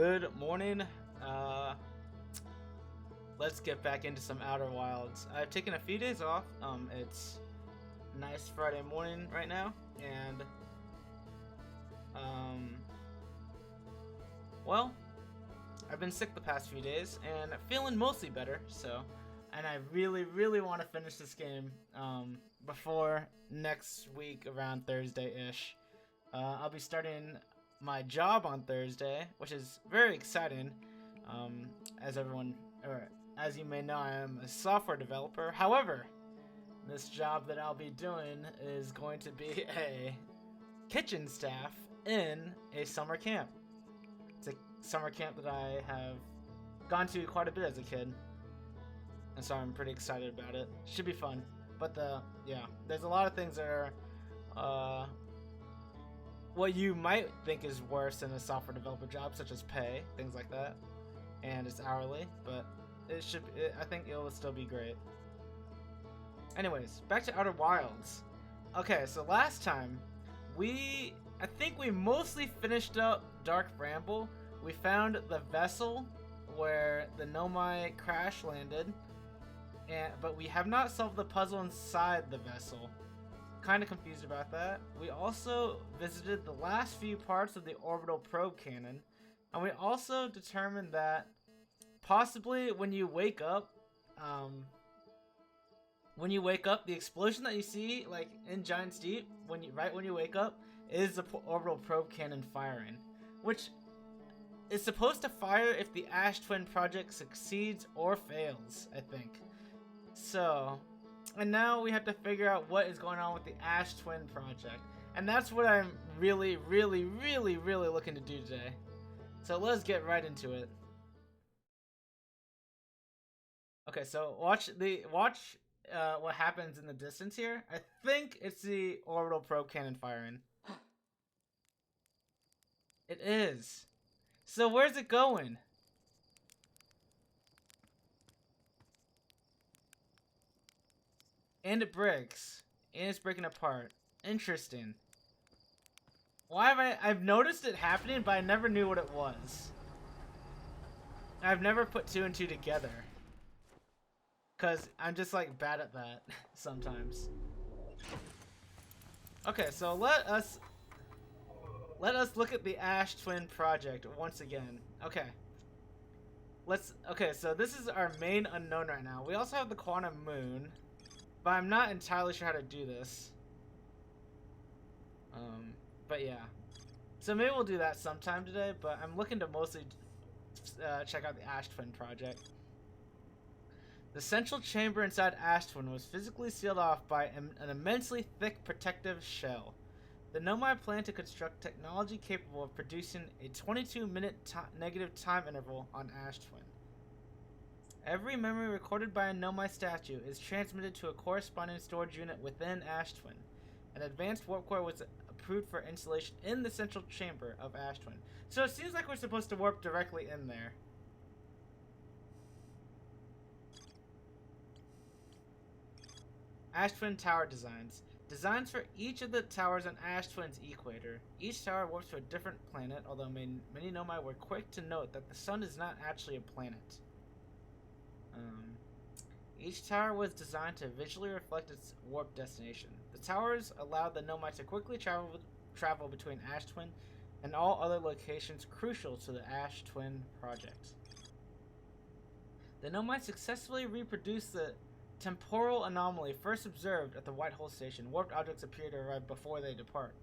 Good morning. Uh, let's get back into some Outer Wilds. I've taken a few days off. It's nice Friday morning right now, and um, well, I've been sick the past few days and feeling mostly better. And I really want to finish this game before next week around Thursday-ish. I'll be starting my job on Thursday, which is very exciting. As everyone, or as you may know, I am a software developer. However, this job that I'll be doing is going to be a kitchen staff in a summer camp. It's a summer camp that I have gone to quite a bit as a kid, and so I'm pretty excited about it. Should be fun. But there's a lot of things that are what you might think is worse than a software developer job, such as pay, things like that, and it's hourly. But I think it will still be great. Anyways, back to Outer Wilds. Okay, so last time I think we mostly finished up Dark Bramble. We found the vessel where the Nomai crash landed, but we have not solved the puzzle inside the vessel. Kind of confused about that. We also visited the last few parts of the orbital probe cannon, and we also determined that possibly when you wake up, the explosion that you see like in Giant's Deep right when you wake up is the orbital probe cannon firing, which is supposed to fire if the Ash Twin project succeeds or fails, I think. So, and now we have to figure out what is going on with the Ash Twin project. And that's what I'm really looking to do today. So let's get right into it. Okay, so watch what happens in the distance here. I think it's the orbital probe cannon firing. It is. So where's it going? And it breaks. And it's breaking apart. Interesting. Why have I've noticed it happening, but I never knew what it was. I've never put two and two together. Because I'm just like bad at that sometimes. Okay, so let us look at the Ash Twin project once again. Okay. Okay, so this is our main unknown right now. We also have the Quantum Moon, but I'm not entirely sure how to do this. But yeah. So maybe we'll do that sometime today, but I'm looking to mostly check out the Ash Twin project. The central chamber inside Ash Twin was physically sealed off by an immensely thick protective shell. The Nomai plan to construct technology capable of producing a 22-minute negative time interval on Ash Twin. Every memory recorded by a Nomai statue is transmitted to a corresponding storage unit within Ash Twin. An advanced warp core was approved for installation in the central chamber of Ash Twin. So it seems like we're supposed to warp directly in there. Ash Twin Tower designs. Designs for each of the towers on Ash Twin's equator. Each tower warps to a different planet, although many Nomai were quick to note that the sun is not actually a planet. Each tower was designed to visually reflect its warp destination. The towers allowed the Nomai to quickly travel between Ash Twin and all other locations crucial to the Ash Twin project. The Nomai successfully reproduced the temporal anomaly first observed at the White Hole Station. Warped objects appear to arrive before they depart.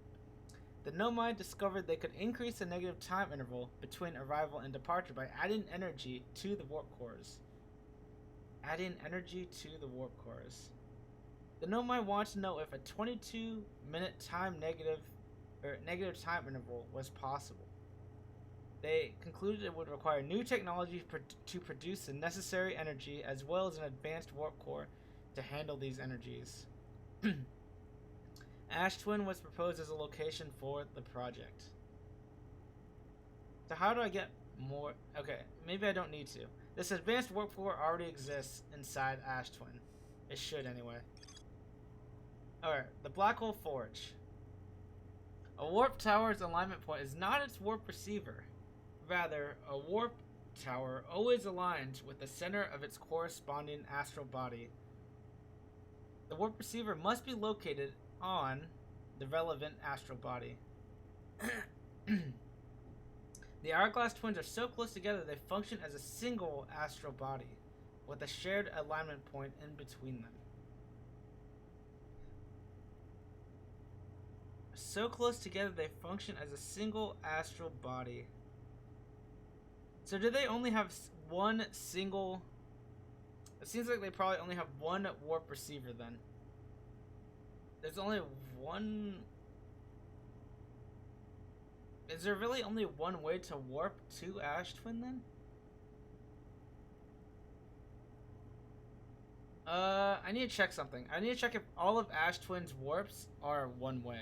The Nomai discovered they could increase the negative time interval between arrival and departure by adding energy to the warp cores. The Nomai want to know if a 22-minute negative time interval was possible. They concluded it would require new technology to produce the necessary energy, as well as an advanced warp core to handle these energies. Ash Twin was proposed as a location for the project. So how do I get more? Okay, maybe I don't need to. This advanced warp core already exists inside Ash Twin. It should anyway. Alright, the Black Hole Forge. A warp tower's alignment point is not its warp receiver. Rather, a warp tower always aligns with the center of its corresponding astral body. The warp receiver must be located on the relevant astral body. The Hourglass twins are so close together they function as a single astral body, with a shared alignment point in between them. So close together they function as a single astral body. So do they only have one single... It seems like they probably only have one warp receiver then. There's only one... Is there really only one way to warp to Ash Twin then? I need to check something. I need to check if all of Ash Twin's warps are one way.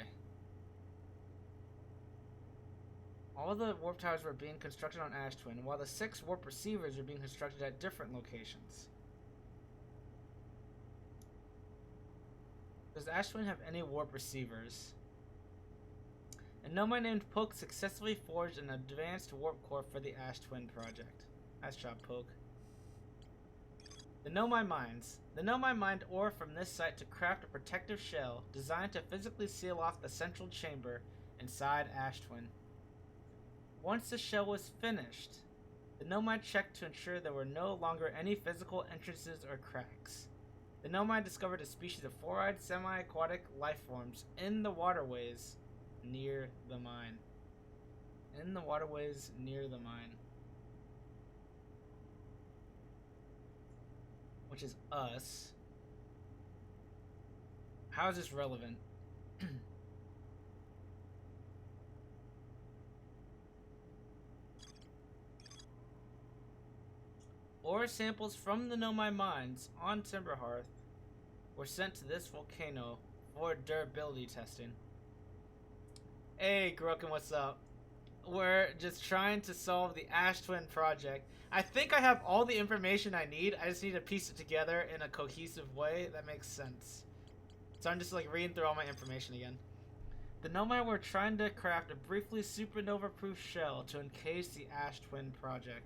All the warp towers were being constructed on Ash Twin, while the 6 warp receivers are being constructed at different locations. Does Ash Twin have any warp receivers? A nomad named Poke successfully forged an advanced warp core for the Ash Twin project. Nice job, Poke. The Nomai Mines. The Nomai mined ore from this site to craft a protective shell designed to physically seal off the central chamber inside Ash Twin. Once the shell was finished, the Nomai checked to ensure there were no longer any physical entrances or cracks. The Nomai discovered a species of four-eyed semi-aquatic life forms in the waterways near the mine. Which is us. How is this relevant? Ore samples from the Nomai mines on Timberhearth were sent to this volcano for durability testing. Hey, Groken, what's up? We're just trying to solve the Ash Twin project. I think I have all the information I need. I just need to piece it together in a cohesive way that makes sense. So I'm just like reading through all my information again. The Nomai were trying to craft a briefly supernova-proof shell to encase the Ash Twin project.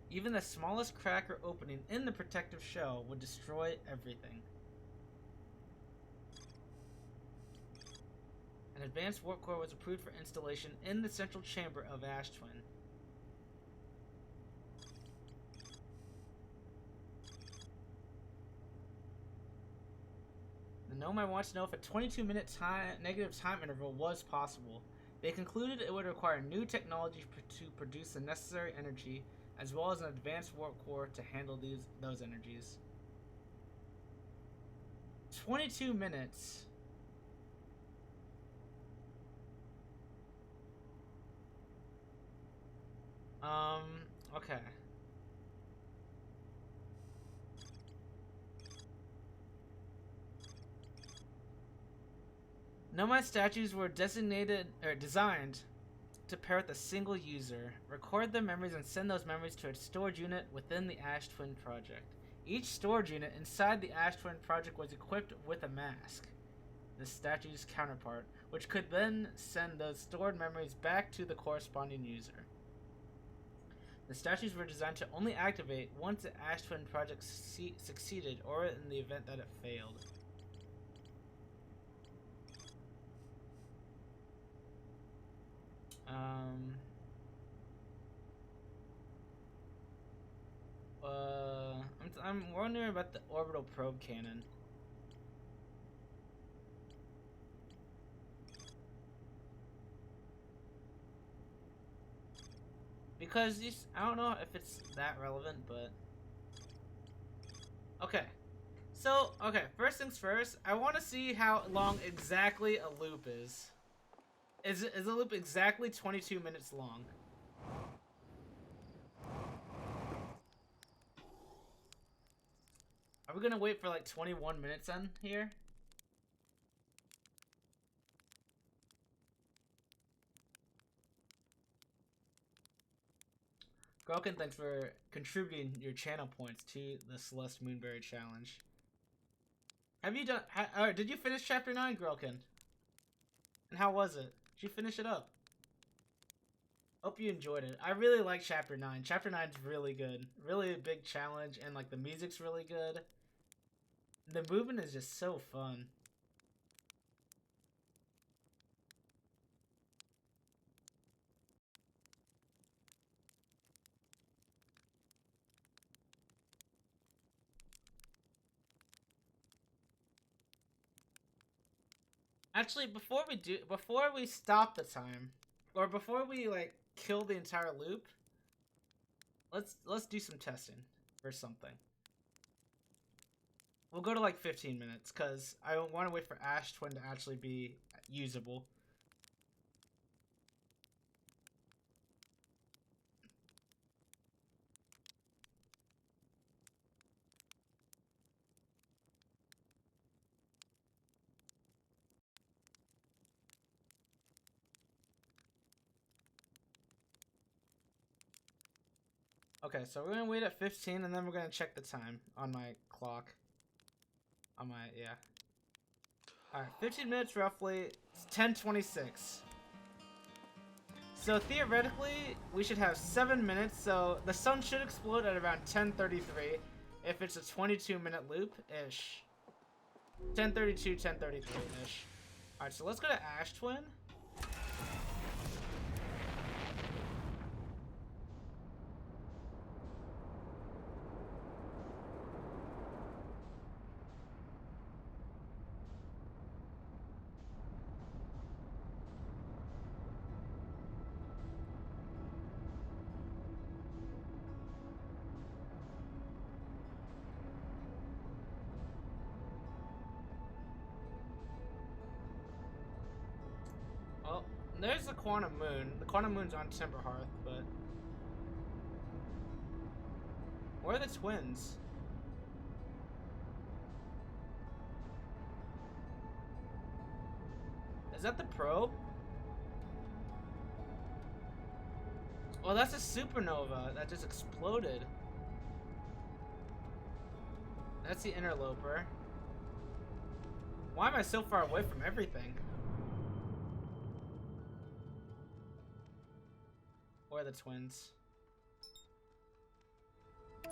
Even the smallest crack or opening in the protective shell would destroy everything. An advanced warp core was approved for installation in the central chamber of Ash Twin. The Nomai wants to know if a 22-minute negative time interval was possible. They concluded it would require new technology to produce the necessary energy, as well as an advanced warp core to handle those energies. 22 minutes. Okay. Nomai statues were designed to pair with a single user, record their memories, and send those memories to a storage unit within the Ash Twin project. Each storage unit inside the Ash Twin project was equipped with a mask, the statue's counterpart, which could then send those stored memories back to the corresponding user. The statues were designed to only activate once the Ash Twin project succeeded or in the event that it failed. I'm wondering about the orbital probe cannon. Because I don't know if it's that relevant, but... Okay. So, first things first, I want to see how long exactly a loop is. Is a loop exactly 22 minutes long? Are we gonna wait for like 21 minutes then here? Groken, thanks for contributing your channel points to the Celeste Moonberry Challenge. Have you done... did you finish Chapter 9, Groken? And how was it? Did you finish it up? Hope you enjoyed it. I really like Chapter 9. Chapter 9's really good. Really a big challenge, and like the music's really good. The movement is just so fun. Actually, before we stop the time, or before we like kill the entire loop, let's do some testing for something. We'll go to like 15 minutes because I want to wait for Ash Twin to actually be usable. Okay, so we're gonna wait at 15 and then we're gonna check the time on my clock. On my, yeah. Alright, 15 minutes roughly. It's 10:26. So theoretically, we should have 7 minutes, so the sun should explode at around 10:33 if it's a 22-minute loop-ish. 10:32, 10:33-ish. Alright, so let's go to Ash Twin. Well, there's the Quantum Moon. The Quantum Moon's on Timberhearth, but... where are the twins? Is that the probe? Well, that's a supernova that just exploded. That's the interloper. Why am I so far away from everything? Where are the twins? Am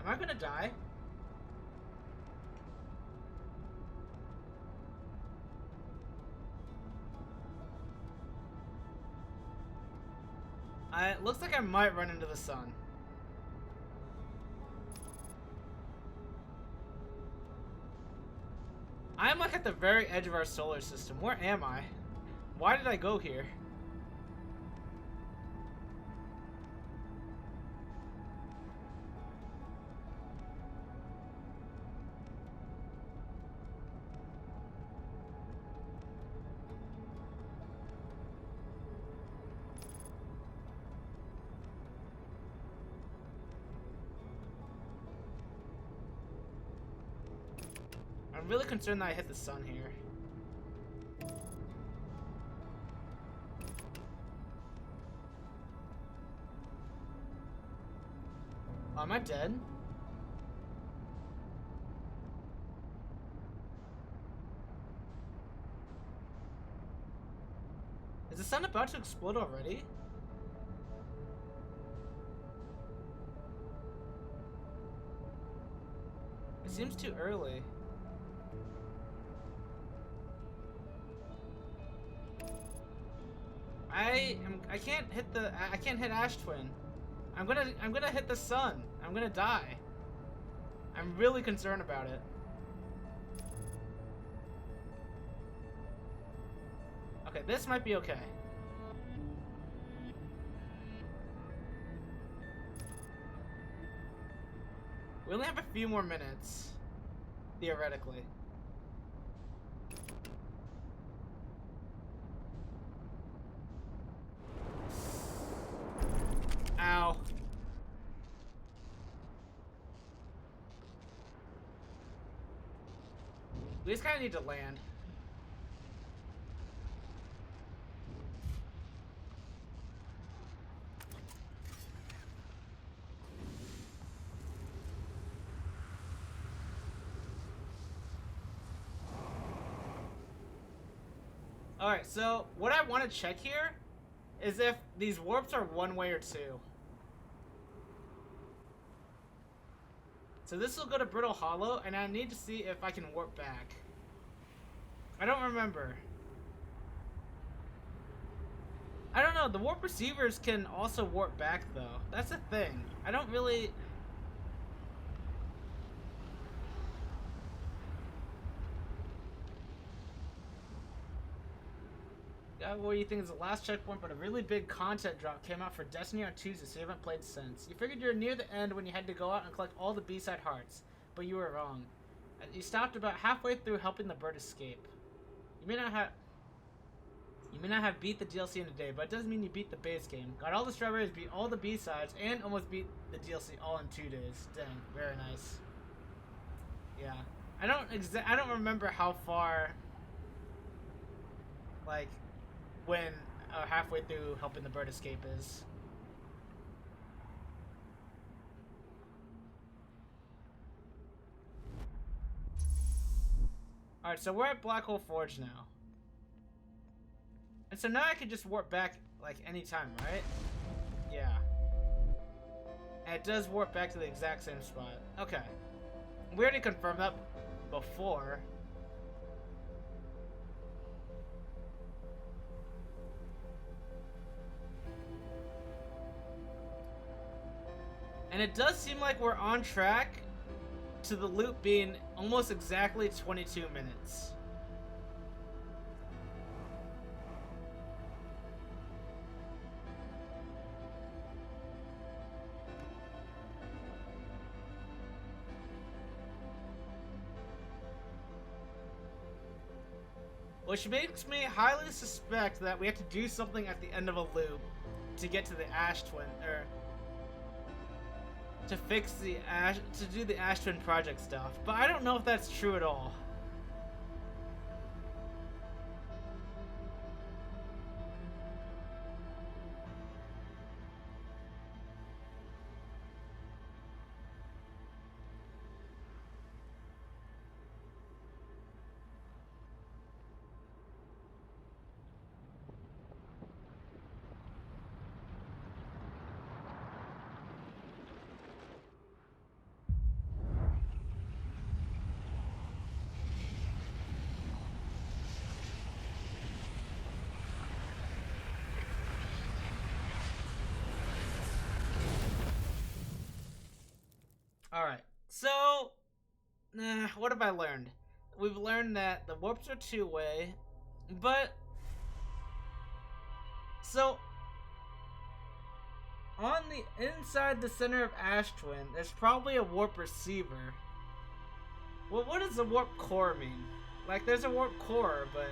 I gonna die? It looks like I might run into the sun. I'm like at the very edge of our solar system. Where am I? Why did I go here? I'm really concerned that I hit the sun here. Oh, am I dead? Is the sun about to explode already? It seems too early. I can't hit Ash Twin. I'm gonna hit the sun. I'm gonna die. I'm really concerned about it. Okay, this might be okay. We only have a few more minutes, theoretically. Ow. We just kind of need to land. Alright, so what I want to check here is if these warps are one way or two. So this will go to Brittle Hollow, and I need to see if I can warp back. I don't remember. I don't know, the warp receivers can also warp back though. That's a thing. I don't really... What do you think is the last checkpoint, but a really big content drop came out for Destiny on Tuesday, so you haven't played since. You figured you were near the end when you had to go out and collect all the B-side hearts, but you were wrong. And you stopped about halfway through helping the bird escape. You may not have beat the DLC in a day, but it doesn't mean you beat the base game. Got all the strawberries, beat all the B-sides, and almost beat the DLC all in 2 days. Dang, very nice. Yeah. I don't remember how far, like, when halfway through helping the bird escape is. Alright, so we're at Black Hole Forge now. And so now I can just warp back, like, anytime, right? Yeah. And it does warp back to the exact same spot. Okay. We already confirmed that before. And it does seem like we're on track to the loop being almost exactly 22 minutes. Which makes me highly suspect that we have to do something at the end of a loop to get to the Ash Twin, or to fix the to do the Ash Twin project stuff. But I don't know if that's true at all. Alright, so, what have I learned? We've learned that the warps are two-way, but, so, on the inside the center of Ash Twin, there's probably a warp receiver. Well, what does the warp core mean? Like, there's a warp core, but...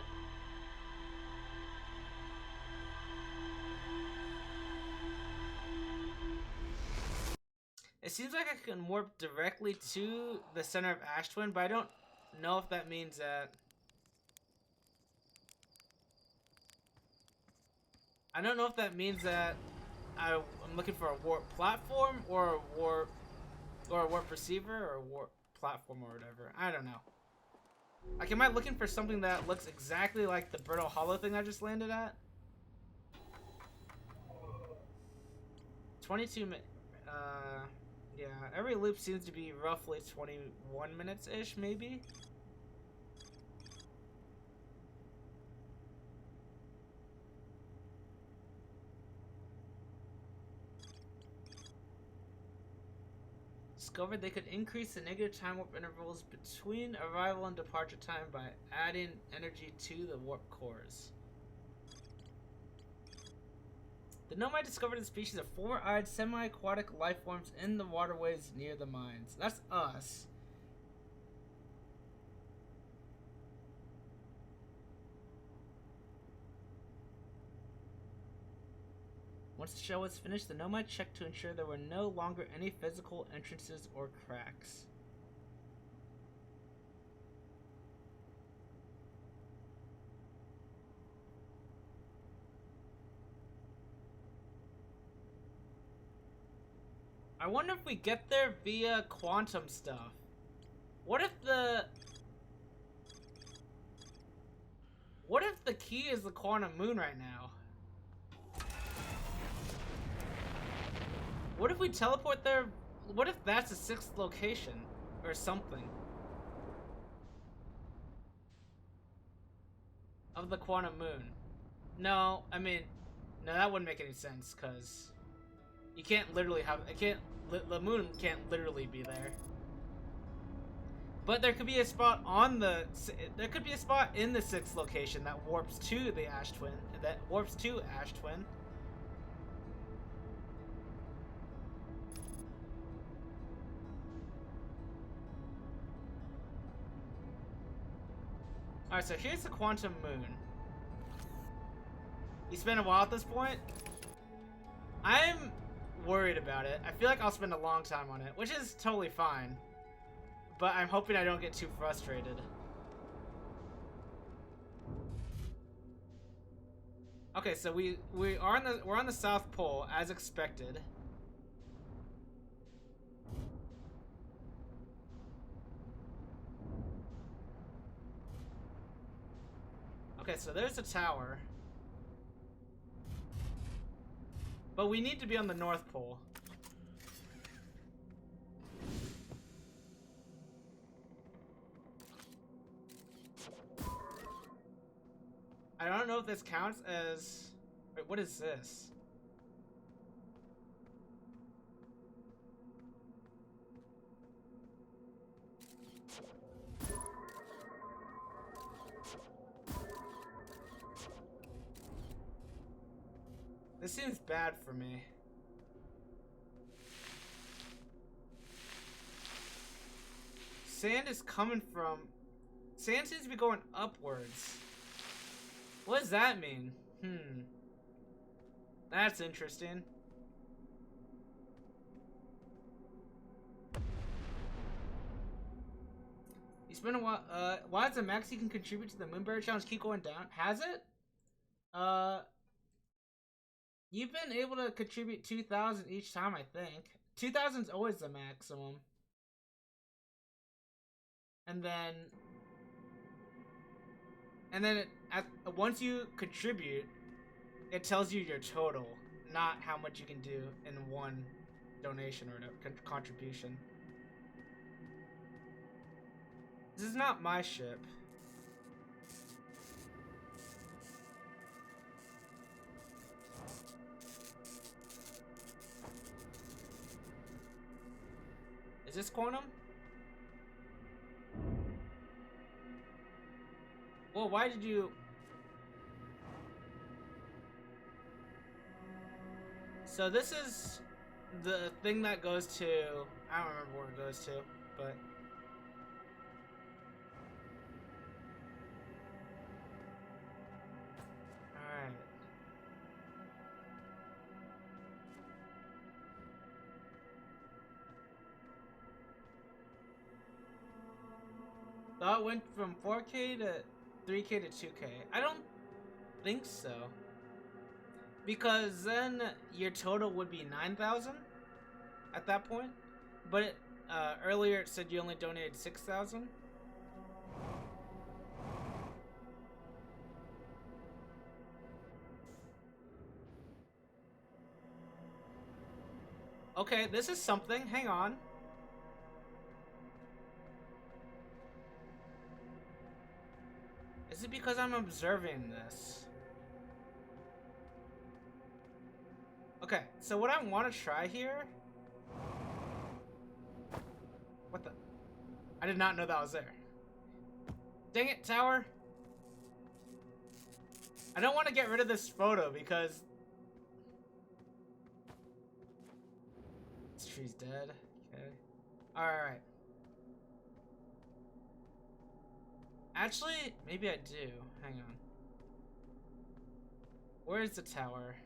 It seems like I can warp directly to the center of Ash Twin, but I don't know if that means that... I don't know if that means that I'm looking for a warp platform or a warp receiver or a warp platform or whatever. I don't know. Like, am I looking for something that looks exactly like the Brittle Hollow thing I just landed at? 22 minutes. Yeah, every loop seems to be roughly 21 minutes-ish, maybe? Discovered they could increase the negative time warp intervals between arrival and departure time by adding energy to the warp cores. The Nomai discovered a species of four-eyed, semi-aquatic life forms in the waterways near the mines. That's us. Once the shell was finished, the Nomai checked to ensure there were no longer any physical entrances or cracks. I wonder if we get there via quantum stuff. What if the the key is the Quantum Moon right now. What if we teleport there? What if that's the 6th location? Or something. Of the Quantum Moon. No, I mean, no, that wouldn't make any sense, because you can't literally have, the moon can't literally be there. But there could be a spot there could be a spot in the 6th location that warps to the Ash Twin, Ash Twin. Alright, so here's the Quantum Moon. You spent a while at this point? I'm worried about it. I feel like I'll spend a long time on it, which is totally fine. But I'm hoping I don't get too frustrated. Okay, so we're on the South Pole as expected. Okay, so there's a tower. But we need to be on the North Pole. I don't know if this counts as... Wait, what is this? This seems bad for me. Sand is coming from... Sand seems to be going upwards. What does that mean? That's interesting. You spend a while... why does the max you can contribute to the Moonberry Challenge keep going down? Has it? You've been able to contribute 2,000 each time, I think. 2,000 is always the maximum. And then once you contribute, it tells you your total, not how much you can do in one donation or contribution. This is not my ship. Is this Quantum? Well, why did you... So this is the thing that goes to... I don't remember where it goes to, but... Alright. Thought it went from 4K to 3K to 2K. I don't think so. Because then your total would be 9,000 at that point. But earlier it said you only donated 6,000. Okay, this is something. Hang on. Is it because I'm observing this? Okay, so what I want to try here... What the... I did not know that was there. Dang it, tower! I don't want to get rid of this photo because... This tree's dead. Okay. Alright. Actually, maybe I do. Hang on. Where's the tower?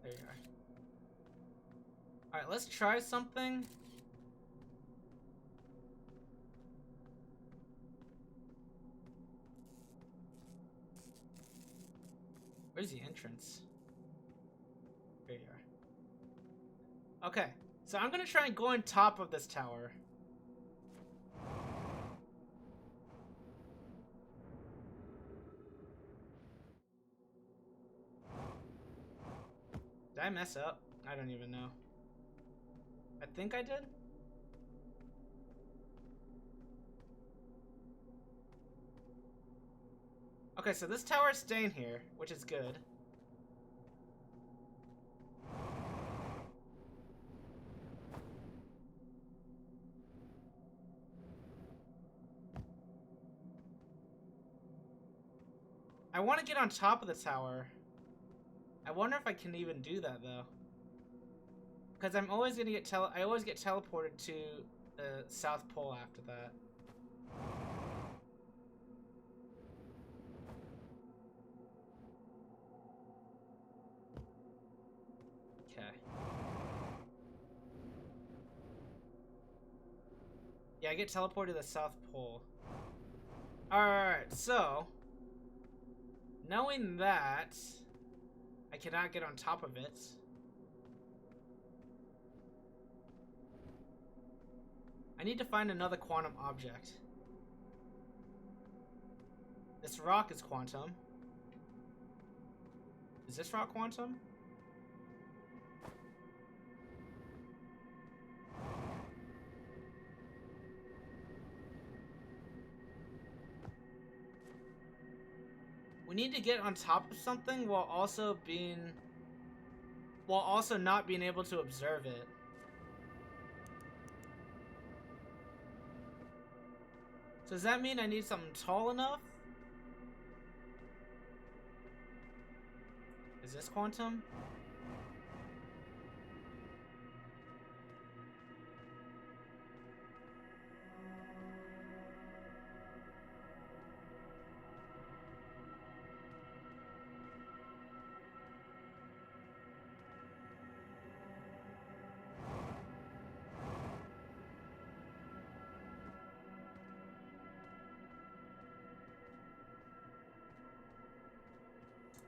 There you are. Alright, let's try something. Where's the entrance? There you are. Okay, so I'm gonna try and go on top of this tower. mess up? I don't even know. I think I did. Okay, so this tower is staying here, which is good. I want to get on top of the tower. I wonder if I can even do that though. Because I'm always gonna get I always get teleported to the South Pole after that. Okay. Yeah, I get teleported to the South Pole. Alright, so knowing that I cannot get on top of it. I need to find another quantum object. This rock is quantum. Is this rock quantum? We need to get on top of something while also not being able to observe it. So does that mean I need something tall enough? Is this quantum?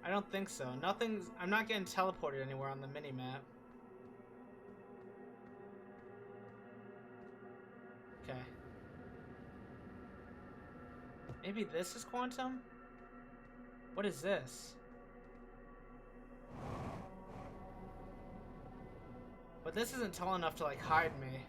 I don't think so. I'm not getting teleported anywhere on the mini-map. Okay. Maybe this is quantum? What is this? But this isn't tall enough to, like, hide me.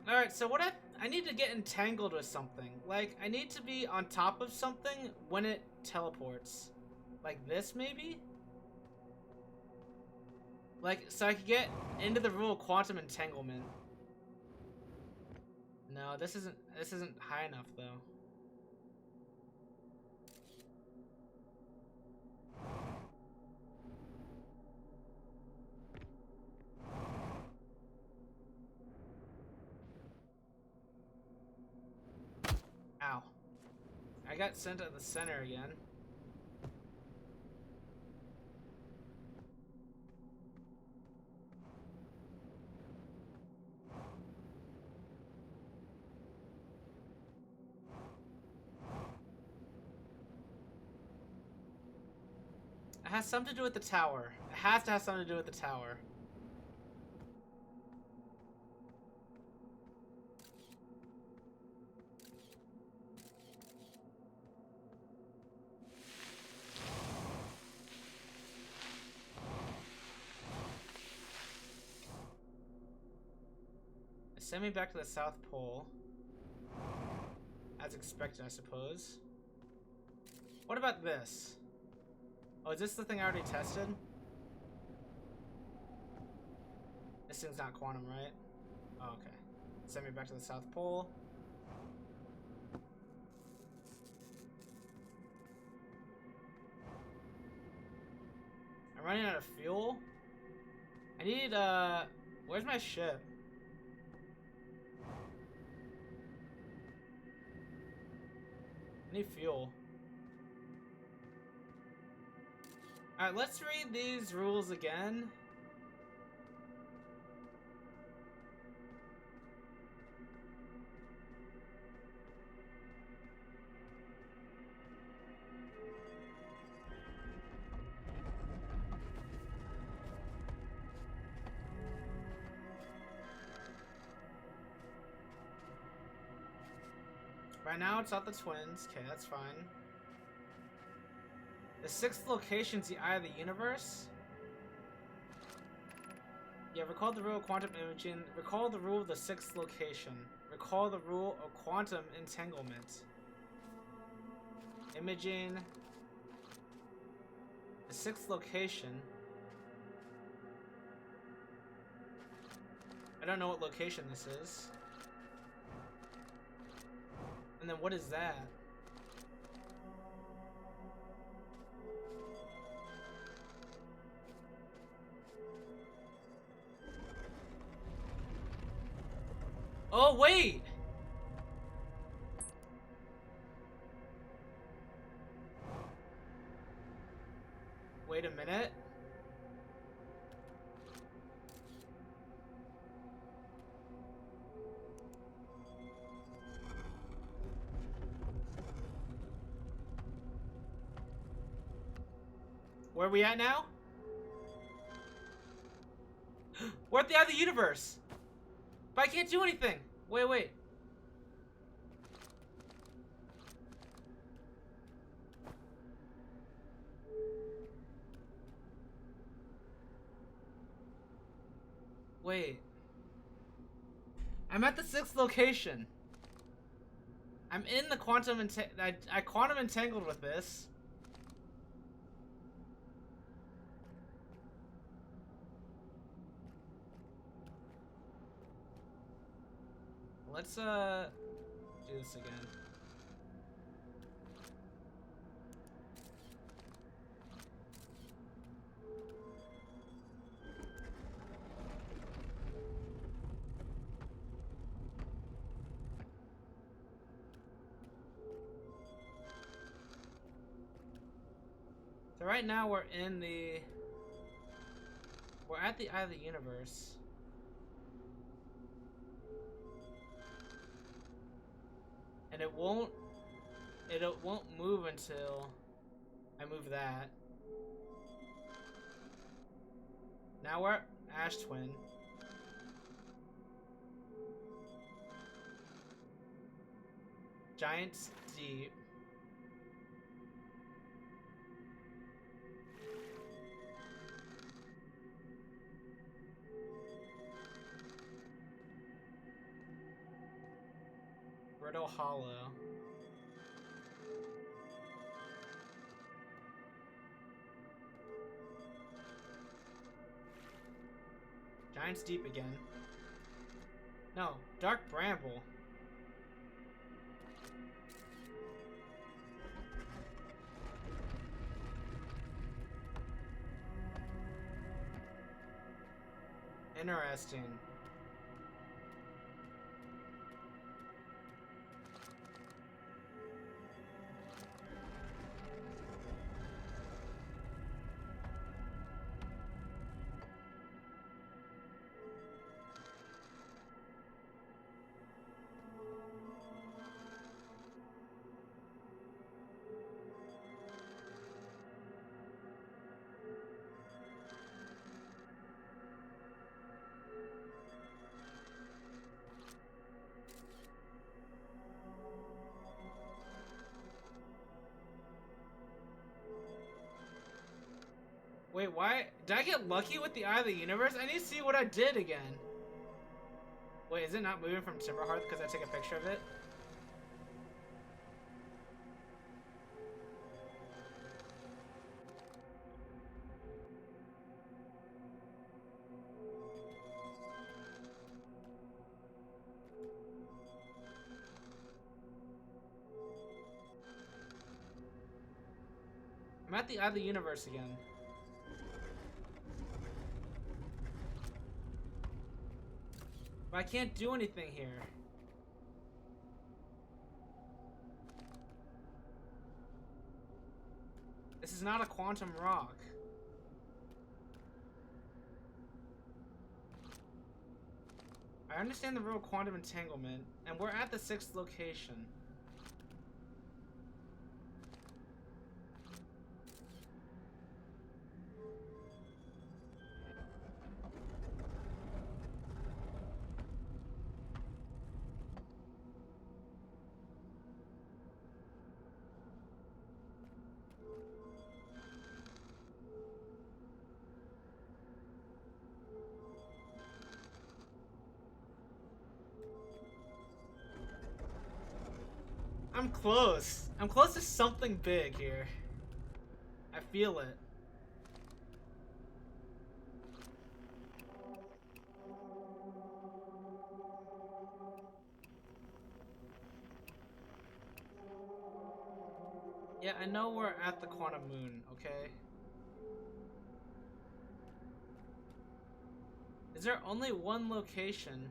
Alright, so I need to get entangled with something. Like, I need to be on top of something when it teleports. Like this, maybe? Like, so I could get into the rule of quantum entanglement. No, this isn't high enough, though. Ow. I got sent at the center again. It has something to do with the tower. It has to have something to do with the tower. Send me back to the South Pole. As expected, I suppose. What about this? Oh, is this the thing I already tested? This thing's not quantum, right? Oh, okay. Send me back to the South Pole. I'm running out of fuel. I need, where's my ship? I need fuel. Alright, let's read these rules again. Right now it's not the twins. Okay, that's fine. The sixth location's the eye of the universe? Yeah, recall the rule of quantum imaging. Recall the rule of the sixth location. Recall the rule of quantum entanglement. Imaging. The sixth location. I don't know what location this is. And then what is that? Oh, wait! Wait a minute. Where are we at now? We're at the eye of the universe! But I can't do anything! Wait. Wait. I'm at the sixth location. I'm in the quantum I quantum entangled with this. Let's do this again. So right now we're at the eye of the universe. And it won't move until I move that. Now we're at Ash Twin. Giant's Deep. Brittle Hollow. Giant's Deep again. No, Dark Bramble. Interesting. Wait, why? Did I get lucky with the Eye of the Universe? I need to see what I did again. Wait, is it not moving from Timberhearth because I take a picture of it? I'm at the Eye of the Universe again. But I can't do anything here. This is not a quantum rock. I understand the rule of quantum entanglement, and we're at the 6th location. I'm close. I'm close to something big here. I feel it. Yeah, I know we're at the quantum moon, okay? Is there only one location?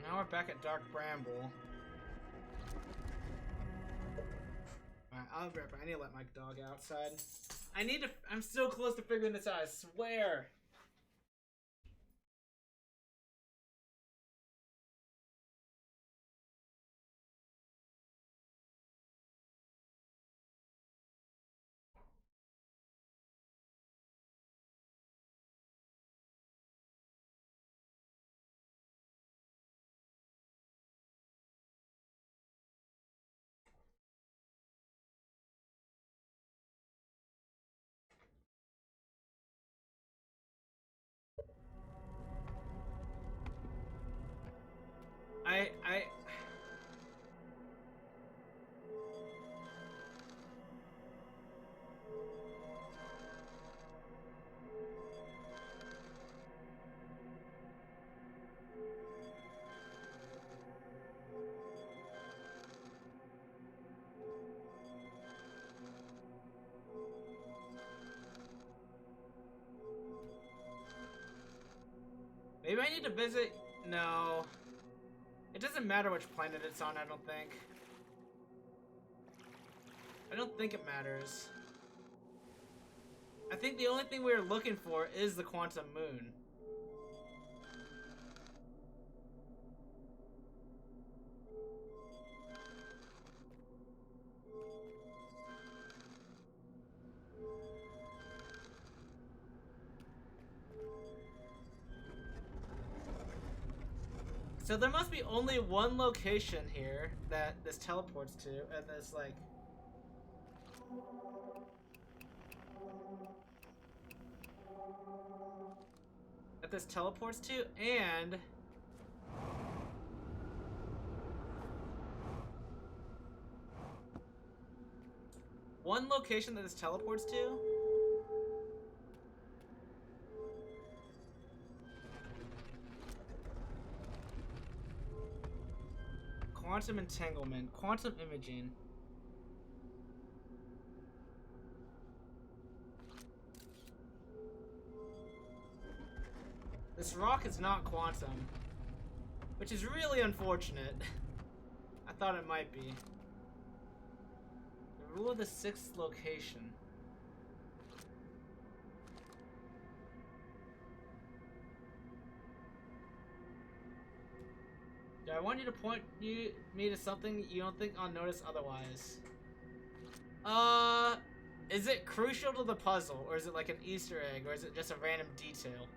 Now we're back at Dark Bramble. Alright, I'll be right back. I need to let my dog outside. I'm so close to figuring this out, I swear. I maybe I need to visit. No. It doesn't matter which planet it's on, I don't think. I don't think it matters. I think the only thing we're looking for is the quantum moon. So there must be only one location here that this teleports to, and this like... that this teleports to, and... one location that this teleports to? Quantum entanglement, quantum imaging. This rock is not quantum, which is really unfortunate. I thought it might be. The rule of the sixth location. Do I want you to point me to something you don't think I'll notice otherwise? Is it crucial to the puzzle, or is it like an Easter egg, or is it just a random detail?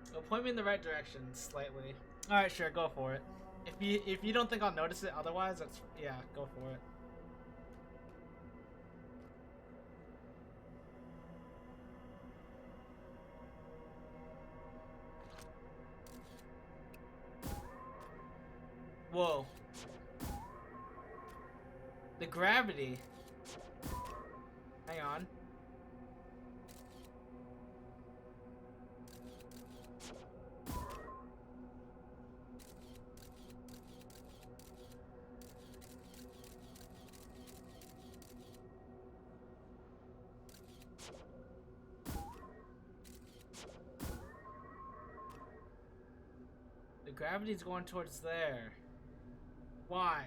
It'll point me in the right direction slightly. All right, sure, go for it. If you don't think I'll notice it otherwise, that's yeah, go for it. Whoa. The gravity. Hang on. The gravity's going towards there. Why?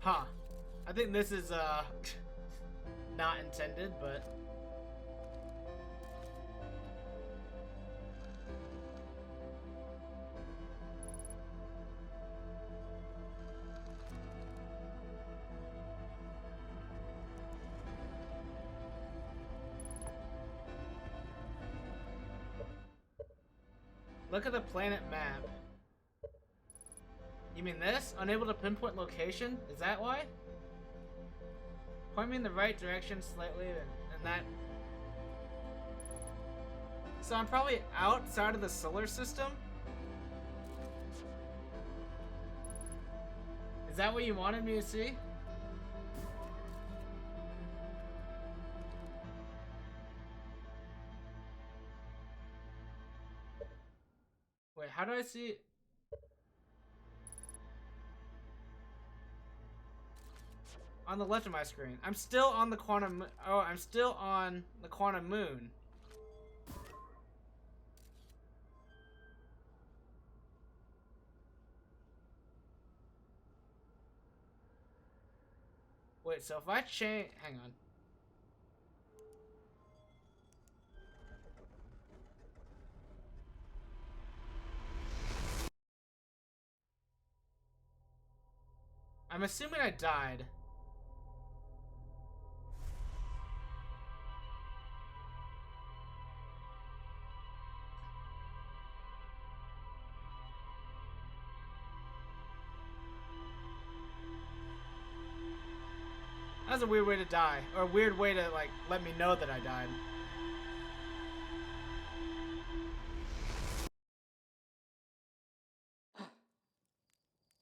Huh. I think this is, not intended, but... Look at the planet map. You mean this? Unable to pinpoint location? Is that why? Point me in the right direction slightly and that... So I'm probably outside of the solar system? Is that what you wanted me to see? Wait, how do I see it? On the left of my screen. I'm still on the quantum... Oh, I'm still on the quantum moon. Wait, so if I change... Hang on. I'm assuming I died. That was a weird way to die. Or a weird way to, like, let me know that I died.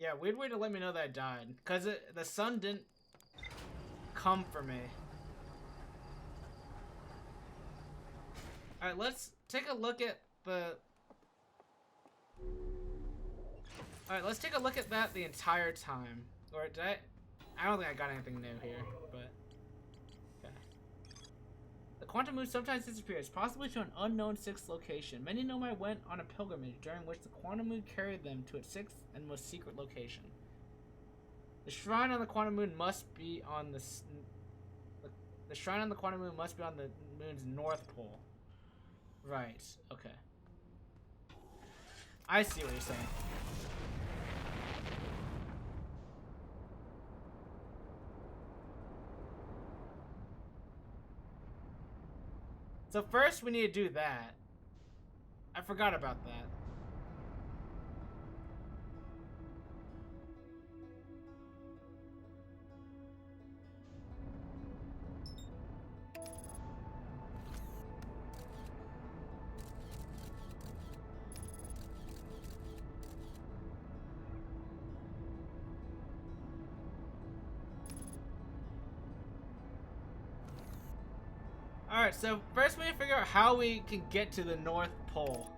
Yeah, weird way to let me know that I died. Because the sun didn't come for me. Alright, let's take a look at the... Alright, let's take a look at that the entire time. Or did I don't think I got anything new here, but... Okay. The quantum moon sometimes disappears, possibly to an unknown sixth location. Many Nomai went on a pilgrimage, during which the quantum moon carried them to its sixth and most secret location. The shrine on the quantum moon must be on the shrine on the quantum moon must be on the moon's north pole. Right, okay. I see what you're saying. So first we need to do that. I forgot about that. Alright, so first we need to figure out how we can get to the North Pole.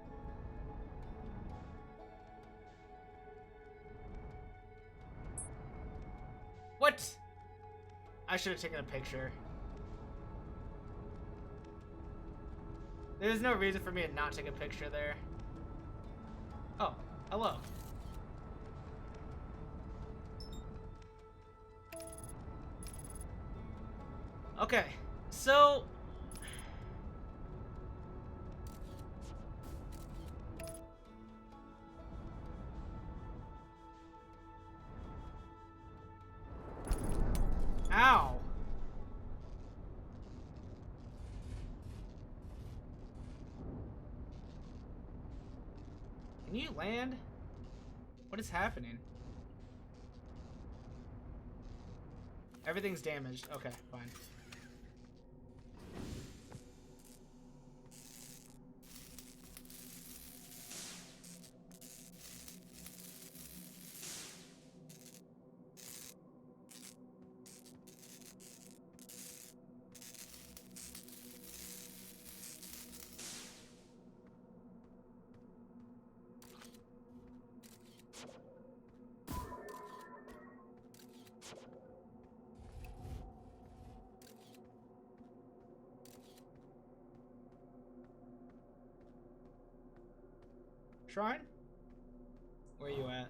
What? I should have taken a picture. There's no reason for me to not take a picture there. Oh, hello. Okay, so... Can you land? What is happening? Everything's damaged. Okay, fine. Shrine? Where you at?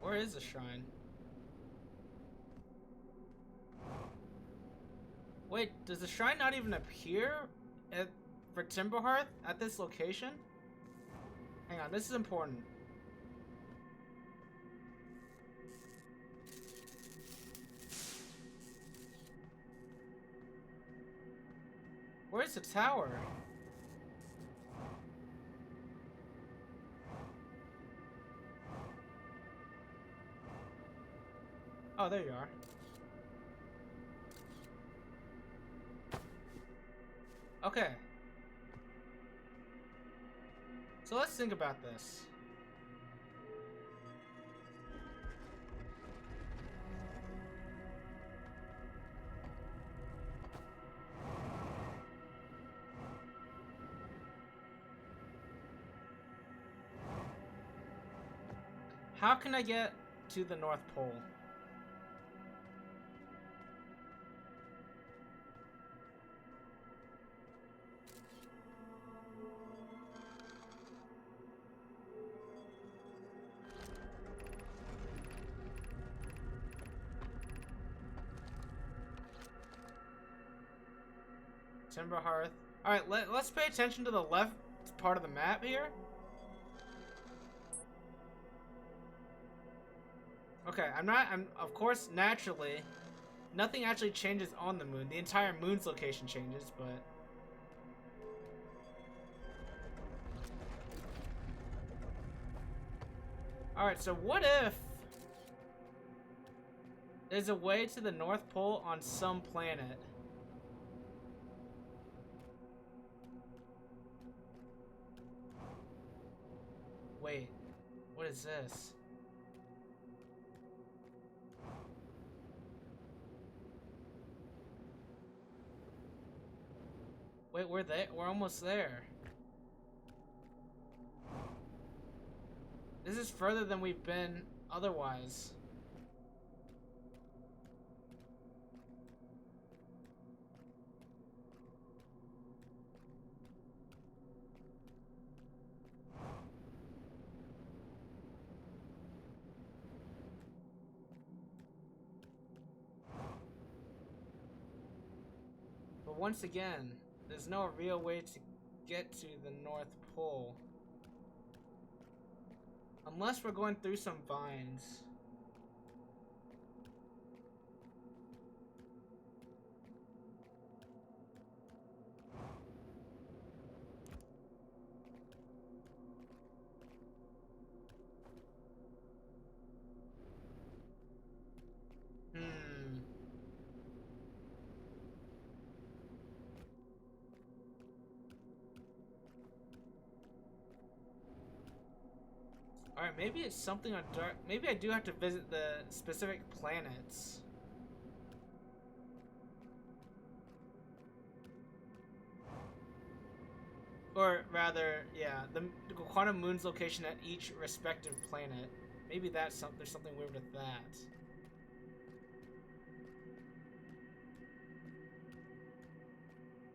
Where is the shrine? Wait, does the shrine not even appear for Timberhearth at this location? Hang on, this is important. Where's the tower? Oh, there you are. Okay. So let's think about this. How can I get to the North Pole? Timberhearth. Alright, let's pay attention to the left part of the map here. Okay, I'm of course, naturally, nothing actually changes on the moon. The entire moon's location changes, but... Alright, so what if there's a way to the North Pole on some planet? Wait, what is this? Wait, we're almost there. This is further than we've been otherwise. But once again, there's no real way to get to the North Pole. Unless we're going through some vines. Alright, maybe it's something on dark. Maybe I do have to visit the specific planets. Or rather, yeah, the quantum moon's location at each respective planet. Maybe there's something weird with that.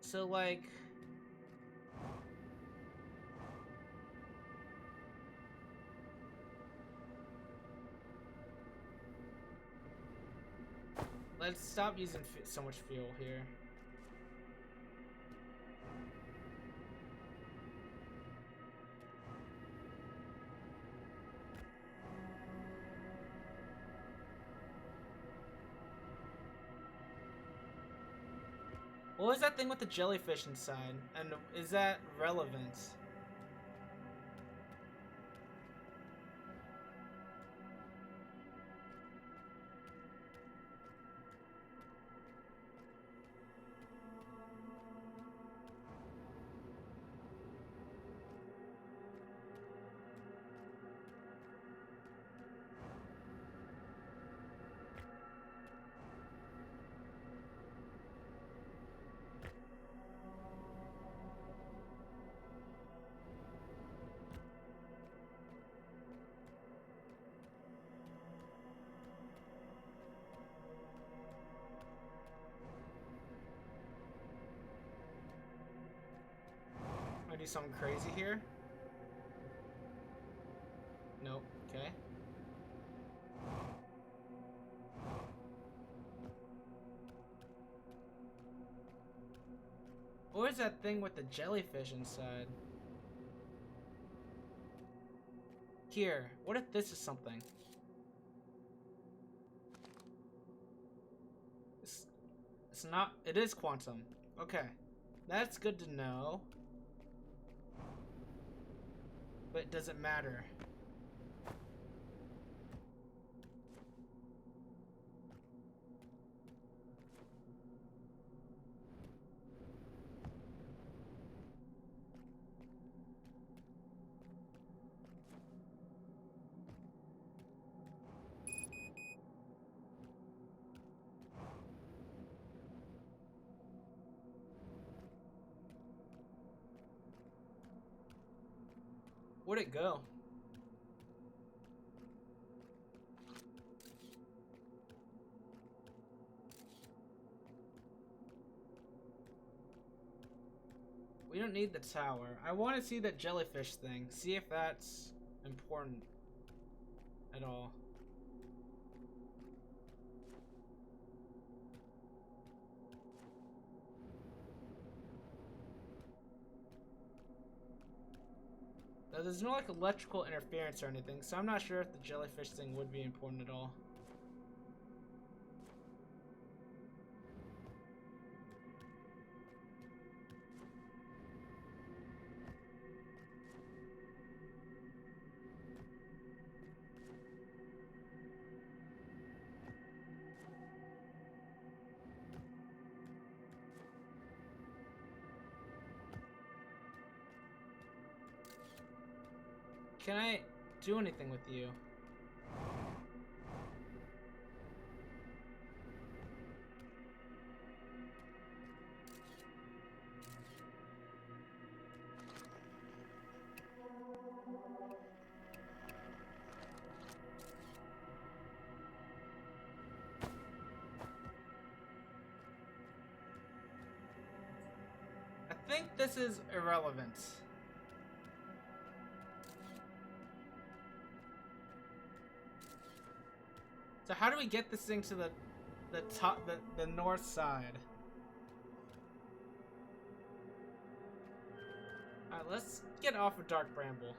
So like... Let's stop using so much fuel here. What was that thing with the jellyfish inside? And is that relevant? I do something crazy here? Nope. Okay. What is that thing with the jellyfish inside? Here, what if this is something? It's not, it is quantum. Okay. That's good to know. But does it matter? Where'd it go? We don't need the tower. I want to see that jellyfish thing. See if that's important at all. Now, there's no like electrical interference or anything, so I'm not sure if the jellyfish thing would be important at all. Can I do anything with you? I think this is irrelevant. So how do we get this thing to the top, the north side? Alright, let's get off of Dark Bramble.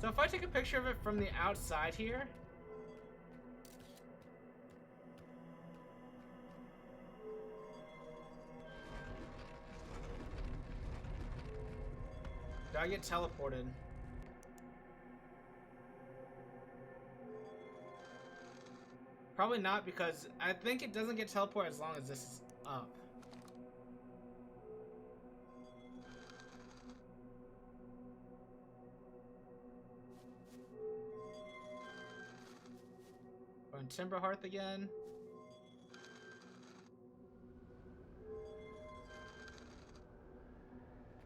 So if I take a picture of it from the outside here, do I get teleported? Probably not, because I think it doesn't get teleported as long as this is up. We're in Timberhearth again.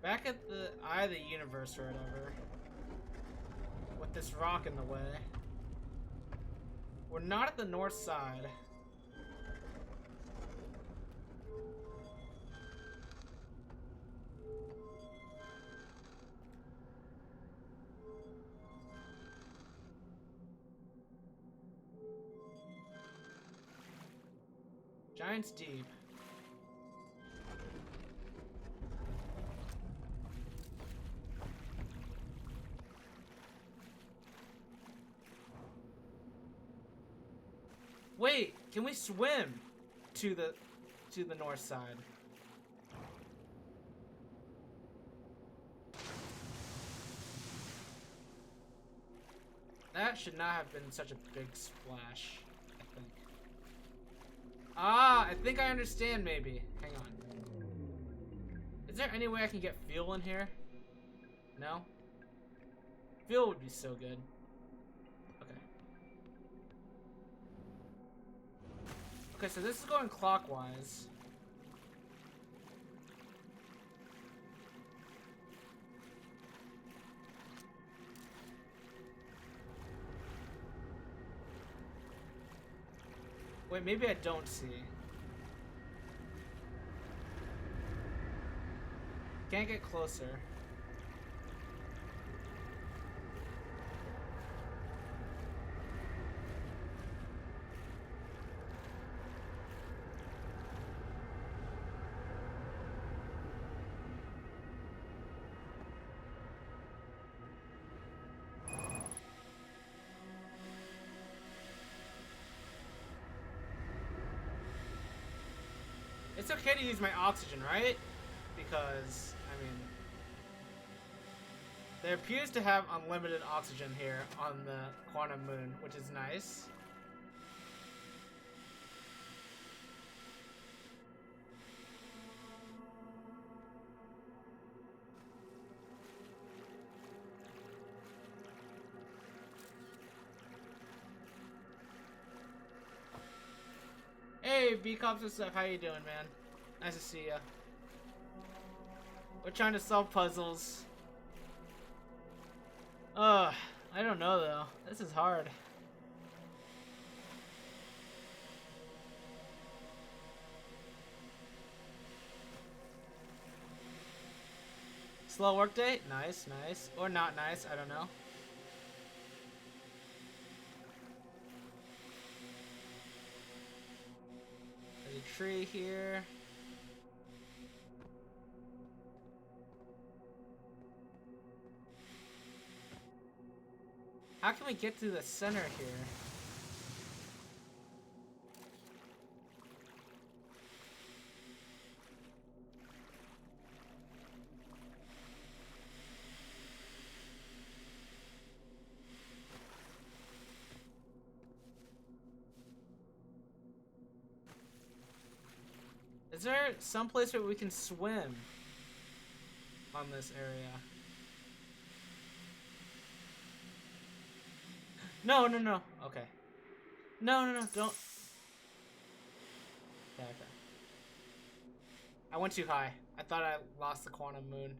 Back at the Eye of the Universe or whatever. With this rock in the way. We're not at the north side. Giant's Deep. Can we swim to the north side? That should not have been such a big splash, I think. Ah, I think I understand maybe. Hang on. Is there any way I can get fuel in here? No? Fuel would be so good. Okay. Okay, so this is going clockwise. Wait, maybe I don't see. Can't get closer. It's okay to use my oxygen, right? Because, I mean, there appears to have unlimited oxygen here on the Quantum Moon, which is nice. Hey, B-Cops and stuff, how you doing, man? Nice to see ya. We're trying to solve puzzles. I don't know though. This is hard. Slow work day? Nice, nice. Or not nice, I don't know. There's a tree here. How can we get to the center here? Is there some place where we can swim on this area? No, no, no. Okay. No, no, no, don't. Okay, okay. I went too high. I thought I lost the Quantum Moon.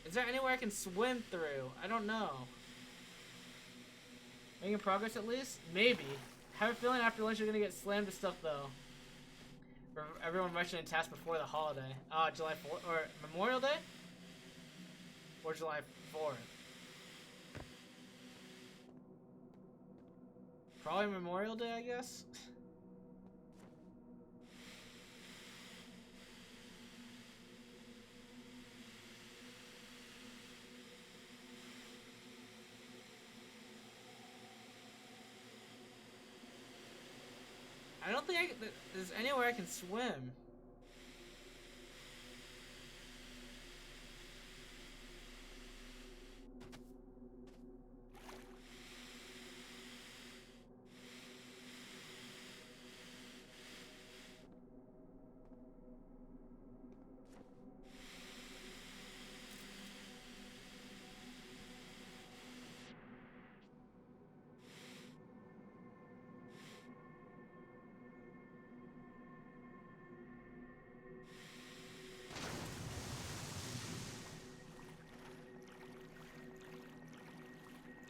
Is there anywhere I can swim through? I don't know. Making progress at least? Maybe. I have a feeling after lunch you're gonna get slammed to stuff though. For everyone rushing in tasks before the holiday. July 4th or Memorial Day? Or July 4th. Probably Memorial Day, I guess. I don't think there's anywhere I can swim.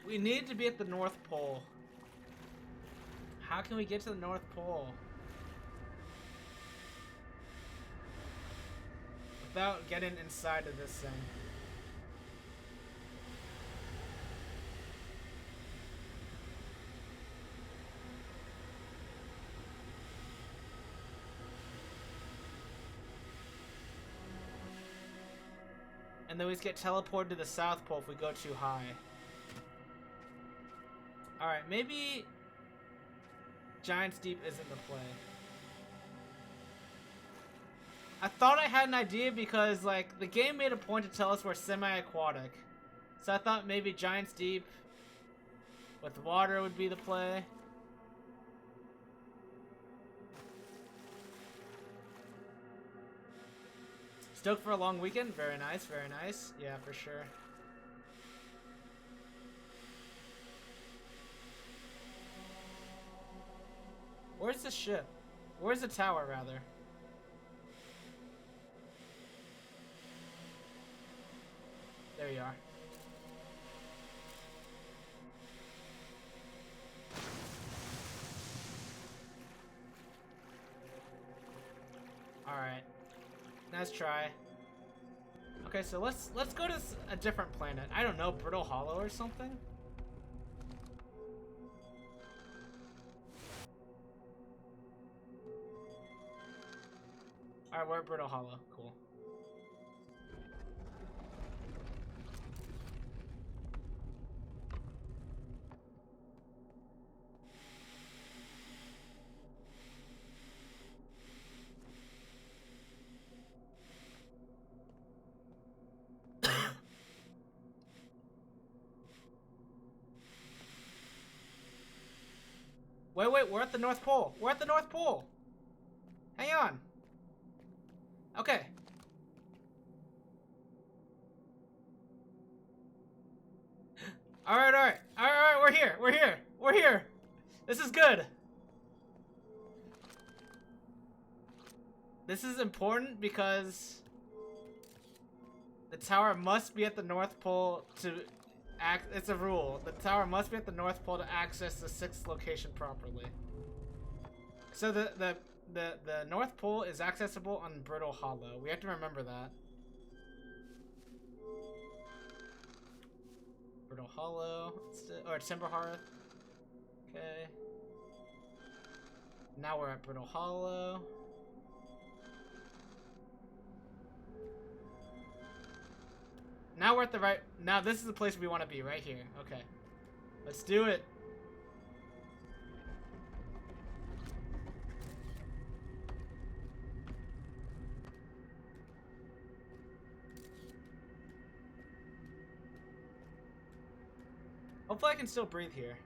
We need to be at the North Pole. How can we get to the North Pole? Without getting inside of this thing. And then we just get teleported to the South Pole if we go too high. Alright, maybe Giant's Deep isn't the play. I thought I had an idea because, like, the game made a point to tell us we're semi-aquatic. So I thought maybe Giant's Deep with water would be the play. Stoked for a long weekend? Very nice, very nice. Yeah, for sure. Where's the ship? Where's the tower, rather? There you are. Alright. Nice try. Okay, so let's go to a different planet. I don't know, Brittle Hollow or something? Alright, we're at Brittle Hollow. Cool. Wait, we're at the North Pole. We're at the North Pole. Hang on. Okay. Alright, we're here. This is good. This is important because the tower must be at the North Pole to it's a rule. The tower must be at the North Pole to access the 6th location properly. So the North Pole is accessible on Brittle Hollow. We have to remember that. Brittle Hollow, or Timber Hearth. Okay. Now we're at Brittle Hollow. Now we're at the right. Now this is the place we want to be, right here. Okay. Let's do it. Hopefully I can still breathe here.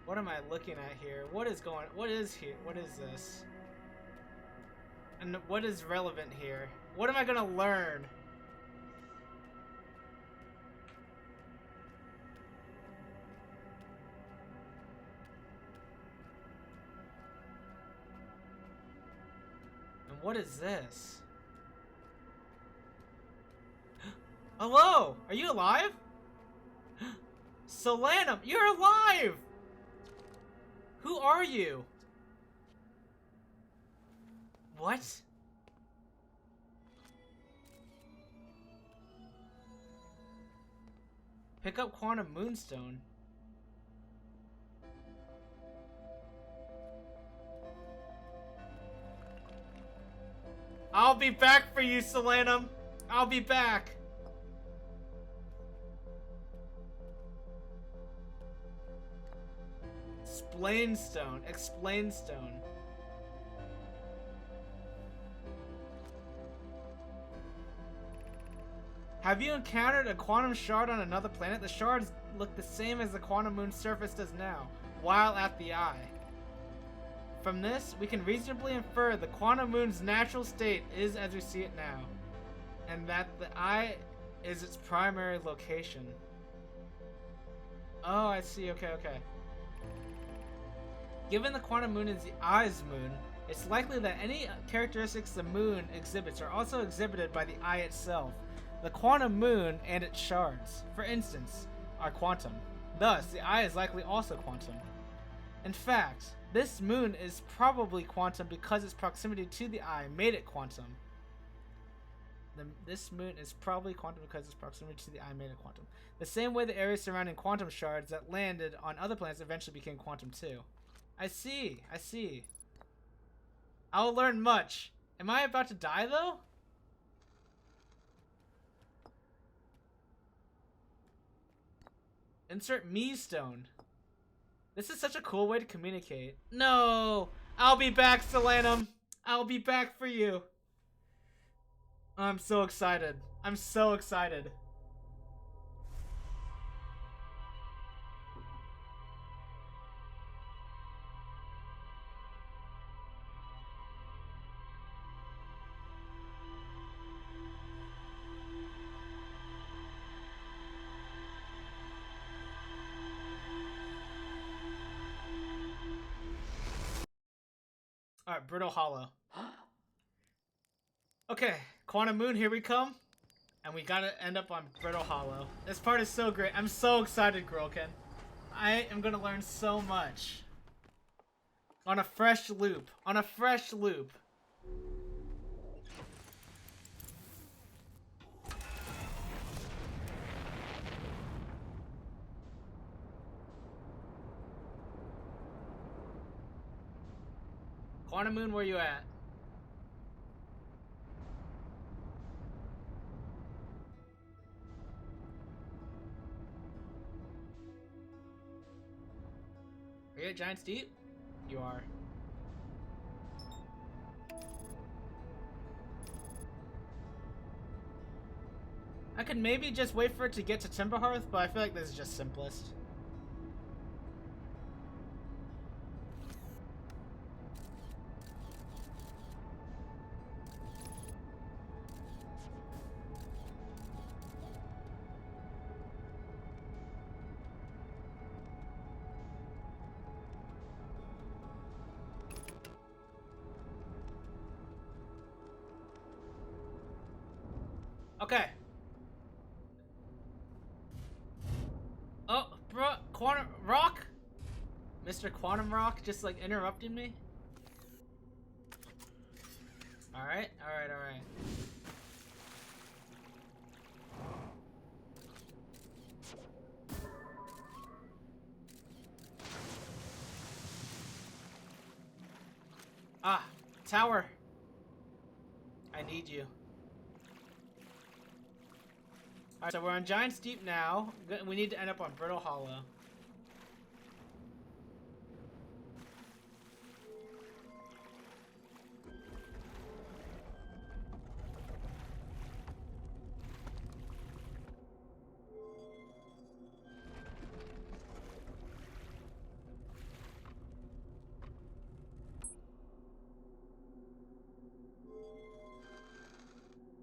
What am I looking at here? What is here? What is this? And what is relevant here? What am I gonna learn? And what is this? Hello! Are you alive? Solanum, you're alive! Who are you? What? Pick up Quantum Moonstone. I'll be back for you, Solanum. I'll be back. Explain stone. Explain stone. Have you encountered a quantum shard on another planet? The shards look the same as the quantum moon's surface does now, while at the eye. From this, we can reasonably infer the quantum moon's natural state is as we see it now, and that the eye is its primary location. Oh, I see. Okay. Given the quantum moon is the eye's moon, it's likely that any characteristics the moon exhibits are also exhibited by the eye itself. The quantum moon and its shards, for instance, are quantum. Thus, the eye is likely also quantum. In fact, this moon is probably quantum because its proximity to the eye made it quantum. This moon is probably quantum because its proximity to the eye made it quantum. The same way the areas surrounding quantum shards that landed on other planets eventually became quantum too. I see. I see. I'll learn much. Am I about to die though? Insert me stone. This is such a cool way to communicate. No! I'll be back, Solanum! I'll be back for you! I'm so excited. I'm so excited. Alright, Brittle Hollow. Okay, Quantum Moon, here we come. And we gotta end up on Brittle Hollow. This part is so great. I'm so excited, Grolken. I am gonna learn so much. On a fresh loop. On a fresh loop. Quantum Moon, where you at? Are you at Giant's Deep? You are. I could maybe just wait for it to get to Timberhearth, but I feel like this is just simplest. Okay. Oh, bro, Quantum Rock? Mr. Quantum Rock just like interrupting me? Alright, alright, alright. Ah, tower. I need you. Alright, so we're on Giant's Deep now. We need to end up on Brittle Hollow.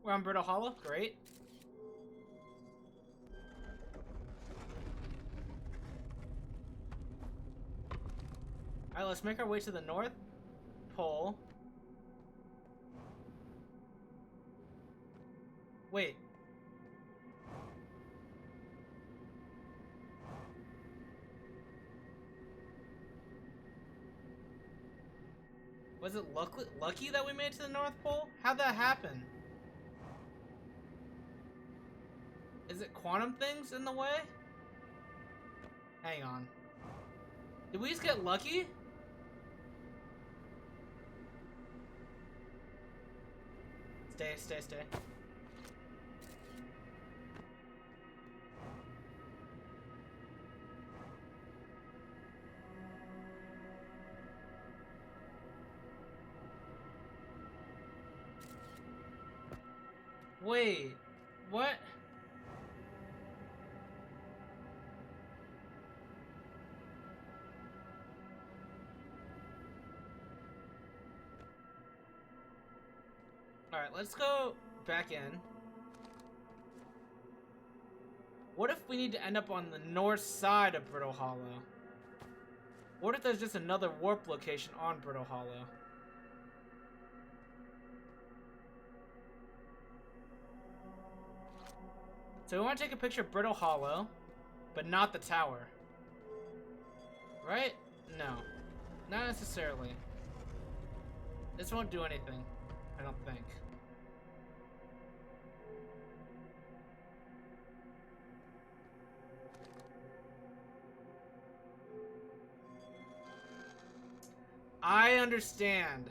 We're on Brittle Hollow, great. Alright, let's make our way to the North Pole. Wait. Was it lucky that we made it to the North Pole? How'd that happen? Is it quantum things in the way? Hang on. Did we just get lucky? Stay, stay, stay. Wait, what? Alright, let's go back in. What if we need to end up on the north side of Brittle Hollow? What if there's just another warp location on Brittle Hollow? So we want to take a picture of Brittle Hollow, but not the tower. Right? No. Not necessarily. This won't do anything, I don't think. I understand.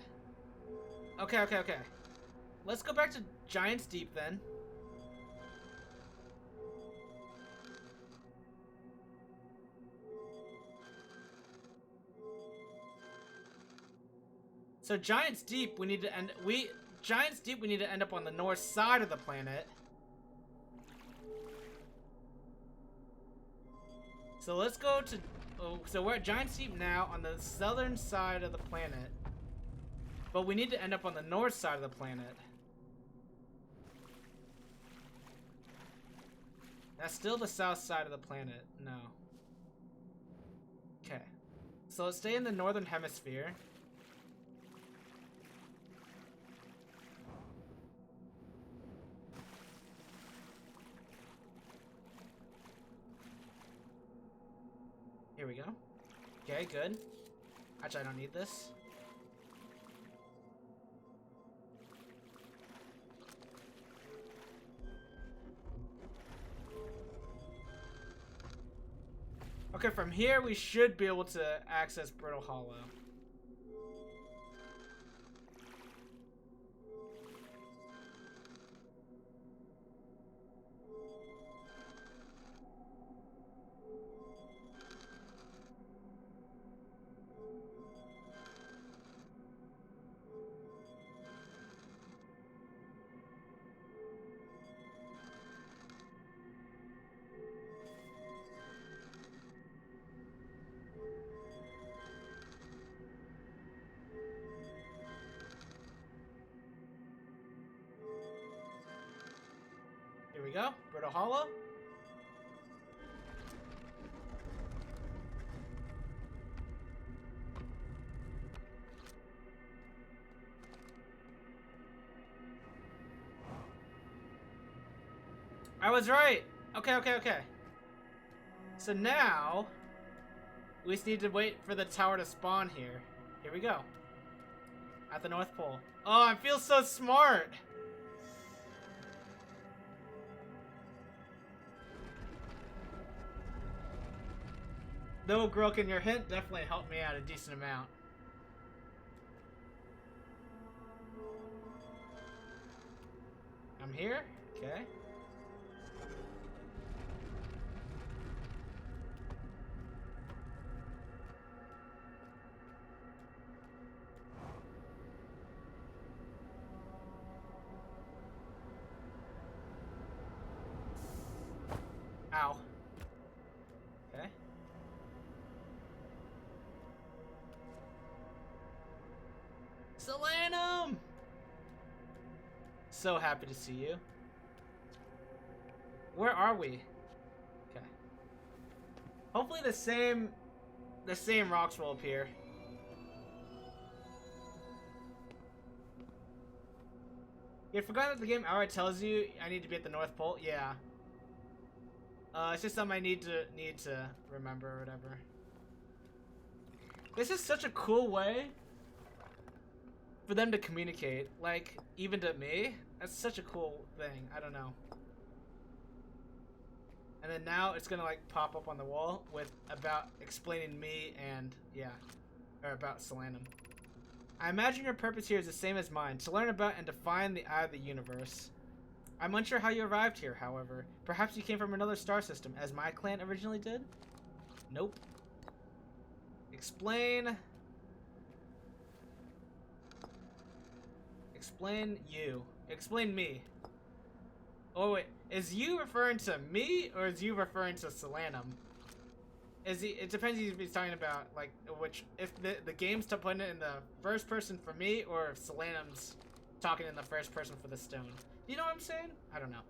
Okay, okay, okay. Let's go back to Giant's Deep then. So Giant's Deep, we need to end. Giant's Deep, we need to end up on the north side of the planet. So let's go to. Oh, so we're at Giant's Deep now on the southern side of the planet, but we need to end up on the north side of the planet. That's still the south side of the planet. No. Okay. So let's stay in the northern hemisphere. Here we go. Okay, good. Actually, I don't need this. Okay, from here we should be able to access Brittle Hollow. Here we go, Brittle Hollow. I was right. Okay, okay, okay. So now we just need to wait for the tower to spawn here. Here we go. At the North Pole. Oh, I feel so smart. No, Grilkin, your hint definitely helped me out a decent amount. I'm here? Okay. Ow. Okay. Solanum! So happy to see you. Where are we? Okay. Hopefully the same rocks will appear. You forgot that the game outright tells you I need to be at the North Pole? Yeah. It's just something I need to remember or whatever. This is such a cool way for them to communicate, like, even to me. That's such a cool thing. I don't know. And then now it's gonna like pop up on the wall with about explaining me and yeah, or about Solanum. I imagine your purpose here is the same as mine, to learn about and define the eye of the universe. I'm unsure how you arrived here, however. Perhaps you came from another star system, as my clan originally did? Nope. Explain you. Explain me. Oh wait, is you referring to me or is you referring to Solanum? It depends if he's talking about like which, if the game's to put it in the first person for me or if Solanum's talking in the first person for the stone. You know what I'm saying? I don't know.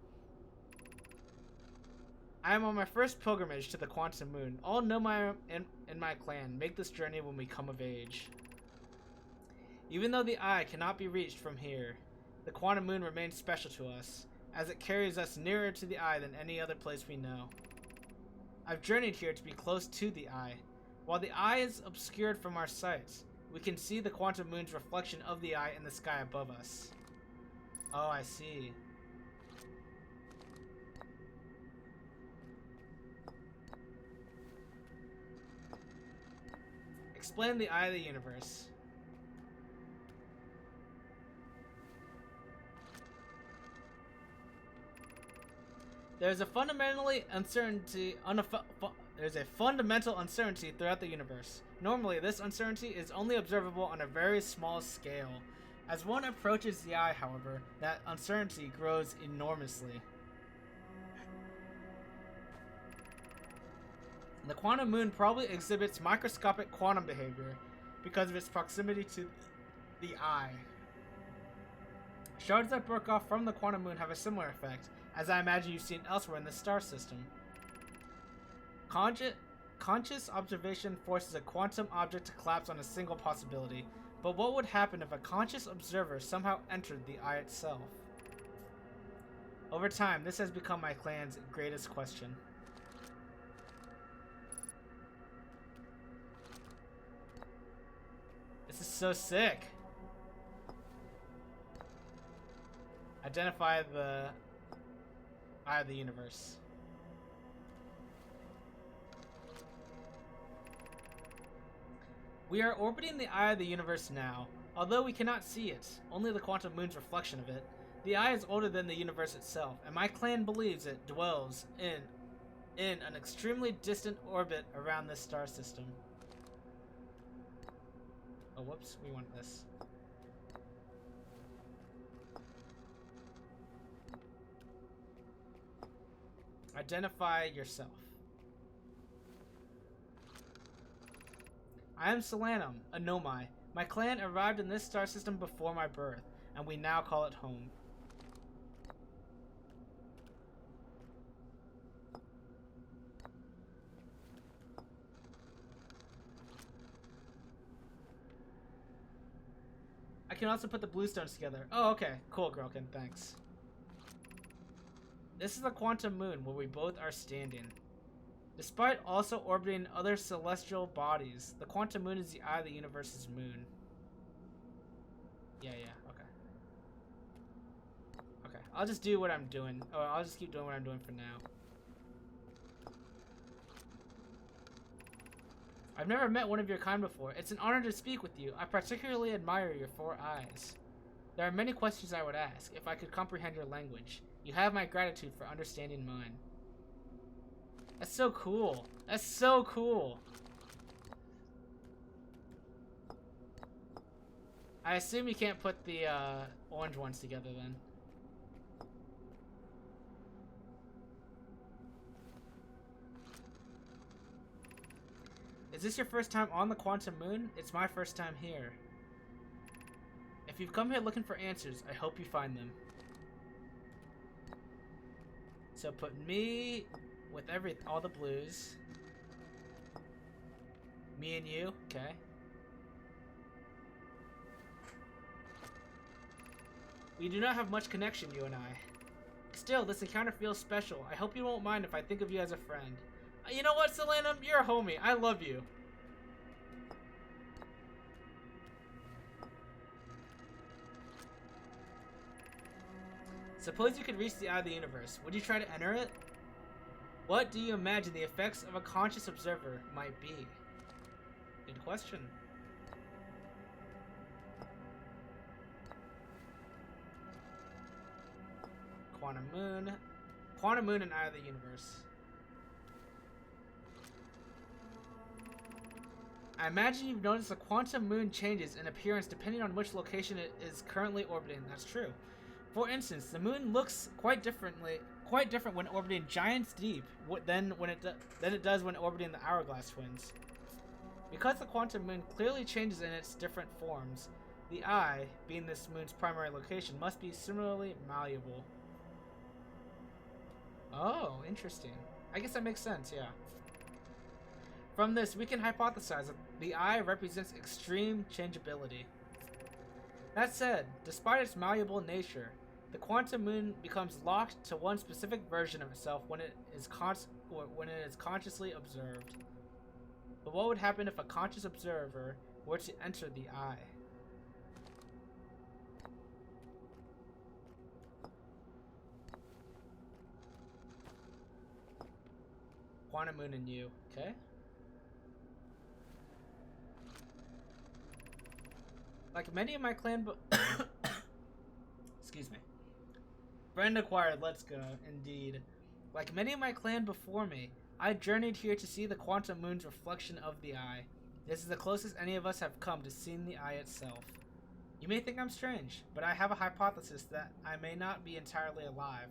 I am on my first pilgrimage to the Quantum Moon. All Nomai in my clan make this journey when we come of age. Even though the eye cannot be reached from here, the Quantum Moon remains special to us, as it carries us nearer to the eye than any other place we know. I've journeyed here to be close to the eye. While the eye is obscured from our sight, we can see the Quantum Moon's reflection of the eye in the sky above us. Oh, I see. Explain the eye of the universe. There's a fundamental uncertainty throughout the universe. Normally, this uncertainty is only observable on a very small scale. As one approaches the eye, however, that uncertainty grows enormously. The quantum moon probably exhibits microscopic quantum behavior because of its proximity to the eye. Shards that broke off from the quantum moon have a similar effect, as I imagine you've seen elsewhere in the star system. Conscious observation forces a quantum object to collapse on a single possibility, but what would happen if a conscious observer somehow entered the eye itself? Over time, this has become my clan's greatest question. This is so sick. Identify the eye of the universe. We are orbiting the eye of the universe now. Although we cannot see it, only the quantum moon's reflection of it, the eye is older than the universe itself, and my clan believes it dwells in an extremely distant orbit around this star system. Oh, whoops, we want this. Identify yourself. I am Solanum, a Nomai. My clan arrived in this star system before my birth, and we now call it home. I can also put the bluestones together. Oh, okay. Cool, Grelkin. Thanks. This is the quantum moon where we both are standing. Despite also orbiting other celestial bodies, the quantum moon is the eye of the universe's moon. Yeah, okay. Okay, I'll just do what I'm doing. Oh, I'll just keep doing what I'm doing for now. I've never met one of your kind before. It's an honor to speak with you. I particularly admire your 4 eyes. There are many questions I would ask, if I could comprehend your language. You have my gratitude for understanding mine. That's so cool. That's so cool. I assume you can't put the orange ones together then. Is this your first time on the quantum moon? It's my first time here. If you've come here looking for answers, I hope you find them. So put me with all the blues. Me and you, okay. We do not have much connection, you and I. Still, this encounter feels special. I hope you won't mind if I think of you as a friend. You know what, Solanum? You're a homie. I love you. Suppose you could reach the eye of the universe. Would you try to enter it? What do you imagine the effects of a conscious observer might be? Good question. Quantum moon. Quantum moon and eye of the universe. I imagine you've noticed the quantum moon changes in appearance depending on which location it is currently orbiting. That's true. For instance, the moon looks quite different when orbiting Giants Deep than it does when orbiting the Hourglass Twins. Because the quantum moon clearly changes in its different forms, the eye, being this moon's primary location, must be similarly malleable. Oh, interesting. I guess that makes sense, yeah. From this, we can hypothesize that the eye represents extreme changeability. That said, despite its malleable nature, the quantum moon becomes locked to one specific version of itself when it is consciously observed. But what would happen if a conscious observer were to enter the eye? Quantum moon and you, okay? Like many of my clan excuse me. Friend acquired, let's go, indeed. Like many of my clan before me, I journeyed here to see the quantum moon's reflection of the eye. This is the closest any of us have come to seeing the eye itself. You may think I'm strange, but I have a hypothesis that I may not be entirely alive.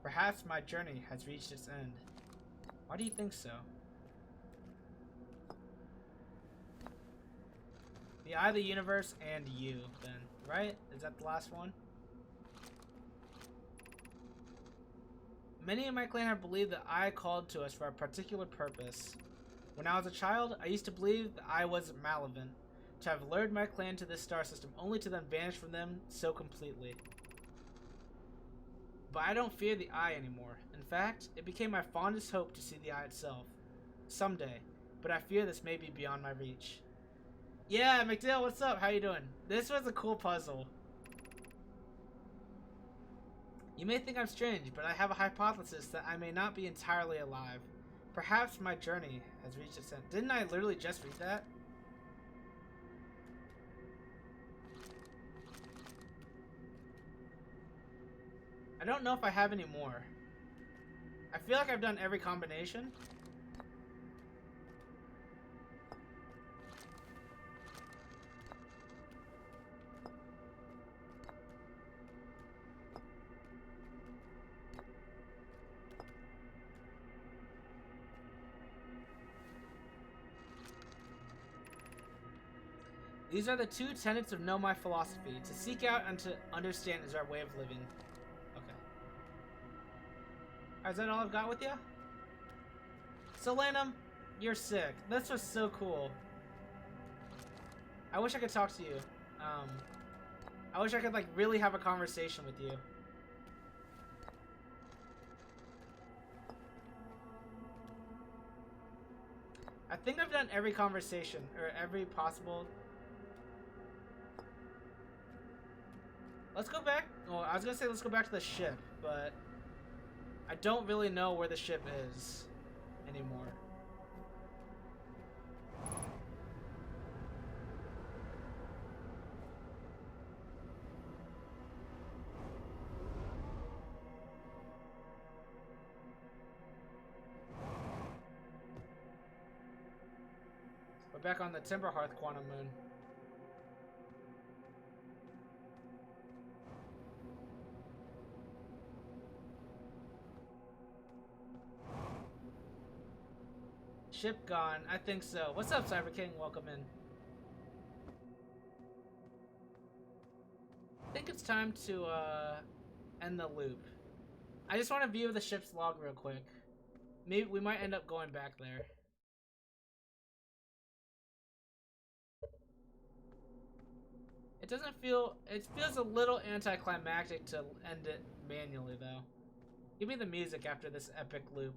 Perhaps my journey has reached its end. Why do you think so? The eye of the universe and you, then, right? Is that the last one? Many in my clan have believed that I called to us for a particular purpose. When I was a child, I used to believe that I was Malavin, to have lured my clan to this star system only to then vanish from them so completely. But I don't fear the eye anymore. In fact, it became my fondest hope to see the eye itself. Someday. But I fear this may be beyond my reach. Yeah, McDill, what's up? How you doing? This was a cool puzzle. You may think I'm strange, but I have a hypothesis that I may not be entirely alive. Perhaps my journey has reached its end. Didn't I literally just read that? I don't know if I have any more. I feel like I've done every combination. These are the two tenets of Know My Philosophy. To seek out and to understand is our way of living. Okay. Is that all I've got with you? Solanum, you're sick. This was so cool. I wish I could talk to you. I wish I could, like, really have a conversation with you. I think I've done every conversation, or every possible... Let's go back. Well, I was gonna say let's go back to the ship, but I don't really know where the ship is anymore. We're back on the Timberhearth Quantum Moon. Ship gone. I think so. What's up, Cyber King? Welcome in. I think it's time to end the loop. I just want to view the ship's log real quick. Maybe we might end up going back there. It doesn't feel... It feels a little anticlimactic to end it manually, though. Give me the music after this epic loop.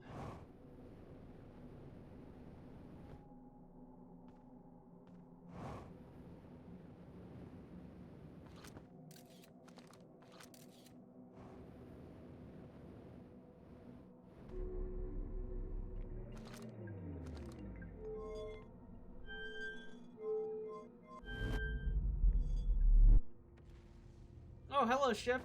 Oh, hello, ship.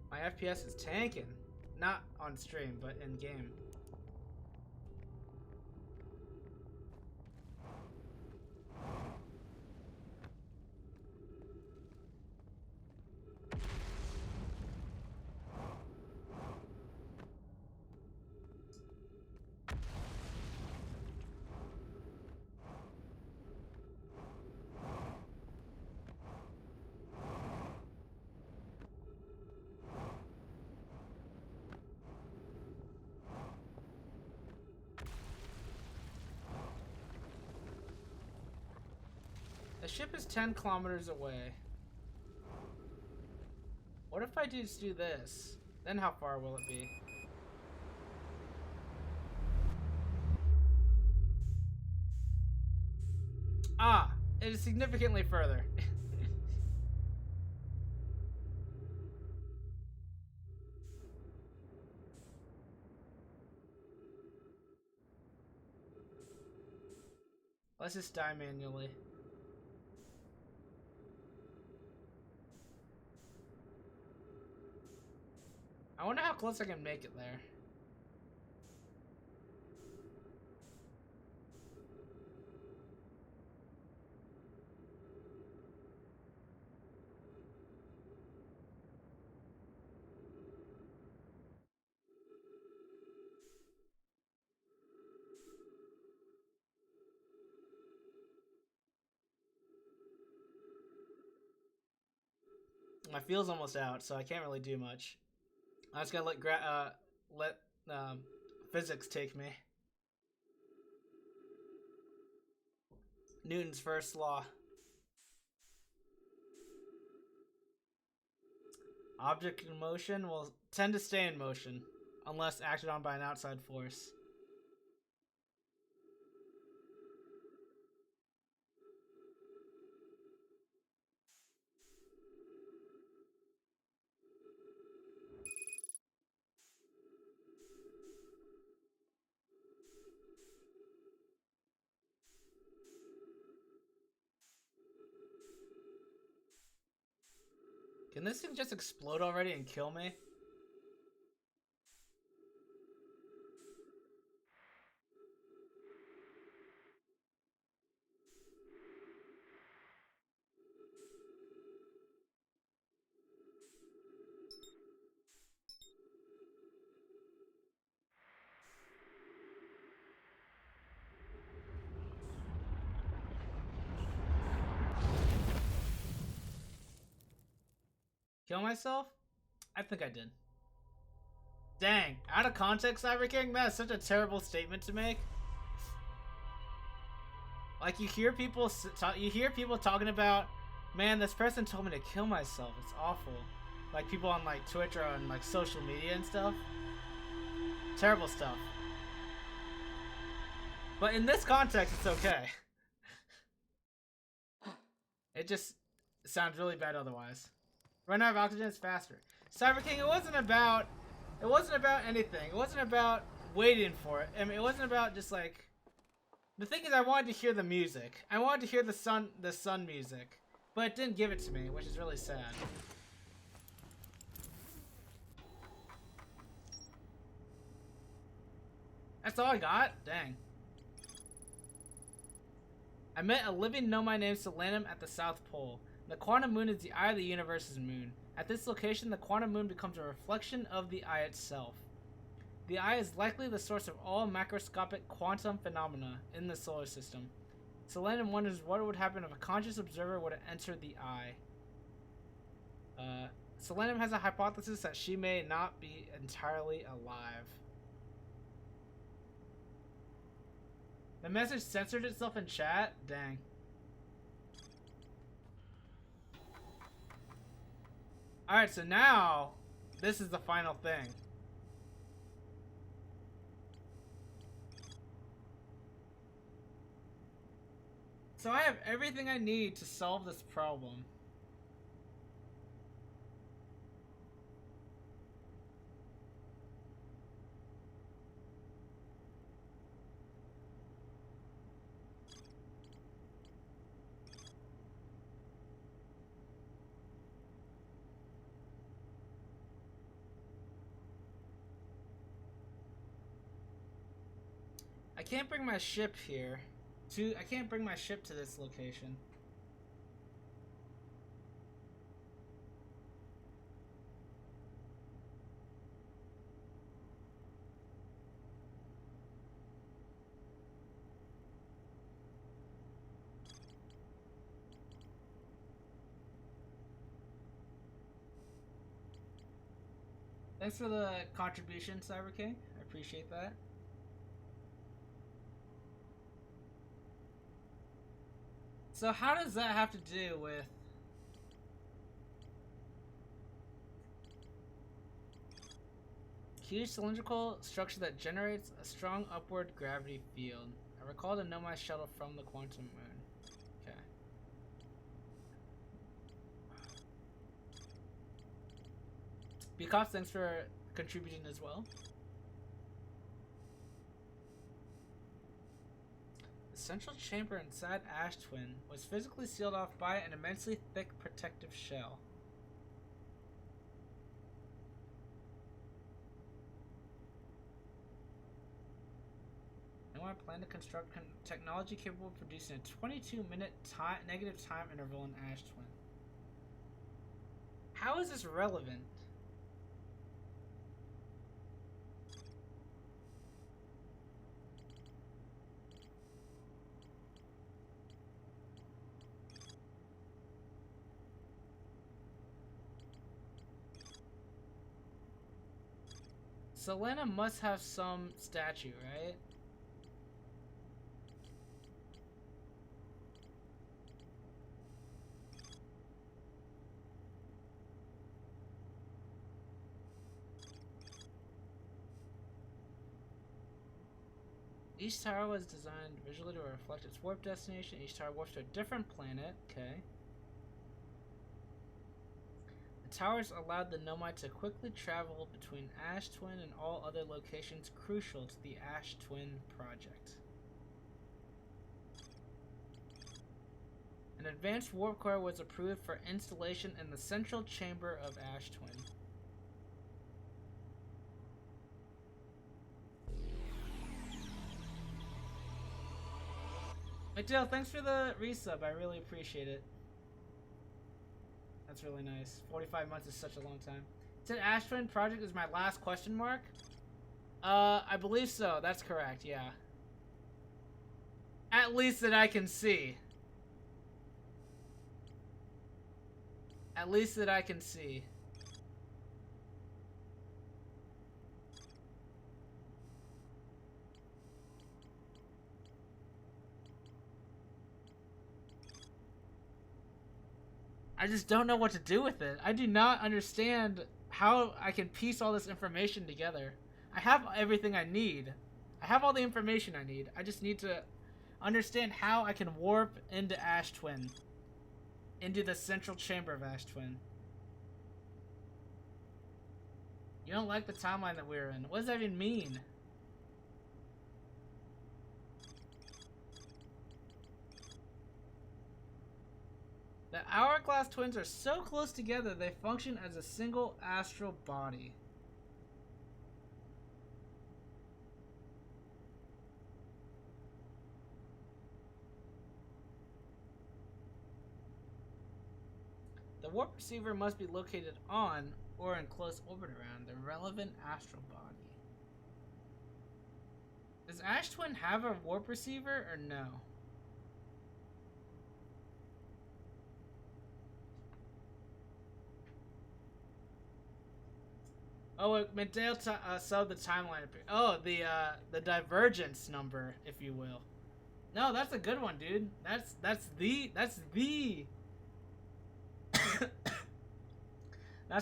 My FPS is tanking. Not on stream, but in game. The ship is 10 kilometers away. What if I just do this? Then how far will it be? Ah, it is significantly further. Let's just die manually. I wonder how close I can make it there. My fuel's almost out, so I can't really do much. I just gotta let physics take me. Newton's first law. Object in motion will tend to stay in motion unless acted on by an outside force. Can this thing just explode already and kill me? Kill myself? I think I did. Dang, out of context, Cyber King? That is such a terrible statement to make. Like, you hear people talking about, man, this person told me to kill myself. It's awful. Like, people on, like, Twitch or on, like, social media and stuff. Terrible stuff. But in this context, it's okay. It just sounds really bad otherwise. Run out of oxygen is faster. Cyber King, it wasn't about anything. It wasn't about waiting for it. I mean, it wasn't about just like. The thing is, I wanted to hear the music. I wanted to hear the sun music, but it didn't give it to me, which is really sad. That's all I got? Dang. I met a living nomai named Solanum at the South Pole. The quantum moon is the eye of the universe's moon. At this location, the quantum moon becomes a reflection of the eye itself. The eye is likely the source of all macroscopic quantum phenomena in the solar system. Solanum wonders what would happen if a conscious observer were to enter the eye. Solanum has a hypothesis that she may not be entirely alive. The message censored itself in chat? Dang. Alright, so now, this is the final thing. So I have everything I need to solve this problem. I can't bring my ship here. I can't bring my ship to this location. Thanks for the contribution, Cyber King. I appreciate that. So how does that have to do with... Huge cylindrical structure that generates a strong upward gravity field. I recall the Nomai shuttle from the quantum moon. Okay. Bekoff, thanks for contributing as well. central chamber inside Ash Twin was physically sealed off by an immensely thick protective shell. Now I plan to construct technology capable of producing a 22-minute negative time interval in Ash Twin. How is this relevant? Selena must have some statue, right? Each tower was designed visually to reflect its warp destination. Each tower warps to a different planet. Okay. The towers allowed the Nomai to quickly travel between Ash Twin and all other locations crucial to the Ash Twin project. An advanced warp core was approved for installation in the central chamber of Ash Twin. McDale, thanks for the resub. I really appreciate it. That's really nice. 45 months is such a long time. It said Ash Twin project is my last question mark? I believe so. That's correct, yeah. At least that I can see. At least that I can see. I just don't know what to do with it. I do not understand how I can piece all this information together. I have everything I need. I have all the information I need. I just need to understand how I can warp into Ash Twin. Into the central chamber of Ash Twin. You don't like the timeline that we're in. What does that even mean? The Hourglass twins are so close together they function as a single astral body. The warp receiver must be located on or in close orbit around the relevant astral body. Does Ash Twin have a warp receiver or no? Oh, Medale saw the timeline. Oh, the divergence number, if you will. No, that's a good one, dude. That's the that's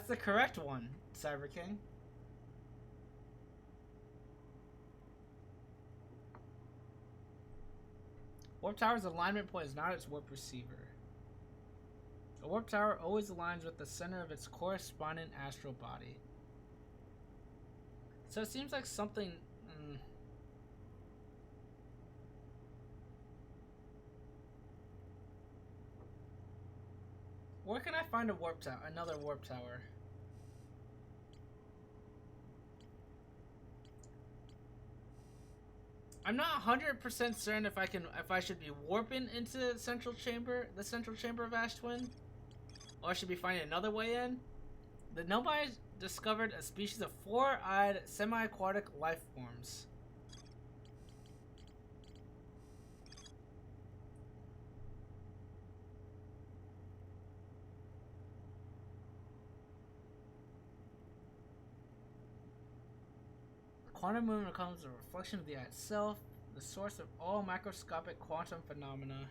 the correct one, Cyber King. Warp Tower's alignment point is not its warp receiver. A warp tower always aligns with the center of its corresponding astral body. So it seems like something... Where can I find a warp tower? Another warp tower. I'm not 100% certain if I should be warping into the central chamber of Ash Twin, or I should be finding another way in. The Nomai discovered a species of four-eyed semi-aquatic life forms. Quantum movement becomes a reflection of the eye itself, the source of all microscopic quantum phenomena.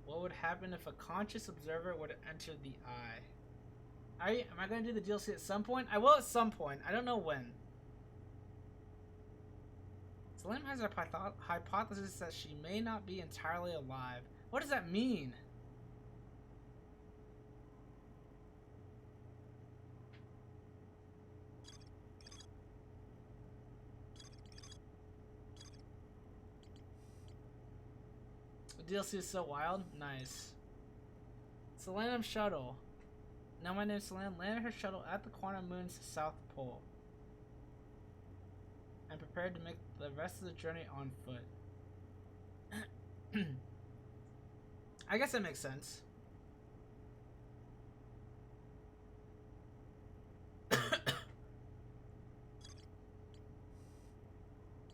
What would happen if a conscious observer were to enter the eye? Am I going to do the DLC at some point? I will at some point. I don't know when. Salim has a hypothesis that she may not be entirely alive. What does that mean? The DLC is so wild. Nice. Solanum Shuttle. Now my name's Solanum. Landed her shuttle at the Quantum Moon's south pole. I'm prepared to make the rest of the journey on foot. I guess that makes sense.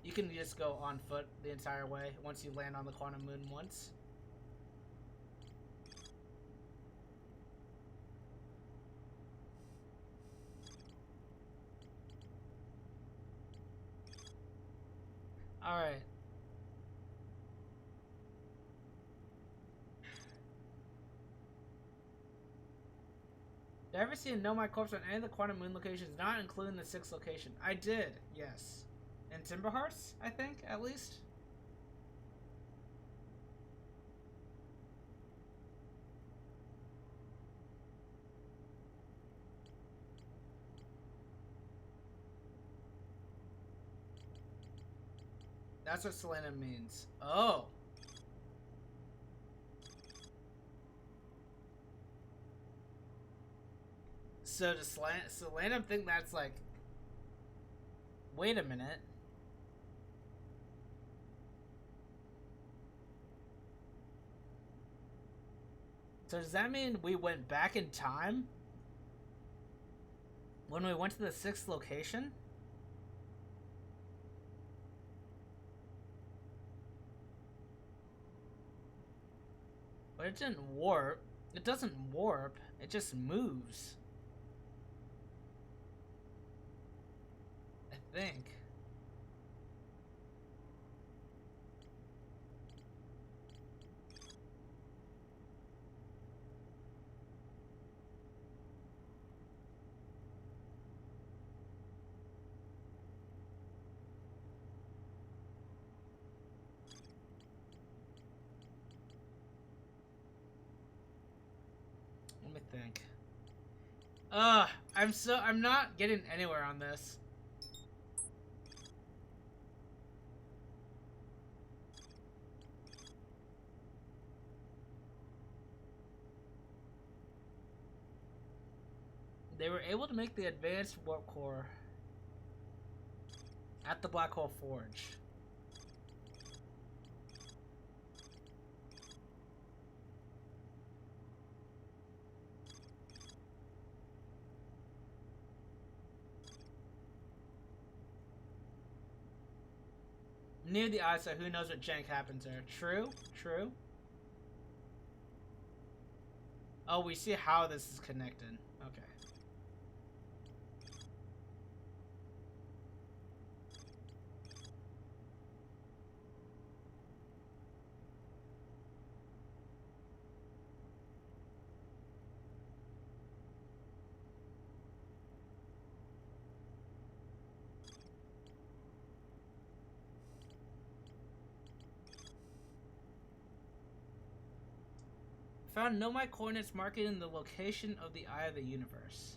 You can just go on foot the entire way once you land on the Quantum Moon once. Alright. Did I ever see a Know My Corpse on any of the Quantum Moon locations, not including the 6th location? I did, yes. In Timber Hearts, I think, at least. That's what Selena means. Oh. So does Selena think that's like... Wait a minute. So does that mean we went back in time? When we went to the 6th location? But it didn't warp. It doesn't warp. It just moves. I think. Let me think. I'm not getting anywhere on this. They were able to make the advanced warp core at the Black Hole Forge. Near the eye, so who knows what jank happens there. True, true. Oh, we see how this is connected. Okay. Found Know My coordinates marking the location of the Eye of the Universe.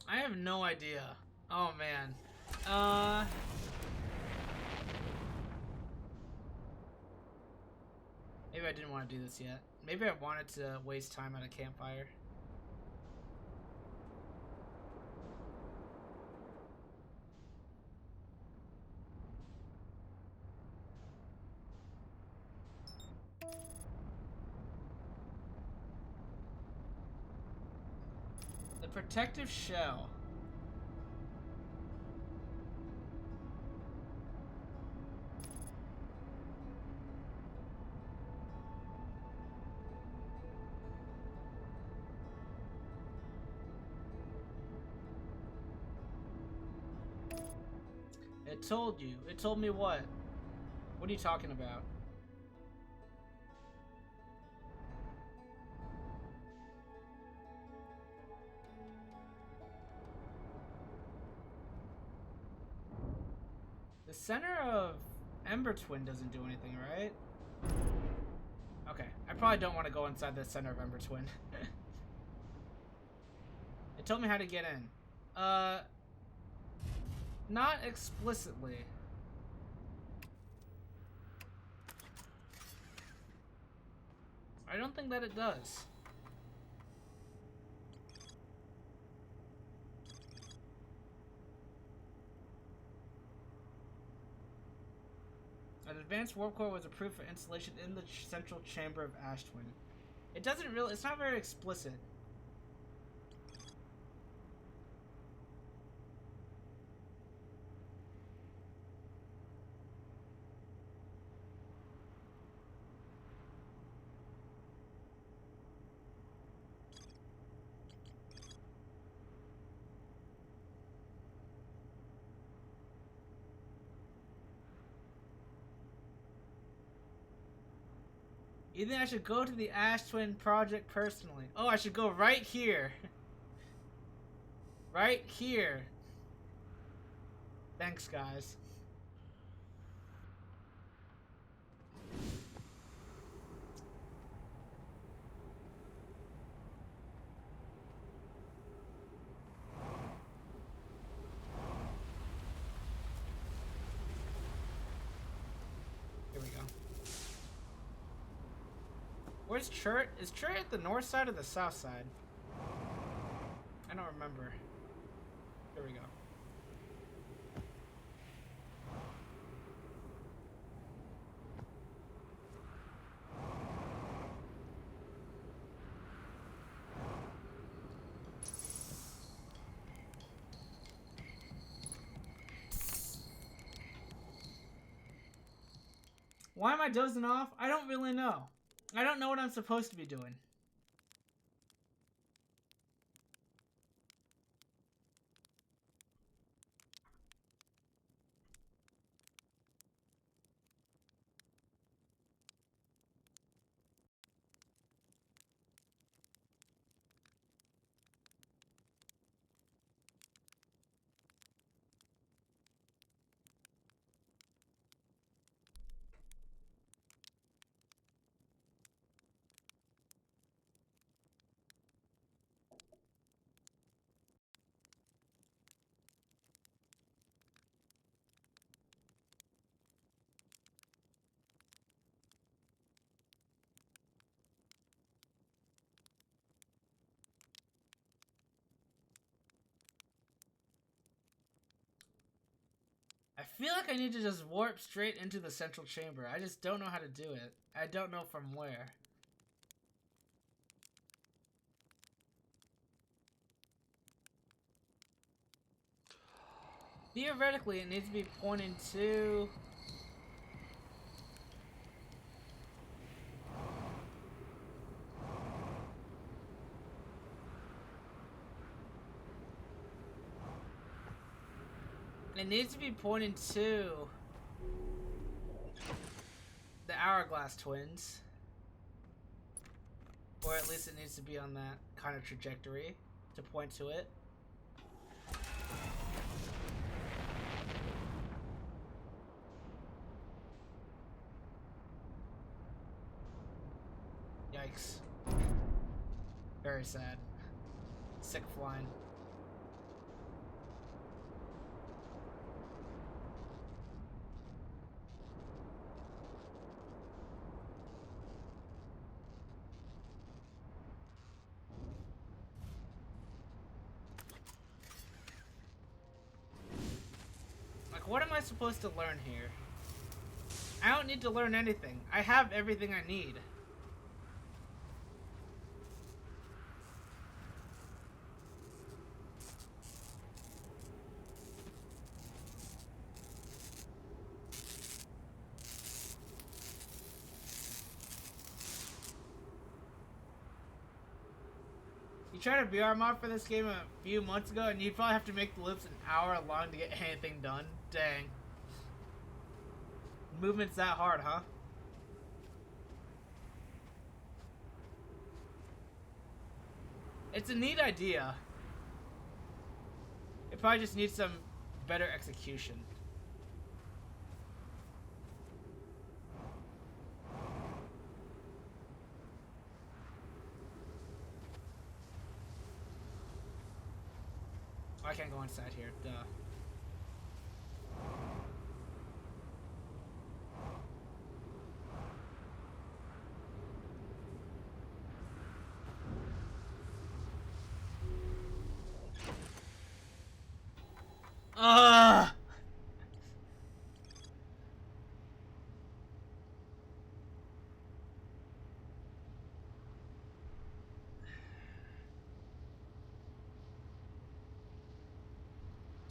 I have no idea. Oh man. Maybe I didn't want to do this yet. Maybe I wanted to waste time at a campfire. The protective shell. It told you. It told me what? What are you talking about? The center of Ember Twin doesn't do anything, right? Okay, I probably don't want to go inside the center of Ember Twin. It told me how to get in. Not explicitly. I don't think that it does. An advanced warp core was approved for installation in the central chamber of Ash Twin. It doesn't really, it's not very explicit. You think I should go to the Ash Twin project personally? Oh, I should go right here. Right here. Thanks, guys. Here we go. Where's Chert? Is Chert at the north side or the south side? I don't remember. Here we go. Why am I dozing off? I don't really know. I don't know what I'm supposed to be doing. I feel like I need to just warp straight into the central chamber. I just don't know how to do it. I don't know from where. Theoretically, it needs to be pointing to... It needs to be pointing to the Hourglass Twins. Or at least it needs to be on that kind of trajectory to point to it. Yikes. Very sad. Sick flying. What am I supposed to learn here? I don't need to learn anything. I have everything I need. You tried a VR mod for this game a few months ago, and you'd probably have to make the loops an hour long to get anything done. Dang. Movement's that hard, huh? It's a neat idea. It probably just needs some better execution. Oh, I can't go inside here. Duh. Ugh!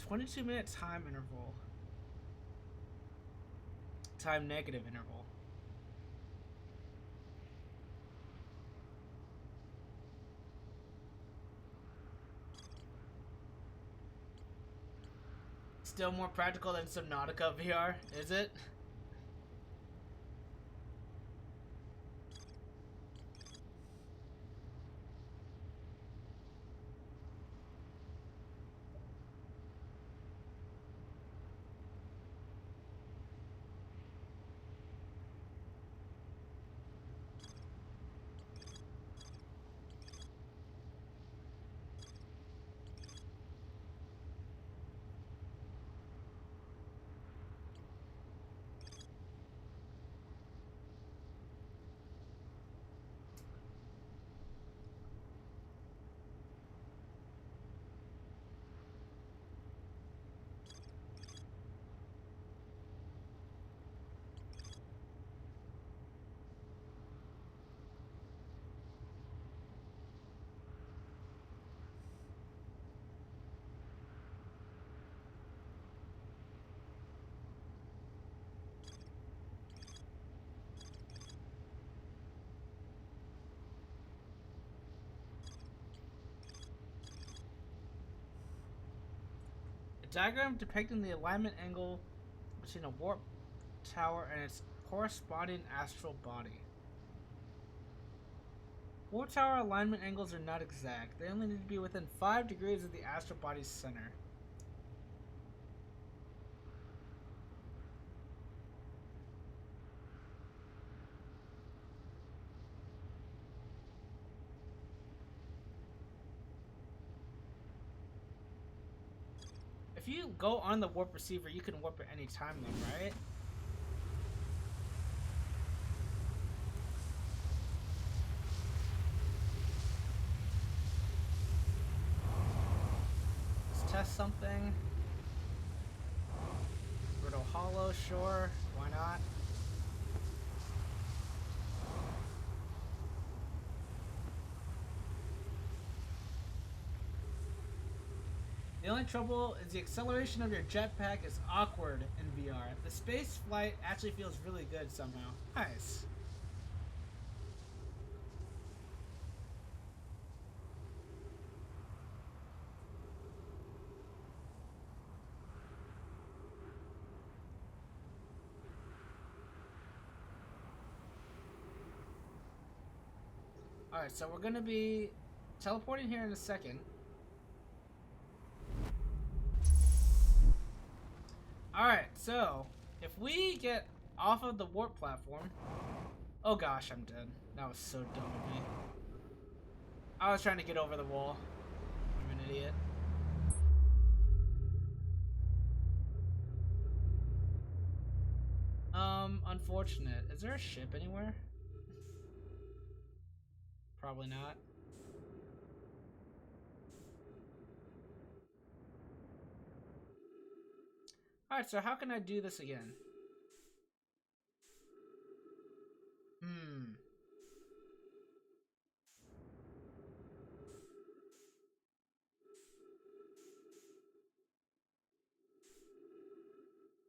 22-minute time interval. Time negative interval. Still more practical than Subnautica VR, is it? A diagram depicting the alignment angle between a warp tower and its corresponding astral body. Warp tower alignment angles are not exact. They only need to be within 5 degrees of the astral body's center. If you go on the warp receiver, you can warp at any time though, right? Let's test something. Brittle Hollow, sure. Why not? The only trouble is the acceleration of your jetpack is awkward in VR. The space flight actually feels really good somehow. Nice. Alright, so we're gonna be teleporting here in a second. Alright, so if we get off of the warp platform. Oh gosh, I'm dead. That was so dumb of me. I was trying to get over the wall. I'm an idiot. Unfortunate. Is there a ship anywhere? Probably not. Alright, so how can I do this again?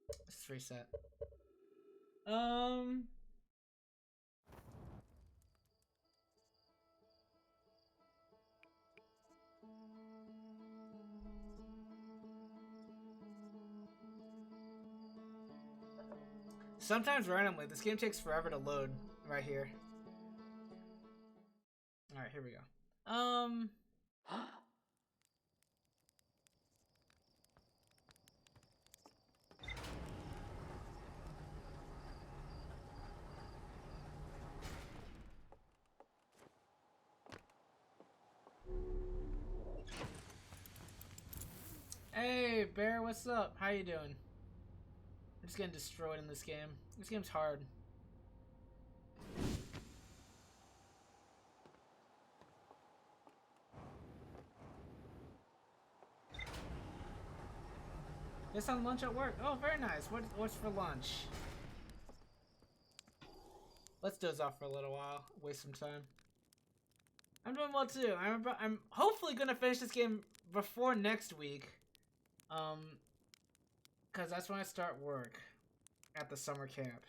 Let's reset. Sometimes randomly, this game takes forever to load right here. Alright, here we go. Hey, Bear, what's up? How you doing? I'm just getting destroyed in this game. This game's hard. Just on lunch at work. Oh, very nice. What's for lunch? Let's doze off for a little while. Waste some time. I'm doing well too. I'm hopefully gonna finish this game before next week. Cause that's when I start work at the summer camp.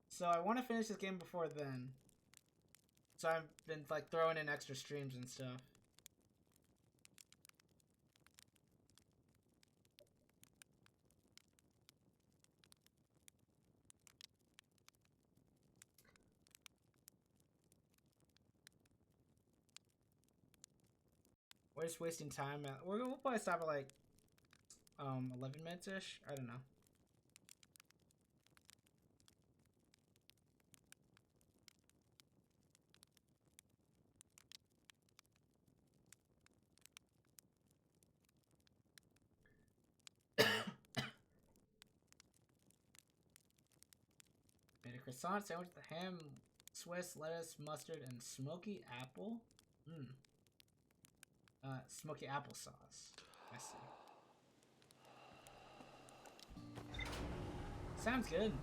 So I want to finish this game before then. So I've been like throwing in extra streams and stuff. We're just wasting time. We'll probably stop at like 11 minutes ish. I don't know. Made a croissant sandwich with ham, Swiss lettuce, mustard, and smoky apple. Smoky applesauce. I see. Sounds good.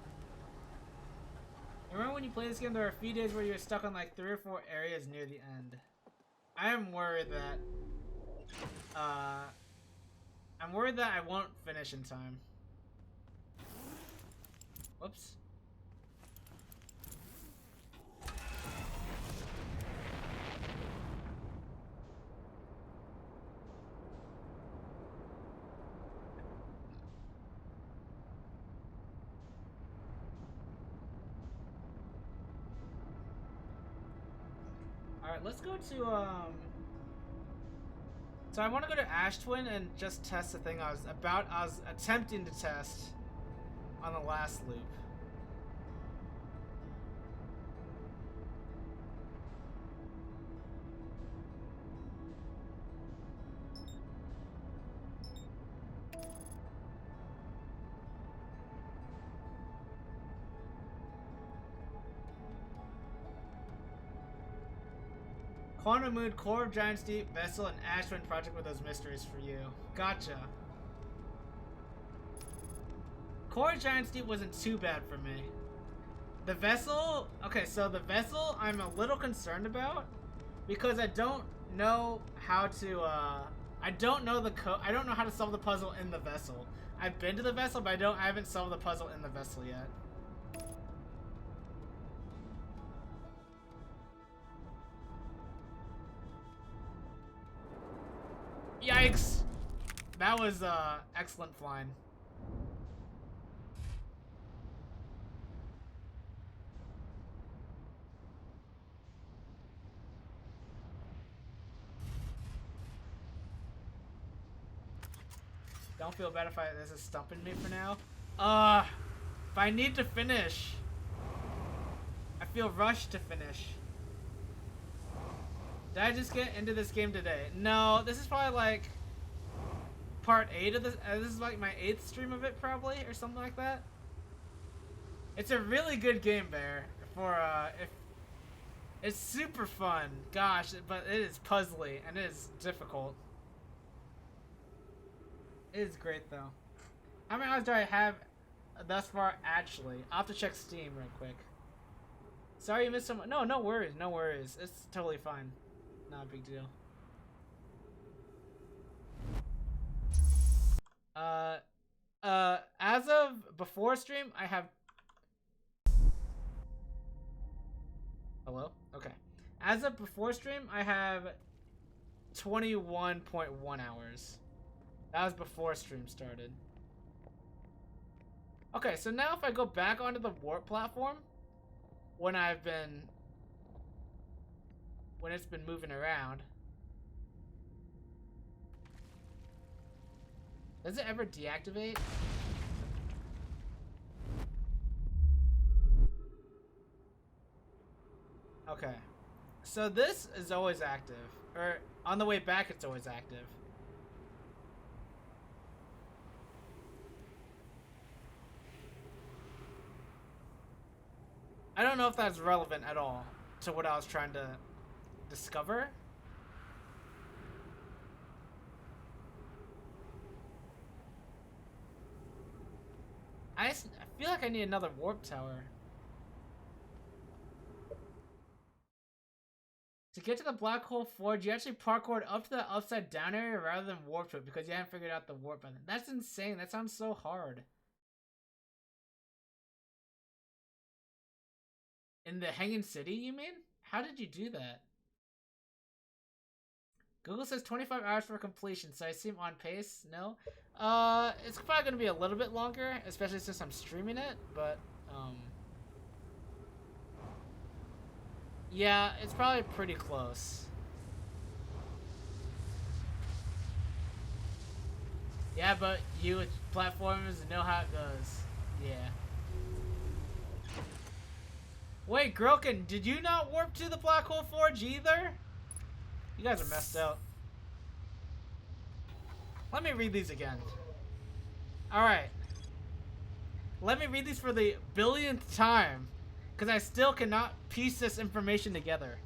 Remember when you play this game, there were a few days where you were stuck on like 3 or 4 areas near the end. I am worried that I won't finish in time. Whoops. Alright, let's go to, So I want to go to Ash Twin and just test the thing I was attempting to test on the last loop. Quantum Moon, Core of Giants Deep, Vessel, and Ash Twin Project with those mysteries for you. Gotcha. Core of Giants Deep wasn't too bad for me. The Vessel, okay, so the Vessel I'm a little concerned about because I don't know how to, I don't know the code. I don't know how to solve the puzzle in the Vessel. I've been to the Vessel, but I haven't solved the puzzle in the Vessel yet. Yikes! That was excellent flying. Don't feel bad if this is stumping me for now. If I need to finish, I feel rushed to finish. Did I just get into this game today? No, this is probably like part 8 of this. This is like my 8th stream of it probably, or something like that. It's a really good game, Bear. If it's super fun, gosh, but it is puzzly and it is difficult. It is great though. How many hours do I have thus far? Actually, I'll have to check Steam real quick. Sorry you missed some. No, no worries, no worries. It's totally fine. Not a big deal. As of before stream, I have. Hello? Okay. As of before stream, I have 21.1 hours. That was before stream started. Okay, so now if I go back onto the warp platform, when it's been moving around, does it ever deactivate? Okay. So this is always active. Or on the way back it's always active. I don't know if that's relevant at all to what I was trying to discover. I feel like I need another warp tower. To get to the Black Hole Forge, you actually parkoured up to the upside down area rather than warp to it because you haven't figured out the warp button. That's insane. That sounds so hard. In the Hanging City, you mean? How did you do that? Google says 25 hours for completion, so I assume on pace? No? It's probably gonna be a little bit longer, especially since I'm streaming it, but, yeah, it's probably pretty close. Yeah, but you with platformers know how it goes. Yeah. Wait, Grilkin, did you not warp to the Black Hole Forge either? You guys are messed up. Let me read these again. Alright. Let me read these for the billionth time, because I still cannot piece this information together.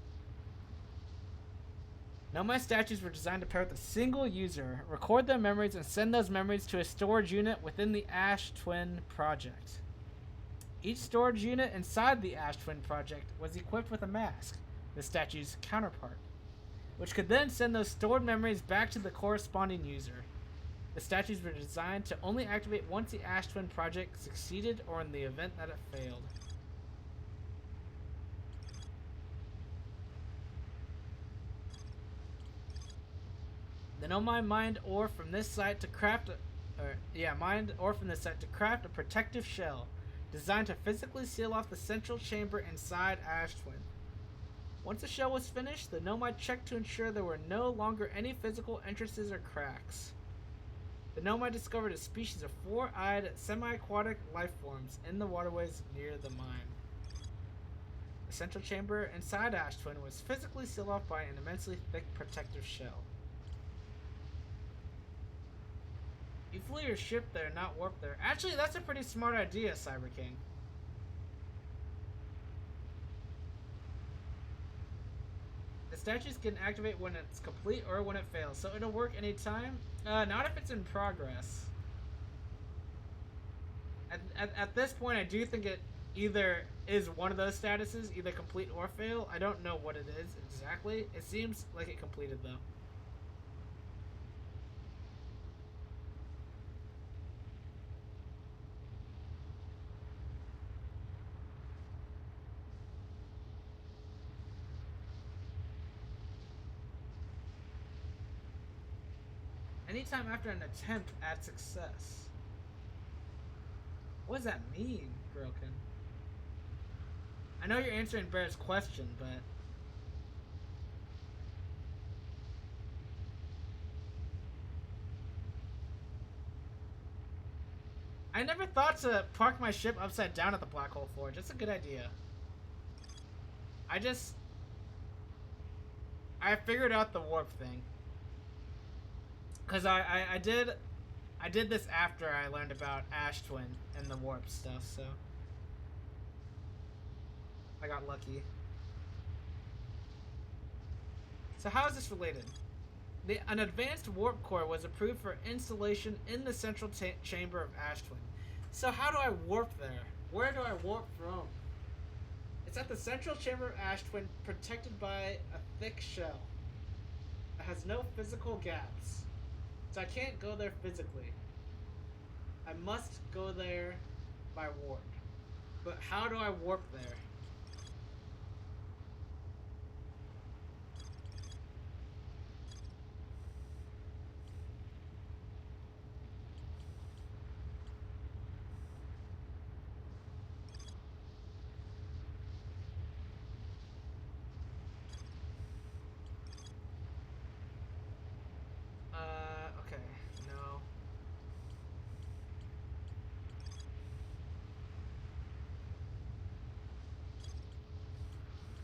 Nomai statues were designed to pair with a single user, record their memories, and send those memories to a storage unit within the Ash Twin project. Each storage unit inside the Ash Twin project was equipped with a mask, the statue's counterpart, which could then send those stored memories back to the corresponding user. The statues were designed to only activate once the Ash Twin project succeeded or in the event that it failed. The Nomai mined ore from this site to craft a protective shell designed to physically seal off the central chamber inside Ash Twin. Once the shell was finished, the Nomai checked to ensure there were no longer any physical entrances or cracks. The Nomai discovered a species of four-eyed, semi-aquatic life forms in the waterways near the mine. The central chamber inside Ash Twin was physically sealed off by an immensely thick protective shell. You flew your ship there, not warp there. Actually, that's a pretty smart idea, Cyber King. The statues can activate when it's complete or when it fails, so it'll work anytime. Not if it's in progress. At this point, I do think it either is one of those statuses, either complete or fail. I don't know what it is exactly. It seems like it completed, though. Anytime after an attempt at success. What does that mean, Grilkin? I know you're answering Bear's question, but... I never thought to park my ship upside down at the Black Hole Forge. That's a good idea. I figured out the warp thing. Because I did this after I learned about Ash Twin and the warp stuff, so I got lucky. So how is this related? An advanced warp core was approved for installation in the central chamber of Ash Twin. So how do I warp there? Where do I warp from? It's at the central chamber of Ash Twin, protected by a thick shell. It has no physical gaps. So I can't go there physically. I must go there by warp. But how do I warp there?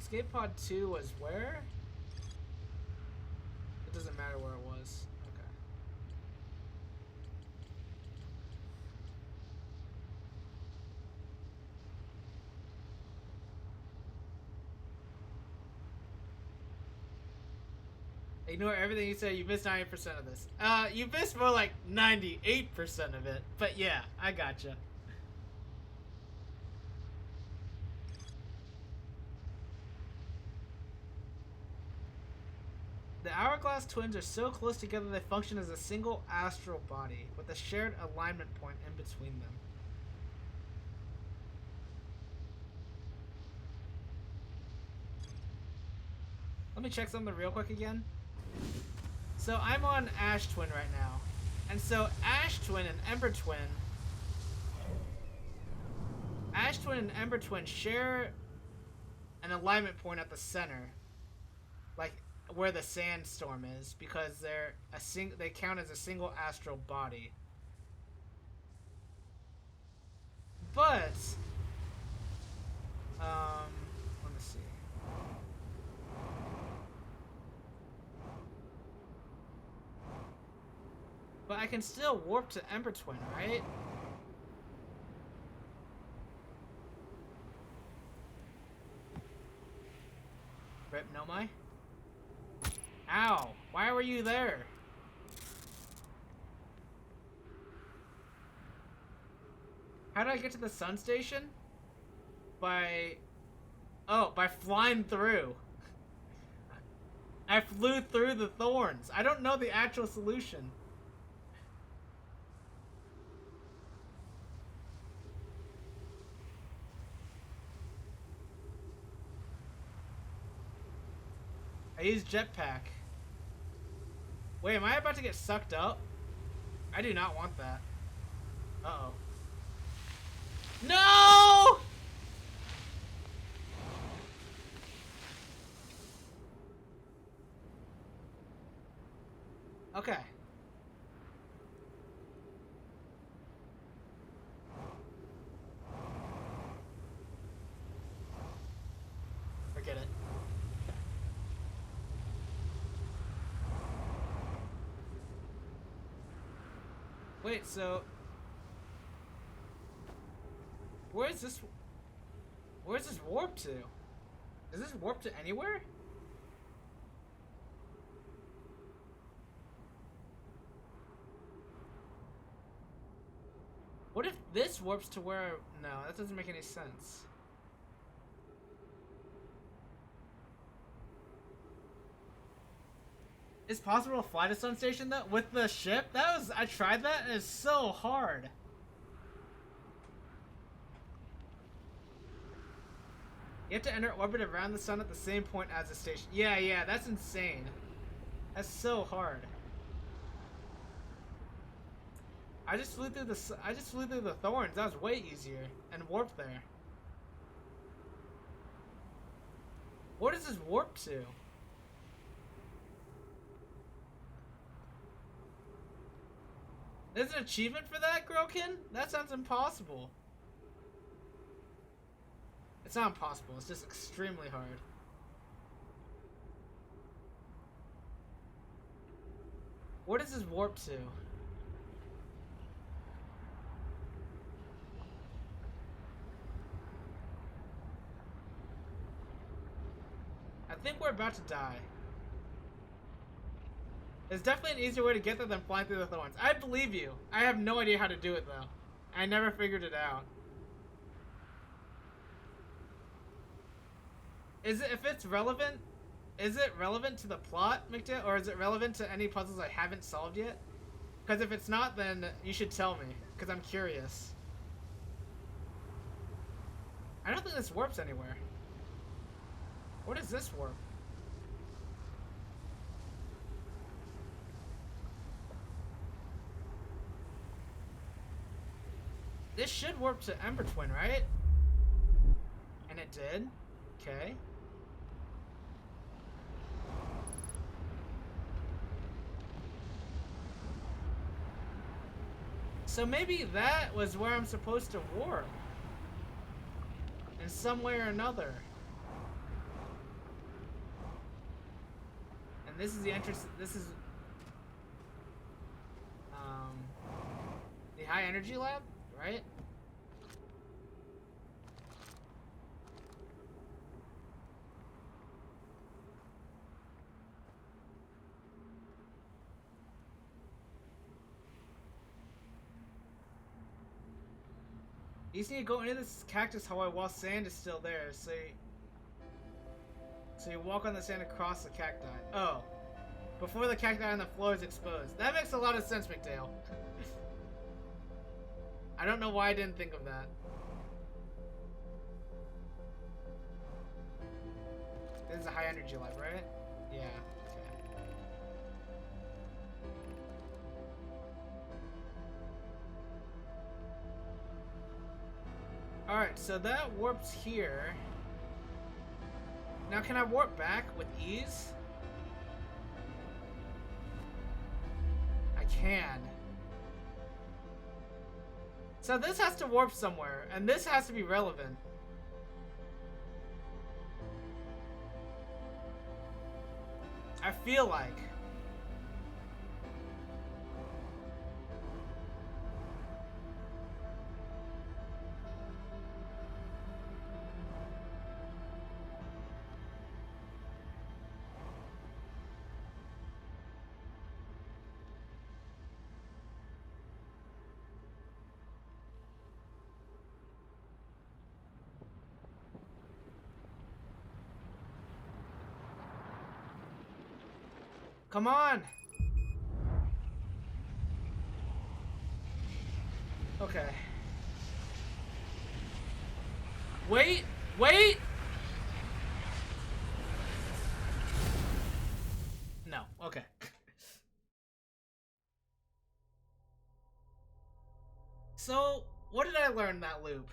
Escape pod 2 was where? It doesn't matter where it was. Okay. Ignore everything you said. You missed 90% of this. You missed more like 98% of it. But yeah, I gotcha. The Hourglass twins are so close together they function as a single astral body, with a shared alignment point in between them. Let me check something real quick again. So I'm on Ash Twin right now. And so Ash Twin and Ember Twin... Ash Twin and Ember Twin share an alignment point at the center. Like, where the sandstorm is, because they count as a single astral body. But let me see. But I can still warp to Ember Twin, right? Rip Nomai? Ow! Why were you there? How did I get to the sun station? By flying through. I flew through the thorns. I don't know the actual solution. I used jetpack. Wait, am I about to get sucked up? I do not want that. Uh-oh. No! Okay. Forget it. Wait, so where's this warp to? Is this warp to anywhere? What if this warps to where? No, that doesn't make any sense. It's possible to fly to Sun Station though with the ship? I tried that and it's so hard. You have to enter orbit around the sun at the same point as the station. Yeah, that's insane. That's so hard. I just flew through the thorns. That was way easier and warped there. What does this warp to? There's an achievement for that, Grokin? That sounds impossible. It's not impossible, it's just extremely hard. What does this warp to? I think we're about to die. There's definitely an easier way to get there than flying through the thorns. I believe you. I have no idea how to do it though. I never figured it out. If it's relevant, is it relevant to the plot, McDale, or is it relevant to any puzzles I haven't solved yet? Because if it's not, then you should tell me, because I'm curious. I don't think this warps anywhere. What is this warp? This should warp to Ember Twin, right? And it did? Okay. So maybe that was where I'm supposed to warp. In some way or another. And this is the entrance. This is the high energy lab, right? You just need to go into this cactus hallway while sand is still there, so you walk on the sand across the cacti. Oh. Before the cacti on the floor is exposed. That makes a lot of sense, McDale. I don't know why I didn't think of that. This is a high energy lab, right? Yeah, okay. Alright, so that warps here. Now can I warp back with ease? I can. So this has to warp somewhere, and this has to be relevant. I feel like. Come on! Okay. Wait! Wait! No, okay. So, what did I learn in that loop?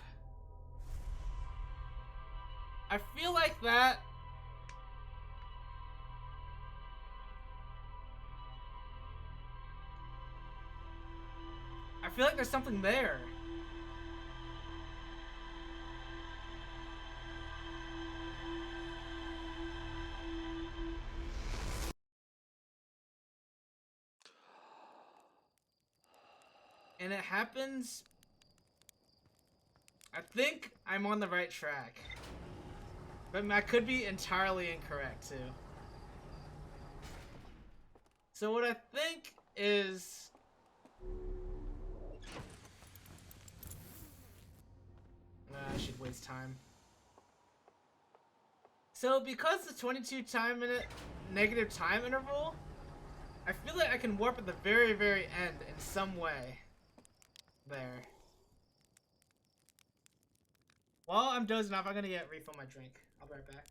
I feel like that... I feel like there's something there. And it happens... I think I'm on the right track. But I could be entirely incorrect, too. So what I think is... I should waste time. So because the 22 minute negative time interval, I feel like I can warp at the very, very end in some way. There. While I'm dozing off, I'm gonna refill my drink. I'll be right back.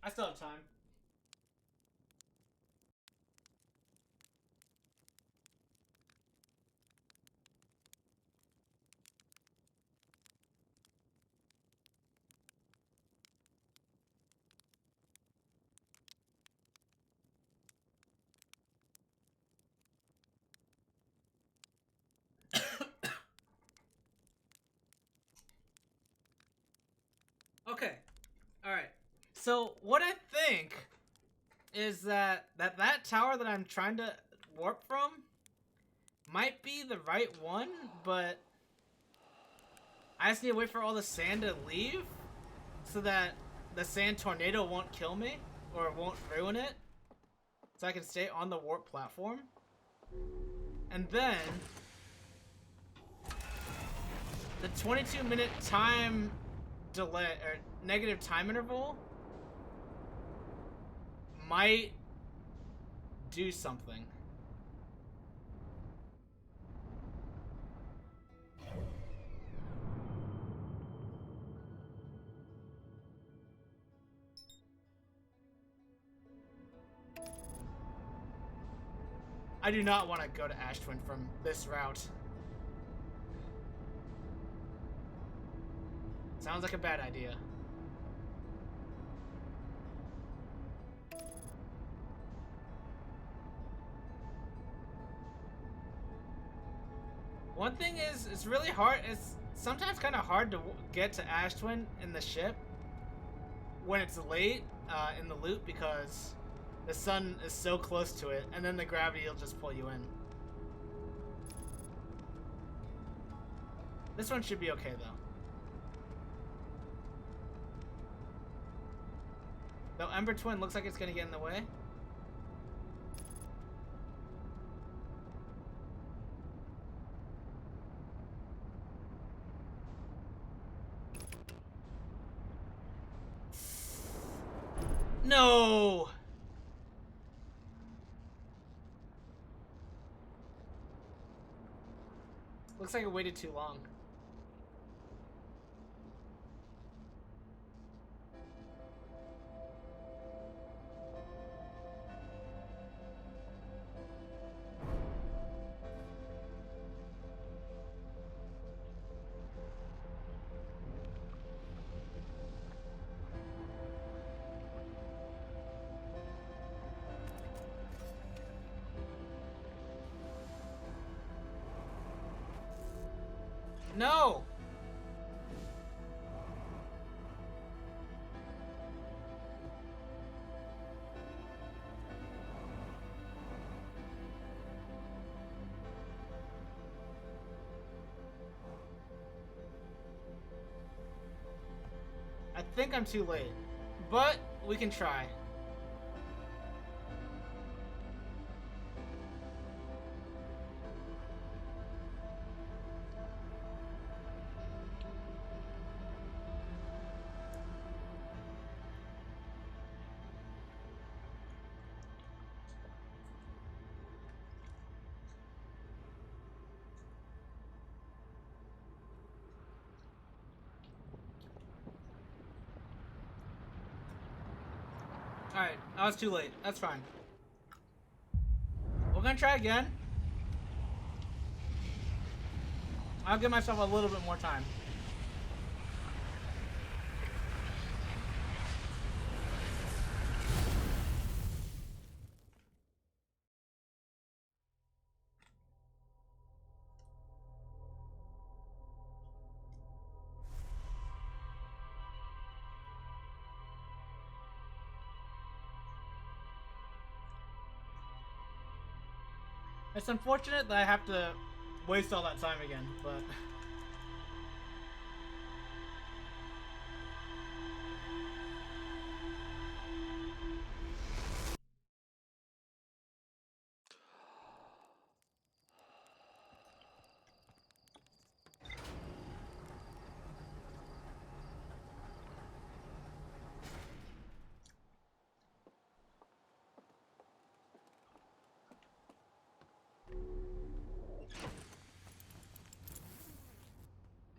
I still have time. Okay. Alright. So, what I think is that tower that I'm trying to warp from might be the right one, but I just need to wait for all the sand to leave so that the sand tornado won't kill me or won't ruin it, so I can stay on the warp platform. And then the 22-minute time delay or negative time interval might do something. I do not want to go to Ash Twin from this route. Sounds like a bad idea. One thing is, it's really hard. It's sometimes kind of hard to get to Ash Twin in the ship when it's late in the loop because the sun is so close to it, and then the gravity will just pull you in. This one should be okay, though. Though Ember Twin looks like it's gonna get in the way. No! Looks like it waited too long. No! I think I'm too late, but we can try. Alright, I was too late. That's fine. We're gonna try again. I'll give myself a little bit more time. It's unfortunate that I have to waste all that time again, but...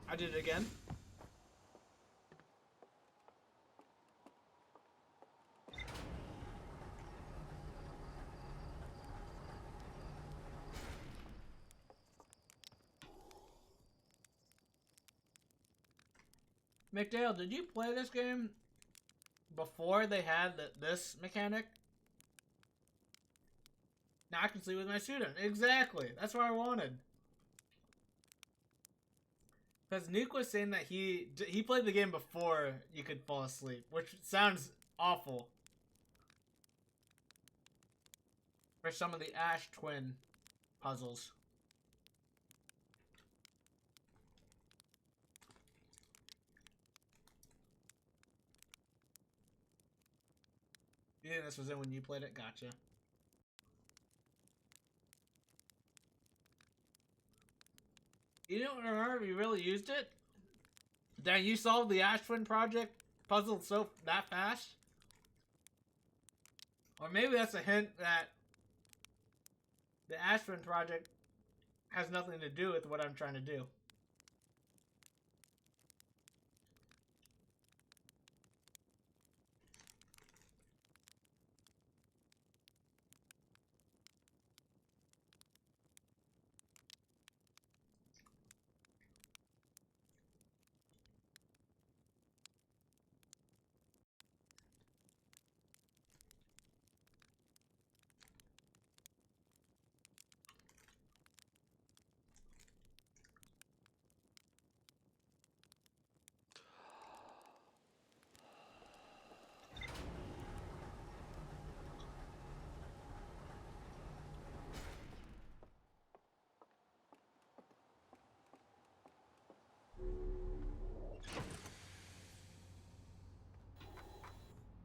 I did it again. McDale, did you play this game before they had this mechanic? Now I can sleep with my student. Exactly. That's what I wanted. Because Nuke was saying that he played the game before you could fall asleep, which sounds awful. For some of the Ash Twin puzzles. You think this was in when you played it? Gotcha. You don't remember if you really used it? That you solved the Ashwin Project puzzle so that fast? Or maybe that's a hint that the Ashwin Project has nothing to do with what I'm trying to do.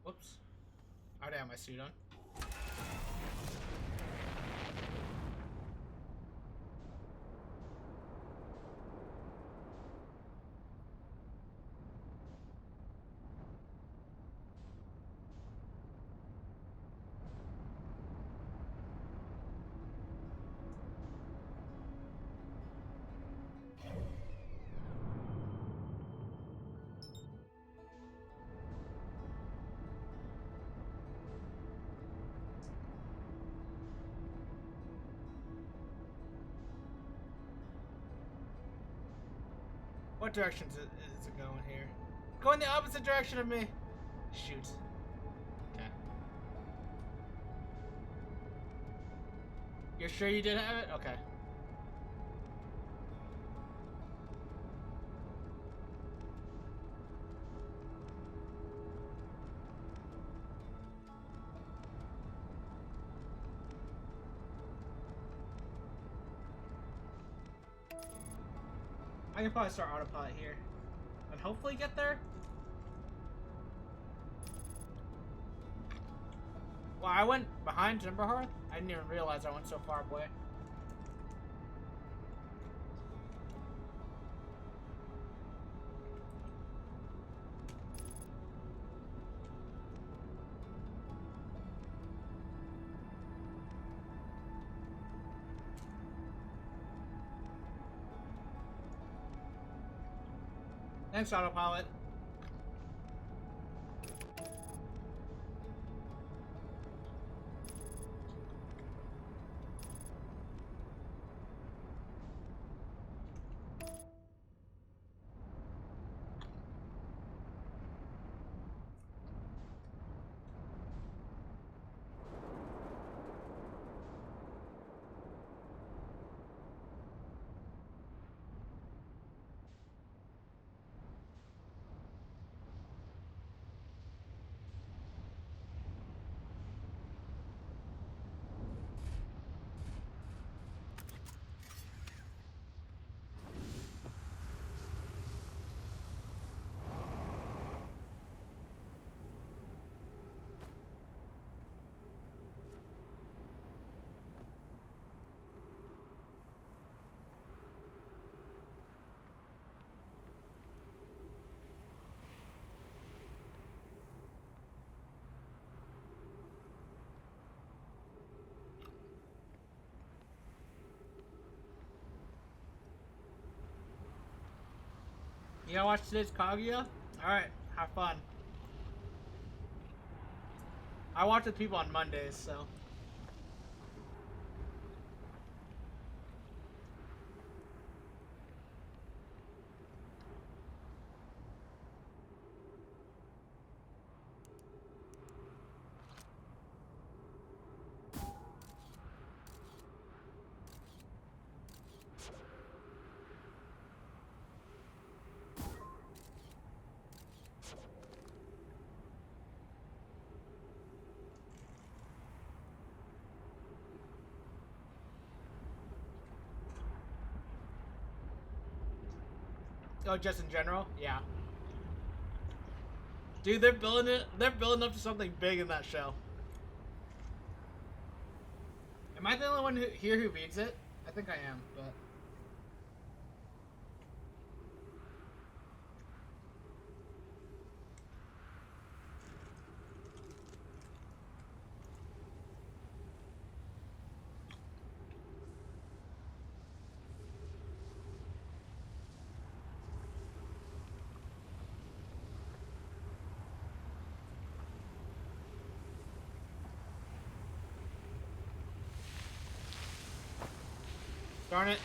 Whoops. I already have my suit on. What direction is it going here? Go in the opposite direction of me! Shoot. Okay. You're sure you did have it? Okay. I can probably start autopilot here. And hopefully get there. Well, I went behind Timberhearth? I didn't even realize I went so far away. Thanks, autopilot. You gonna watch today's Kaguya? Alright, have fun. I watch with people on Mondays, so. Oh, just in general? Yeah. Dude, they're building up to something big in that show. Am I the only one here who reads it? I think I am, but... Darn it.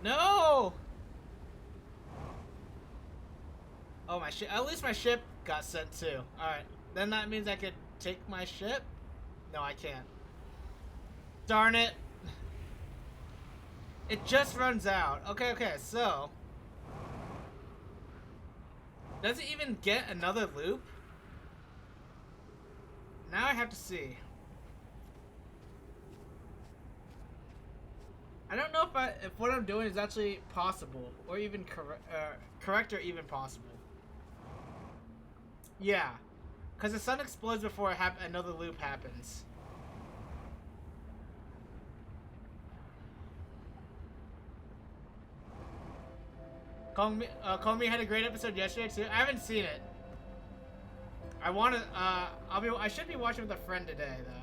No! Oh, my ship. At least my ship got sent too. Alright. Then that means I could take my ship? No, I can't. Darn it. It just runs out. Okay, so... Does it even get another loop? Now I have to see. I don't know if what I'm doing is actually possible, or even correct, or even possible. Yeah, because the sun explodes before another loop happens. Call Me had a great episode yesterday too. I haven't seen it. I want to. I should be watching with a friend today though.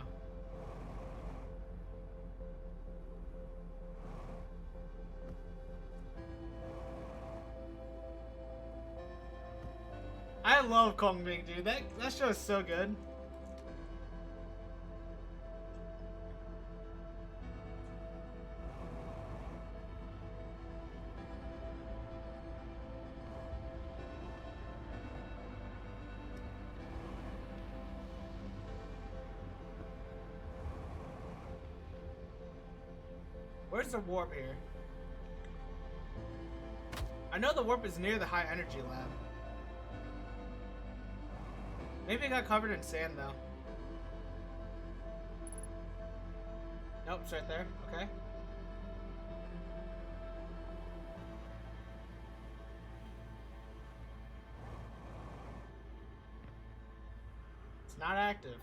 I love Kong Ming, dude. That show is so good. Where's the warp here? I know the warp is near the high energy lab. Maybe it got covered in sand though. Nope, it's right there. Okay. It's not active.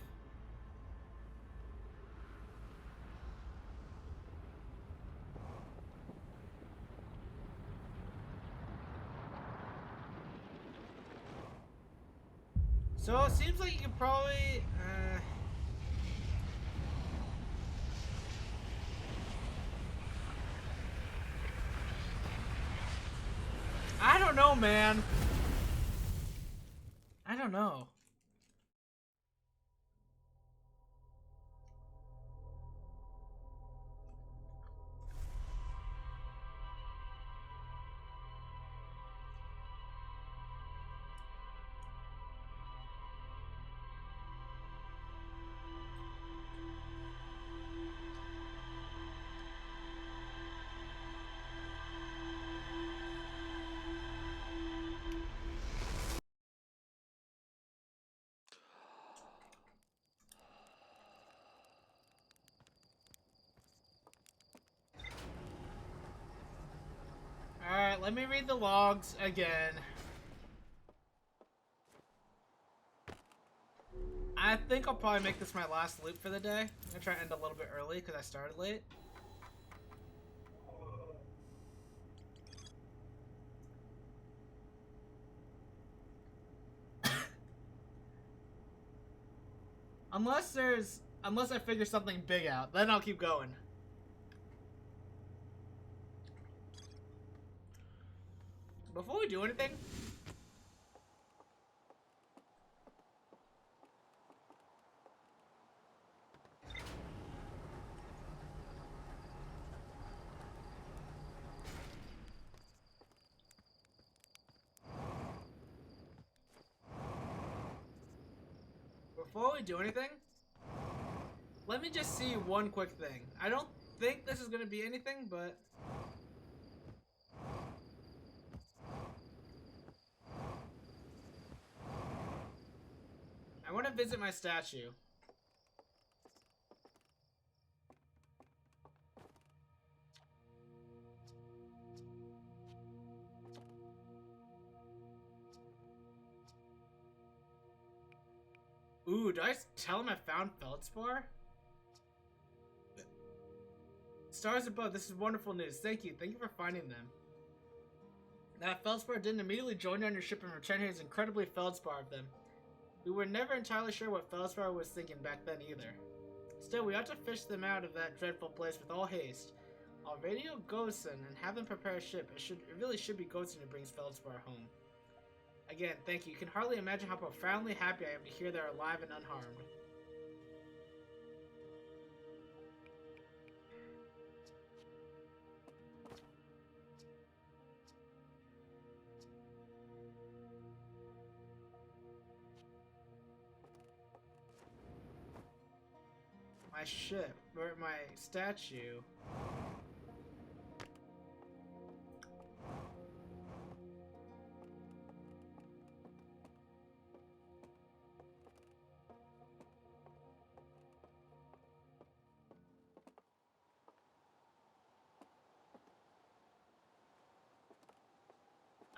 So it seems like you can probably I don't know, man. I don't know. Alright, let me read the logs again. I think I'll probably make this my last loop for the day. I'm gonna try to end a little bit early because I started late. Unless I figure something big out, then I'll keep going. Before we do anything, let me just see one quick thing. I don't think this is gonna be anything, but I want to visit my statue. Ooh, do I tell him I found Feldspar? Stars above, this is wonderful news. Thank you. Thank you for finding them. That Feldspar didn't immediately join you on your ship and return here is incredibly Feldspar of them. We were never entirely sure what Feldspar was thinking back then either. Still, we ought to fish them out of that dreadful place with all haste. I'll radio Gosen and have them prepare a ship. It really should be Gosen who brings Feldspar home. Again, thank you. You can hardly imagine how profoundly happy I am to hear they're alive and unharmed. My ship, or my statue.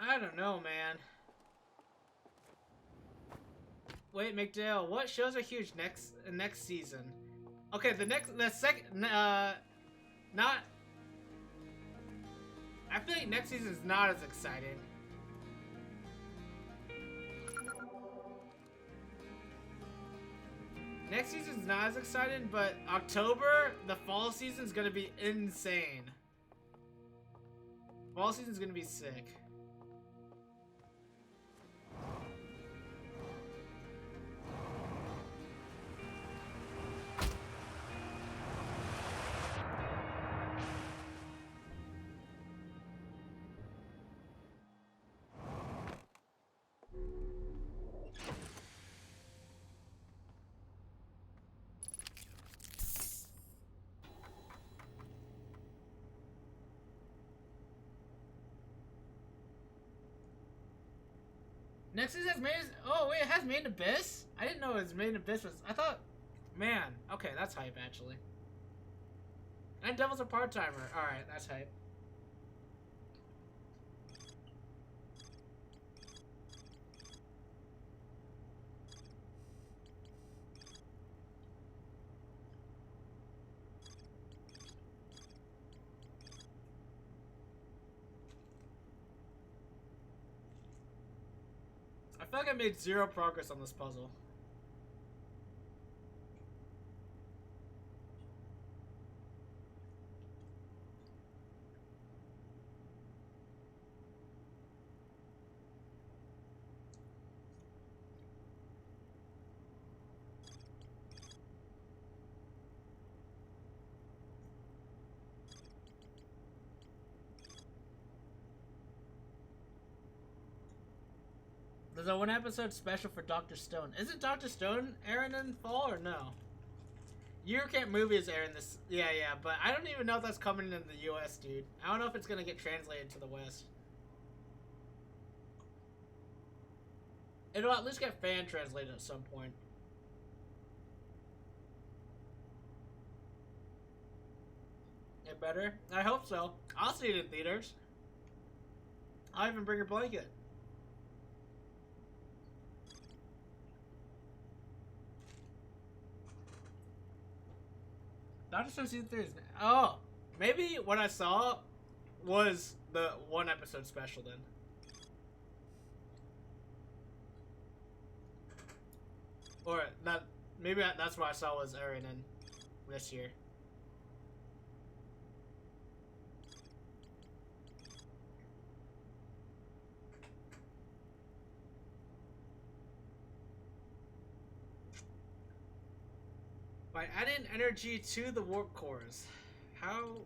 I don't know, man. Wait, McDale, what shows are huge next season? Okay, not. I feel like next season is not as exciting. Next season's not as exciting, but October, the fall season's gonna be insane. Fall season's gonna be sick. Next season has Made. Oh wait, it has Made in Abyss. I didn't know it was Made in Abyss was. I thought, man. Okay, that's hype actually. And Devil's a part timer. All right, that's hype. I feel like I made zero progress on this puzzle. There's a 1 episode special for Dr. Stone. Isn't Dr. Stone airing in fall or no? Eurocamp movie is airing this. Yeah, but I don't even know if that's coming in the US, dude. I don't know if it's gonna get translated to the West. It'll at least get fan translated at some point. It better? I hope so. I'll see it in theaters. I'll even bring a blanket. Doctor Stone season 3 is. Oh, maybe what I saw was the 1 episode special then. Or that. Maybe that's what I saw was airing in this year. By adding energy to the warp cores, how?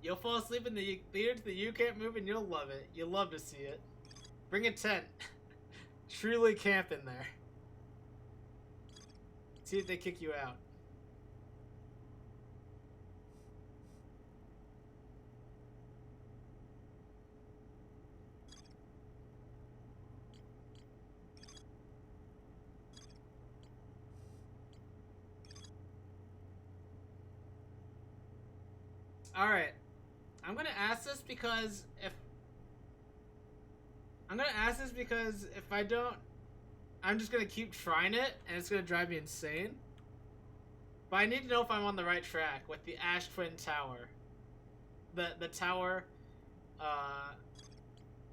You'll fall asleep in the theater to the Eurocamp movie and you'll love it. You'll love to see it. Bring a tent. Truly camp in there. See if they kick you out. Alright. I'm gonna ask this because if I don't, I'm just gonna keep trying it and it's gonna drive me insane. But I need to know if I'm on the right track with the Ash Twin Tower. The tower,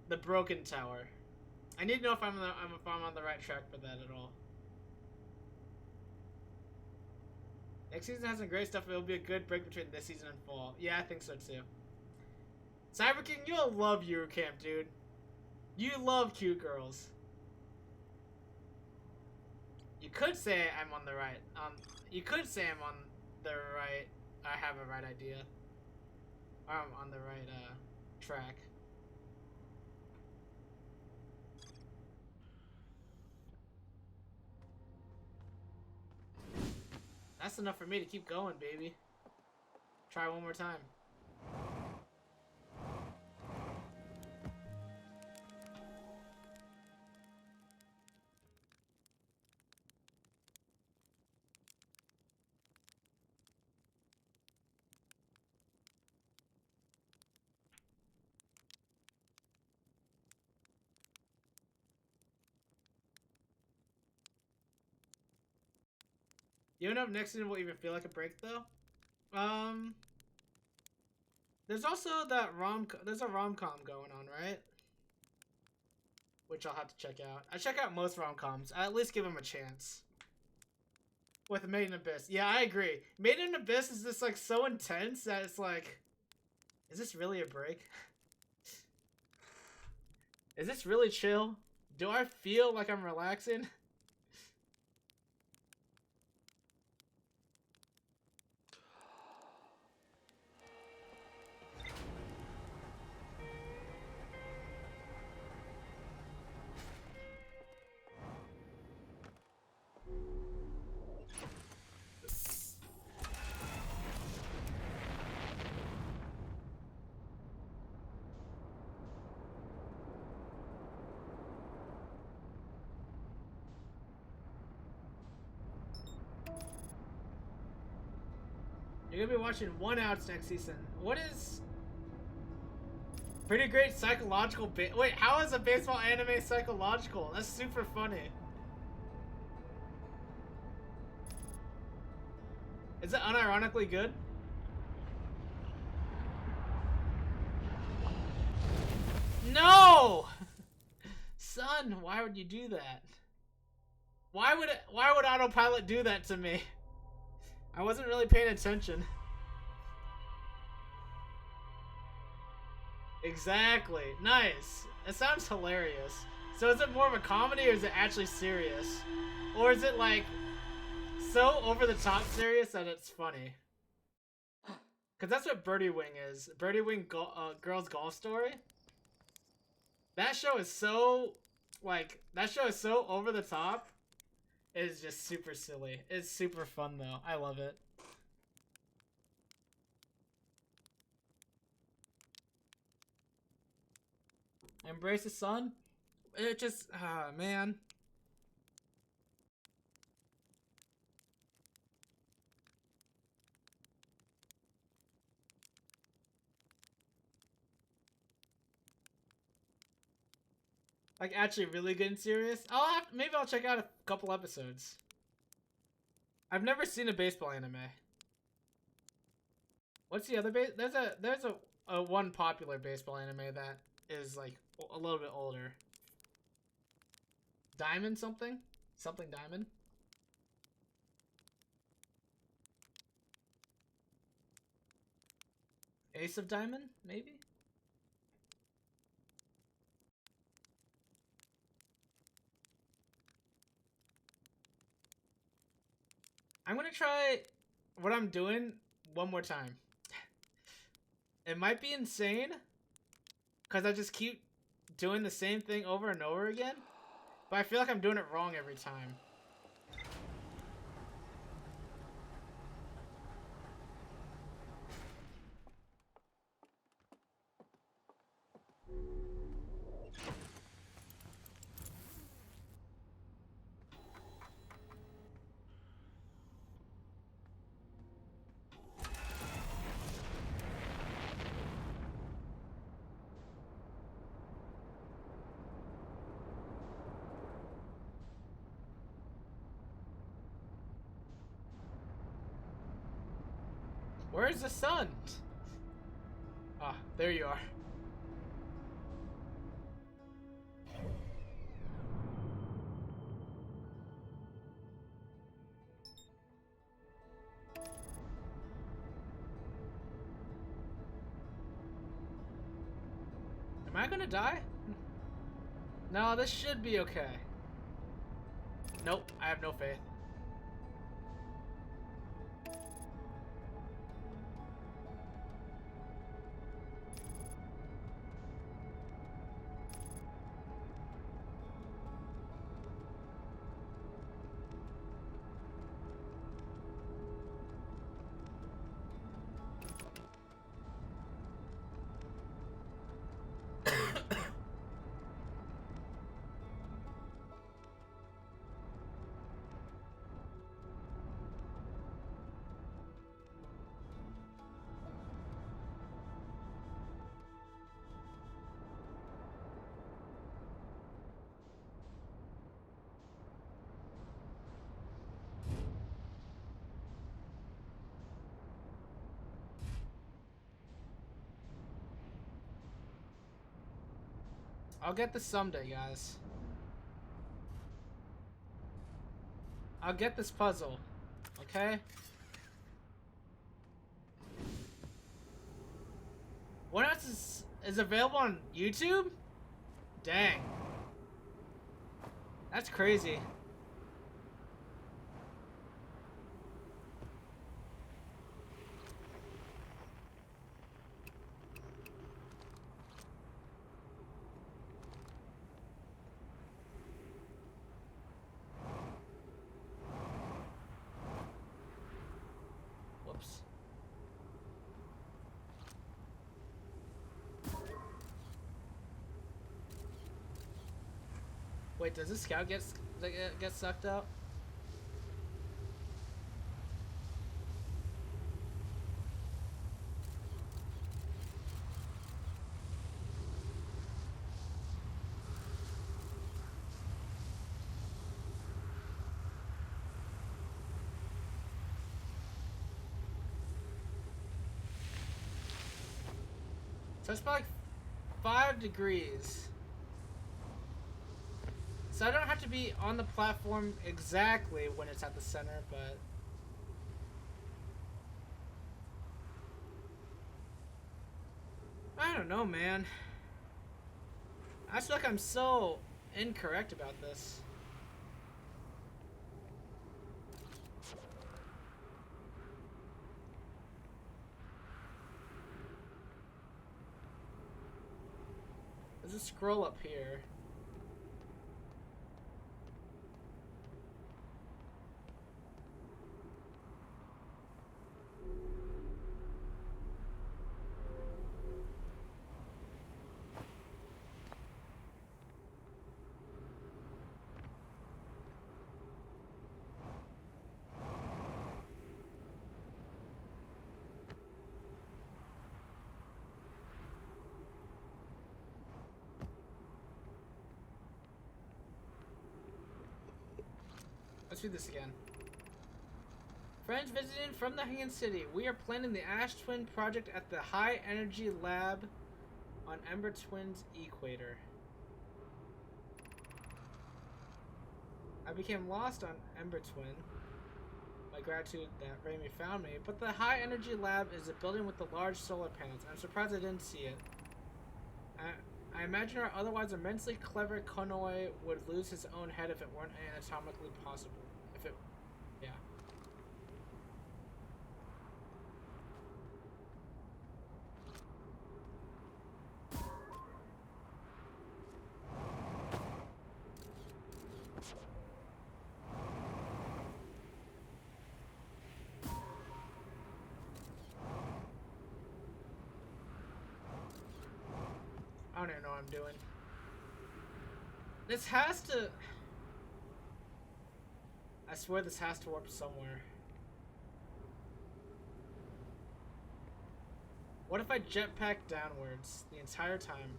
the broken tower. I need to know if I'm on the right track for that at all. Next season has some great stuff. It'll be a good break between this season and fall. Yeah, I think so too. Cyber King, you'll love Eurocamp, dude. You love cute girls. You could say I'm on the right. You could say I'm on the right. I have a right idea. Or I'm on the right track. That's enough for me to keep going, baby. Try one more time. You don't know if next season will even feel like a break though? There's also that there's a rom-com going on, right? Which I'll have to check out. I check out most rom-coms. I at least give them a chance. With Made in Abyss. Yeah, I agree. Made in Abyss is just like so intense that it's like, is this really a break? Is this really chill? Do I feel like I'm relaxing? You're gonna be watching One Outs next season. What is... Pretty great psychological wait, how is a baseball anime psychological? That's super funny. Is it unironically good? No! Son, why would you do that? Why would autopilot do that to me? I wasn't really paying attention. Exactly. Nice. It sounds hilarious. So is it more of a comedy or is it actually serious? Or is it like so over the top serious that it's funny? Because that's what Birdie Wing is. Birdie Wing Girls Golf Story. That show is so, like, that show is so over the top. It is just super silly. It's super fun though. I love it. Embrace the sun? It just, man. Like actually really good and serious? Maybe I'll check out a couple episodes. I've never seen a baseball anime. What's the other there's a one popular baseball anime that is like a little bit older. Diamond something? Something Diamond? Ace of Diamond, maybe? I'm gonna try what I'm doing one more time. It might be insane, because I just keep doing the same thing over and over again, but I feel like I'm doing it wrong every time. Where is the sun? Ah, there you are. Am I gonna die? No, this should be okay. Nope, I have no faith. I'll get this someday, guys. I'll get this puzzle, okay? What else is available on YouTube? Dang. That's crazy. Whoops. Wait, does this scout get sucked out? So it's about like 5 degrees. So I don't have to be on the platform exactly when it's at the center, but... I don't know, man. I feel like I'm so incorrect about this. There's a scroll up here. Let's read this again. Friends visiting from the Hanging City. We are planning the Ash Twin project at the High Energy Lab on Ember Twin's equator. I became lost on Ember Twin. My gratitude that Raimi found me. But the High Energy Lab is a building with the large solar panels. I'm surprised I didn't see it. I imagine our otherwise immensely clever Konoe would lose his own head if it weren't anatomically possible. If it... yeah. I don't even know what I'm doing. This has to... I swear this has to warp somewhere. What if I jetpack downwards the entire time?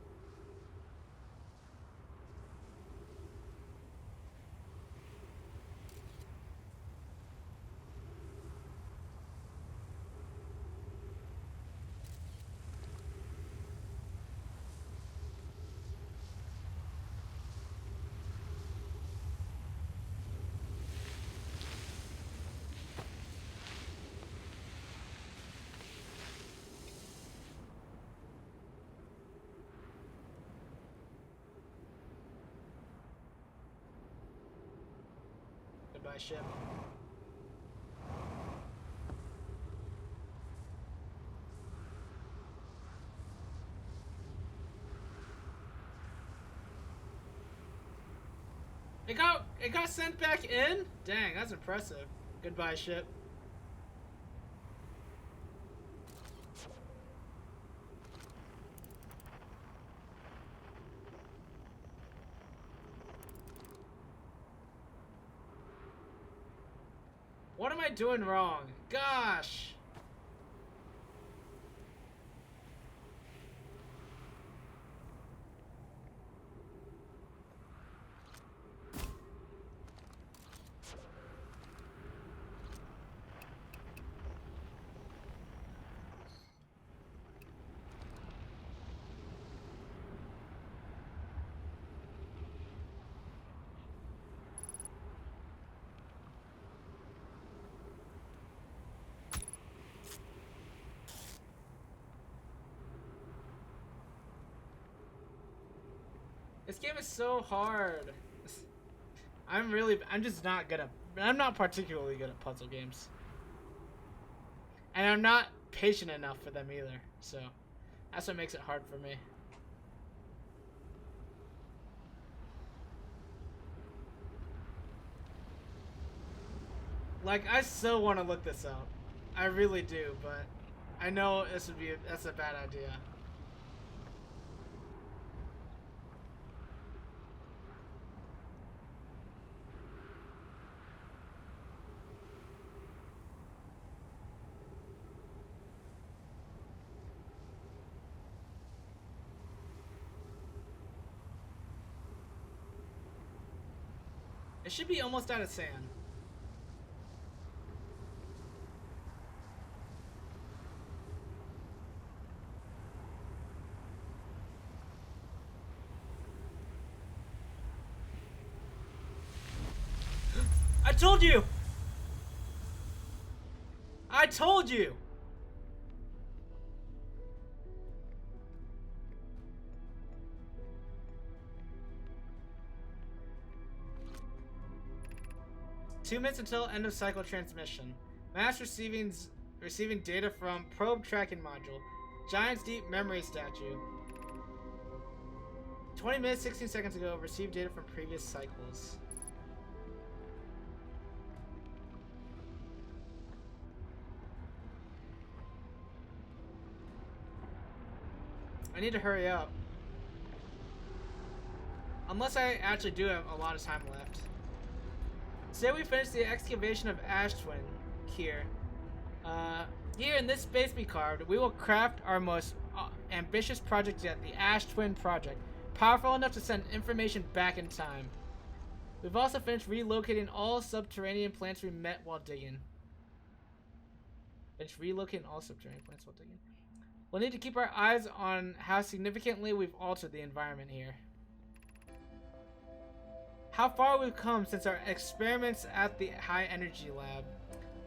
ship. It got sent back in? Dang, that's impressive. Goodbye, ship. What am I doing wrong? Gosh! This game is so hard. I'm just not good at, I'm not particularly good at puzzle games. And I'm not patient enough for them either, so that's what makes it hard for me. Like, I so want to look this up. I really do, but I know that's a bad idea. It should be almost out of sand. I told you! I told you! Two minutes until end of cycle transmission. Mass receiving data from probe tracking module. Giant's Deep memory statue. 20 minutes, 16 seconds ago, received data from previous cycles. I need to hurry up. Unless I actually do have a lot of time left. Say we finish the excavation of Ash Twin here. Here in this space we carved, we will craft our most ambitious project yet, the Ash Twin Project. Powerful enough to send information back in time. We've also finished relocating all subterranean plants we met while digging. We'll need to keep our eyes on how significantly we've altered the environment here. How far we've come since our experiments at the High Energy Lab.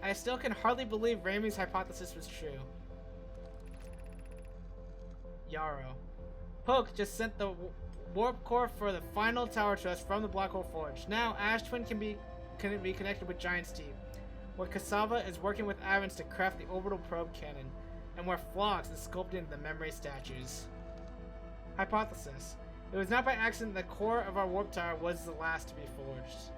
I still can hardly believe Raimi's hypothesis was true. Yarrow. Poke just sent the warp core for the final tower to us from the Black Hole Forge. Now, Ash Twin can be connected with Giant's Deep, where Cassava is working with Avens to craft the orbital probe cannon, and where Phlox is sculpting the memory statues. Hypothesis. It was not by accident the core of our warp tower was the last to be forged.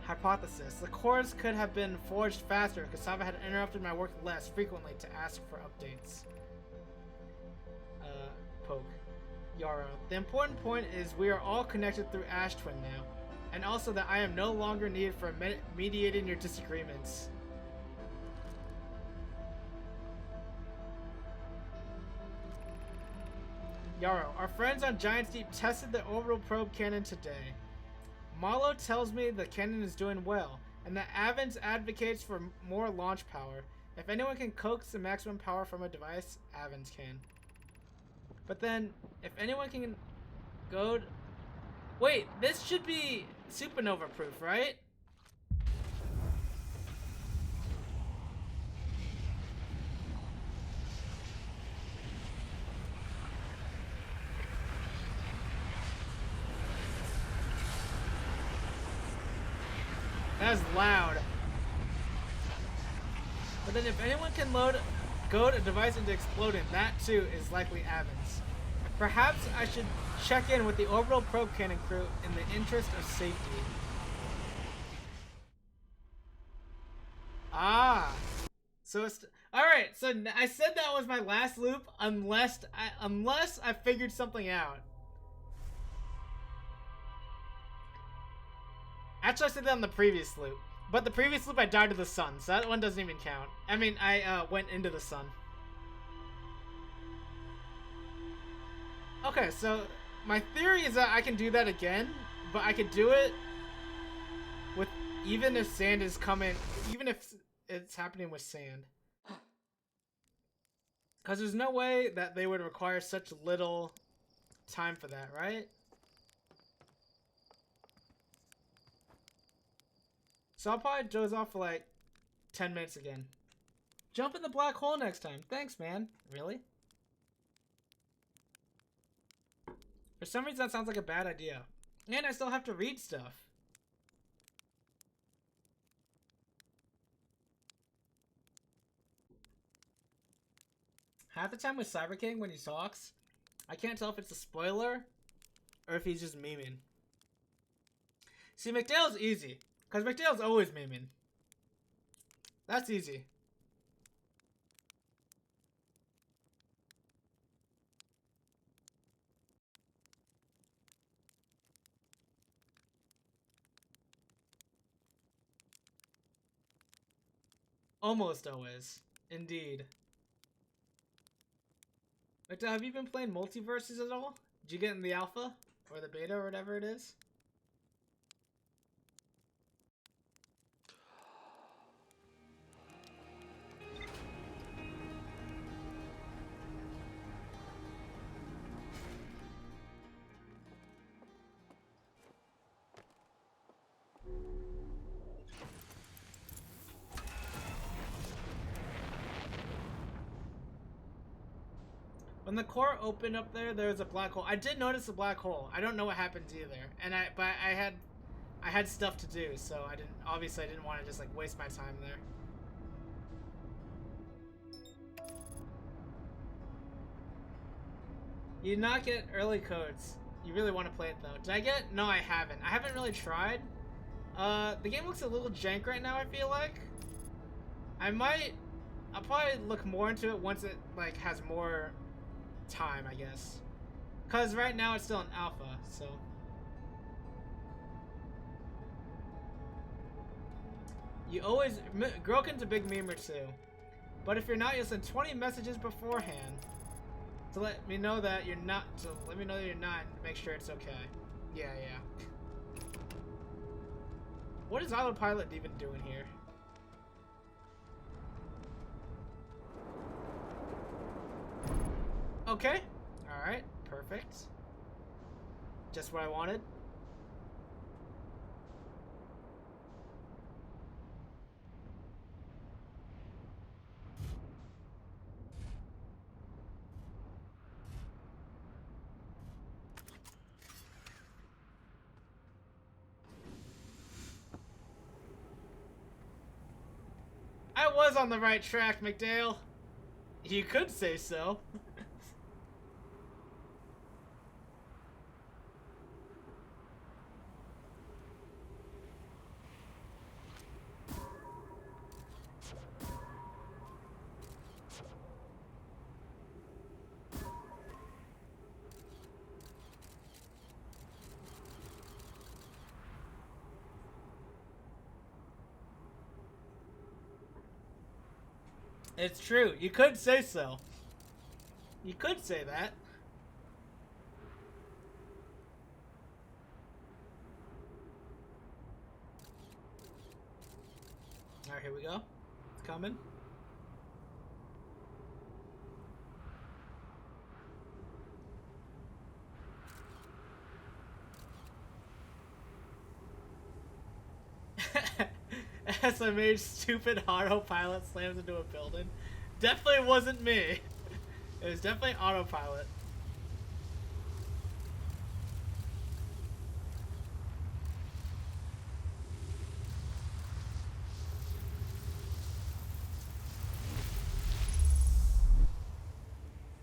Hypothesis. The cores could have been forged faster if Cassava had interrupted my work less frequently to ask for updates. Poke. Yarrow. The important point is we are all connected through Ash Twin now, and also that I am no longer needed for mediating your disagreements. Yarrow, our friends on Giant's Deep tested the orbital probe cannon today. Marlowe tells me the cannon is doing well, and that Avens advocates for more launch power. If anyone can coax the maximum power from a device, Avens can. But then, if anyone can go... Wait, this should be supernova proof, right? That's loud. But then if anyone can goad a device into exploding, that too is likely Avens. Perhaps I should check in with the orbital probe cannon crew in the interest of safety. Ah. So it's alright, so I said that was my last loop unless I figured something out. Actually, I said that on the previous loop. But the previous loop I died to the sun, so that one doesn't even count. I mean, I went into the sun. Okay, so my theory is that I can do that again, but I could do it with even if sand is coming, even if it's happening with sand. Because there's no way that they would require such little time for that, right? So I'll probably doze off for like 10 minutes again. Jump in the black hole next time. Thanks, man. Really? For some reason, that sounds like a bad idea. And I still have to read stuff. Half the time with Cyber King when he talks, I can't tell if it's a spoiler or if he's just memeing. See, McDale's easy. Because McDale's always memeing. That's easy. Almost always. Indeed. McDale, have you been playing Multiverses at all? Did you get in the alpha? Or the beta or whatever it is? When the core opened up there's a black hole. I did notice a black hole. I don't know what happened either. And I had stuff to do, so I didn't want to just like waste my time there. You did not get early codes. You really want to play it though. Did I get? No, I haven't. I haven't really tried. The game looks a little jank right now, I feel like. I'll probably look more into it once it like has more time, I guess. Cause right now it's still an alpha, so. You always, Grokin's a big memer too. But if you're not, you'll send 20 messages beforehand to let me know that you're not, and make sure it's okay. Yeah. What is autopilot even doing here? Okay. Alright. Perfect. Just what I wanted. I was on the right track, McDale. You could say so. It's true. You could say so. You could say that. Alright, here we go. It's coming. SMH stupid autopilot slams into a building. Definitely wasn't me. It was definitely autopilot.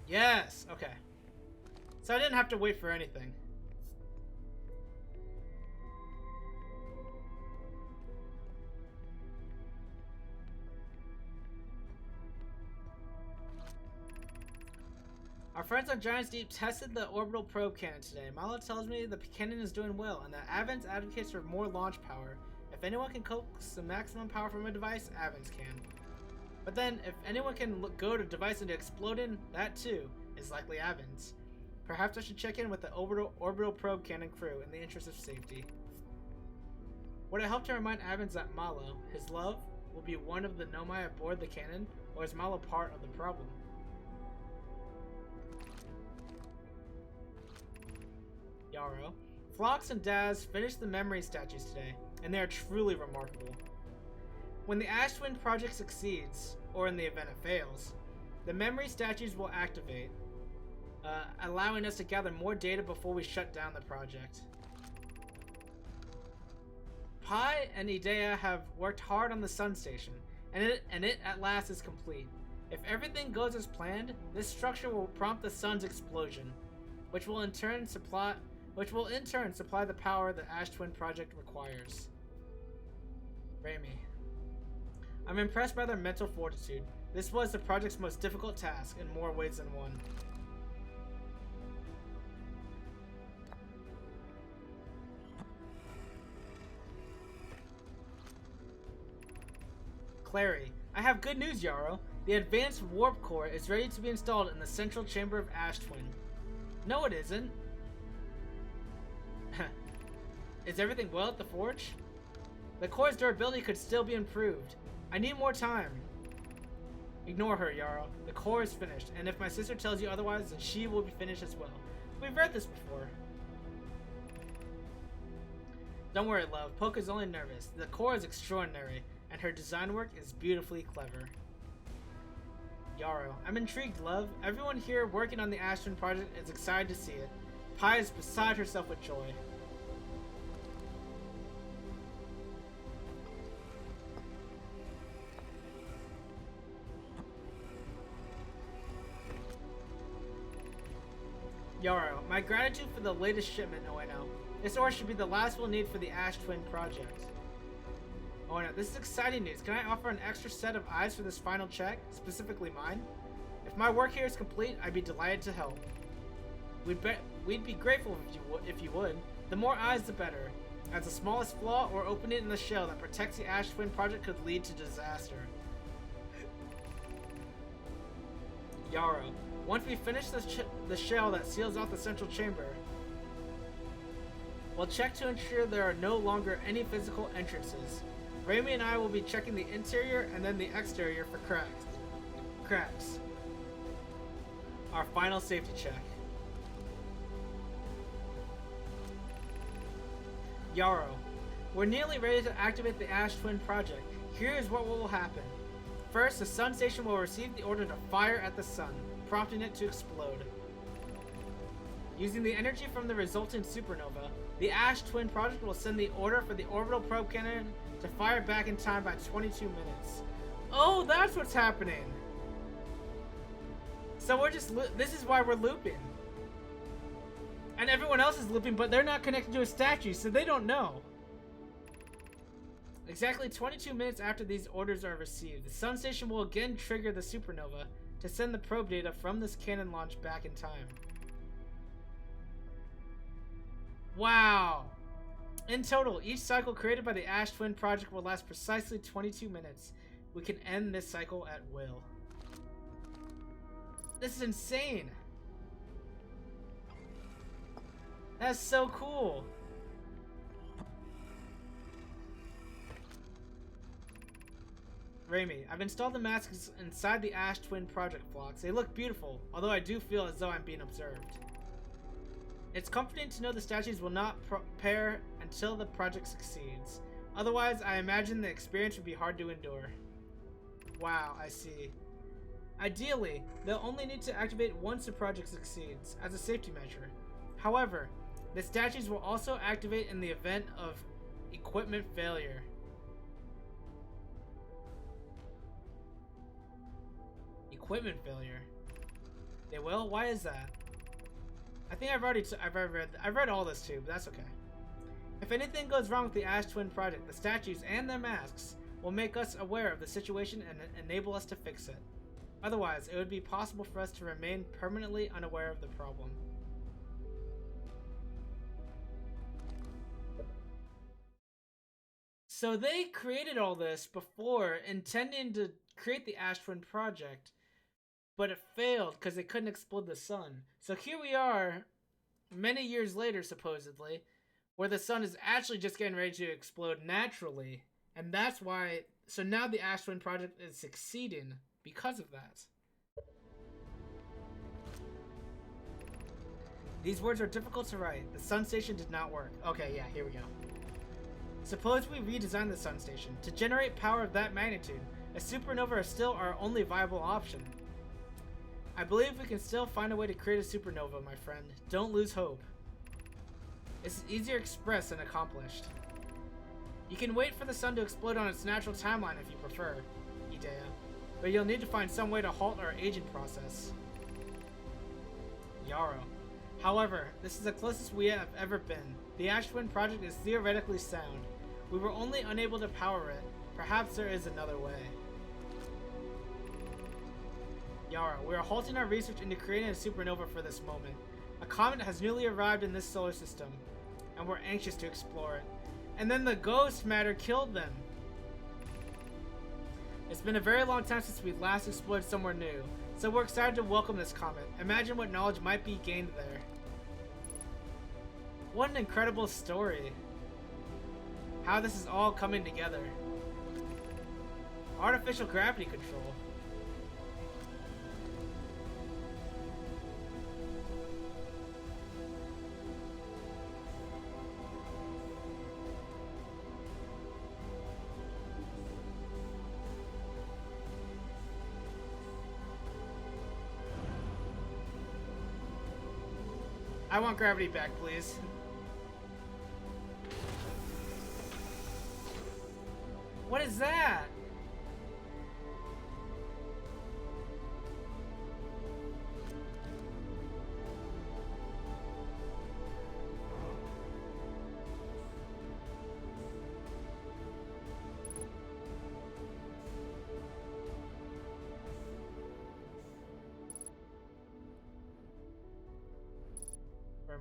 Yes! Okay. So I didn't have to wait for anything. Our friends on Giants Deep tested the orbital probe cannon today. Malo tells me the cannon is doing well, and that Avens advocates for more launch power. If anyone can coax the maximum power from a device, Avens can. But then, if anyone can go to device into exploding, that too is likely Avens. Perhaps I should check in with the orbital probe cannon crew in the interest of safety. Would it help to remind Avens that Malo, his love, will be one of the Nomai aboard the cannon, or is Malo part of the problem? Yarrow. Phlox and Daz finished the memory statues today, and they are truly remarkable. When the Ash Twin project succeeds, or in the event it fails, the memory statues will activate, allowing us to gather more data before we shut down the project. Pi and Idea have worked hard on the Sun Station, and it at last is complete. If everything goes as planned, this structure will prompt the Sun's explosion, which will in turn supply the power the Ash Twin project requires. Raimi. I'm impressed by their mental fortitude. This was the project's most difficult task in more ways than one. Clary. I have good news, Yarrow. The advanced warp core is ready to be installed in the central chamber of Ash Twin. No, it isn't. Is everything well at the forge? The core's durability could still be improved. I need more time. Ignore her, Yarrow. The core is finished, and if my sister tells you otherwise, then she will be finished as well. We've read this before. Don't worry, love. Poke is only nervous. The core is extraordinary, and her design work is beautifully clever. Yarrow. I'm intrigued, love. Everyone here working on the Ash Twin project is excited to see it. Pi is beside herself with joy. Yarrow, my gratitude for the latest shipment, Oeno. This ore should be the last we'll need for the Ash Twin project. Oeno, this is exciting news. Can I offer an extra set of eyes for this final check, specifically mine? If my work here is complete, I'd be delighted to help. We'd be grateful if you would. The more eyes, the better. As the smallest flaw or opening in the shell that protects the Ash Twin project could lead to disaster. Yarrow. Once we finish the shell that seals off the central chamber, we'll check to ensure there are no longer any physical entrances. Raimi and I will be checking the interior and then the exterior for cracks. Our final safety check. Yarrow. We're nearly ready to activate the Ash Twin project. Here is what will happen. First, the Sun Station will receive the order to fire at the Sun, prompting it to explode. Using the energy from the resulting supernova, the Ash Twin project will send the order for the orbital probe cannon to fire back in time by 22 minutes. Oh, that's what's happening! So we're just this is why we're looping. And everyone else is looping, but they're not connected to a statue, so they don't know. Exactly 22 minutes after these orders are received, the Sun Station will again trigger the supernova to send the probe data from this cannon launch back in time. Wow! In total, each cycle created by the Ash Twin project will last precisely 22 minutes. We can end this cycle at will. This is insane! That's so cool! Raimi, I've installed the masks inside the Ash Twin project blocks. They look beautiful, although I do feel as though I'm being observed. It's comforting to know the statues will not pair until the project succeeds. Otherwise, I imagine the experience would be hard to endure. Wow, I see. Ideally, they'll only need to activate once the project succeeds, as a safety measure. However, the statues will also activate in the event of equipment failure. Equipment failure? They will? Why is that? I think I've read all this too, but that's okay. If anything goes wrong with the Ash Twin project, the statues and their masks will make us aware of the situation and enable us to fix it. Otherwise, it would be possible for us to remain permanently unaware of the problem. So they created all this before, intending to create the Ash Twin project, but it failed because they couldn't explode the sun. So here we are, many years later, supposedly, where the sun is actually just getting ready to explode naturally, and that's why. So now the Ash Twin project is succeeding because of that. These words are difficult to write. The sun station did not work. Okay, yeah, here we go. Suppose we redesign the sun station. To generate power of that magnitude, a supernova is still our only viable option. I believe we can still find a way to create a supernova, my friend. Don't lose hope. It's easier expressed than accomplished. You can wait for the sun to explode on its natural timeline if you prefer, Idea, but you'll need to find some way to halt our aging process. Yarrow. However, this is the closest we have ever been. The Ash Twin project is theoretically sound. We were only unable to power it. Perhaps there is another way. Yara, we are halting our research into creating a supernova for this moment. A comet has newly arrived in this solar system, and we're anxious to explore it. And then the ghost matter killed them. It's been a very long time since we last explored somewhere new, so we're excited to welcome this comet. Imagine what knowledge might be gained there. What an incredible story. How this is all coming together. Artificial gravity control. I want gravity back, please. What is that?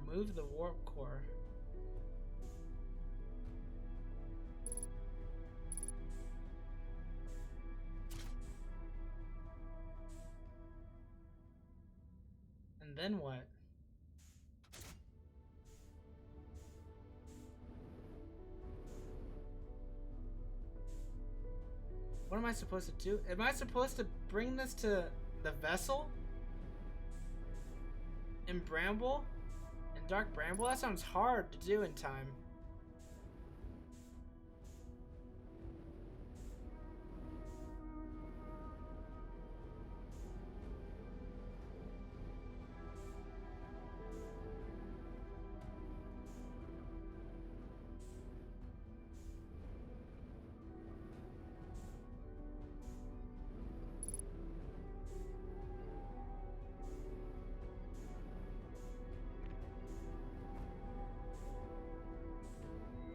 Remove the warp core. And then what? What am I supposed to do? Am I supposed to bring this to the vessel? In Bramble? In Dark Bramble? That sounds hard to do in time.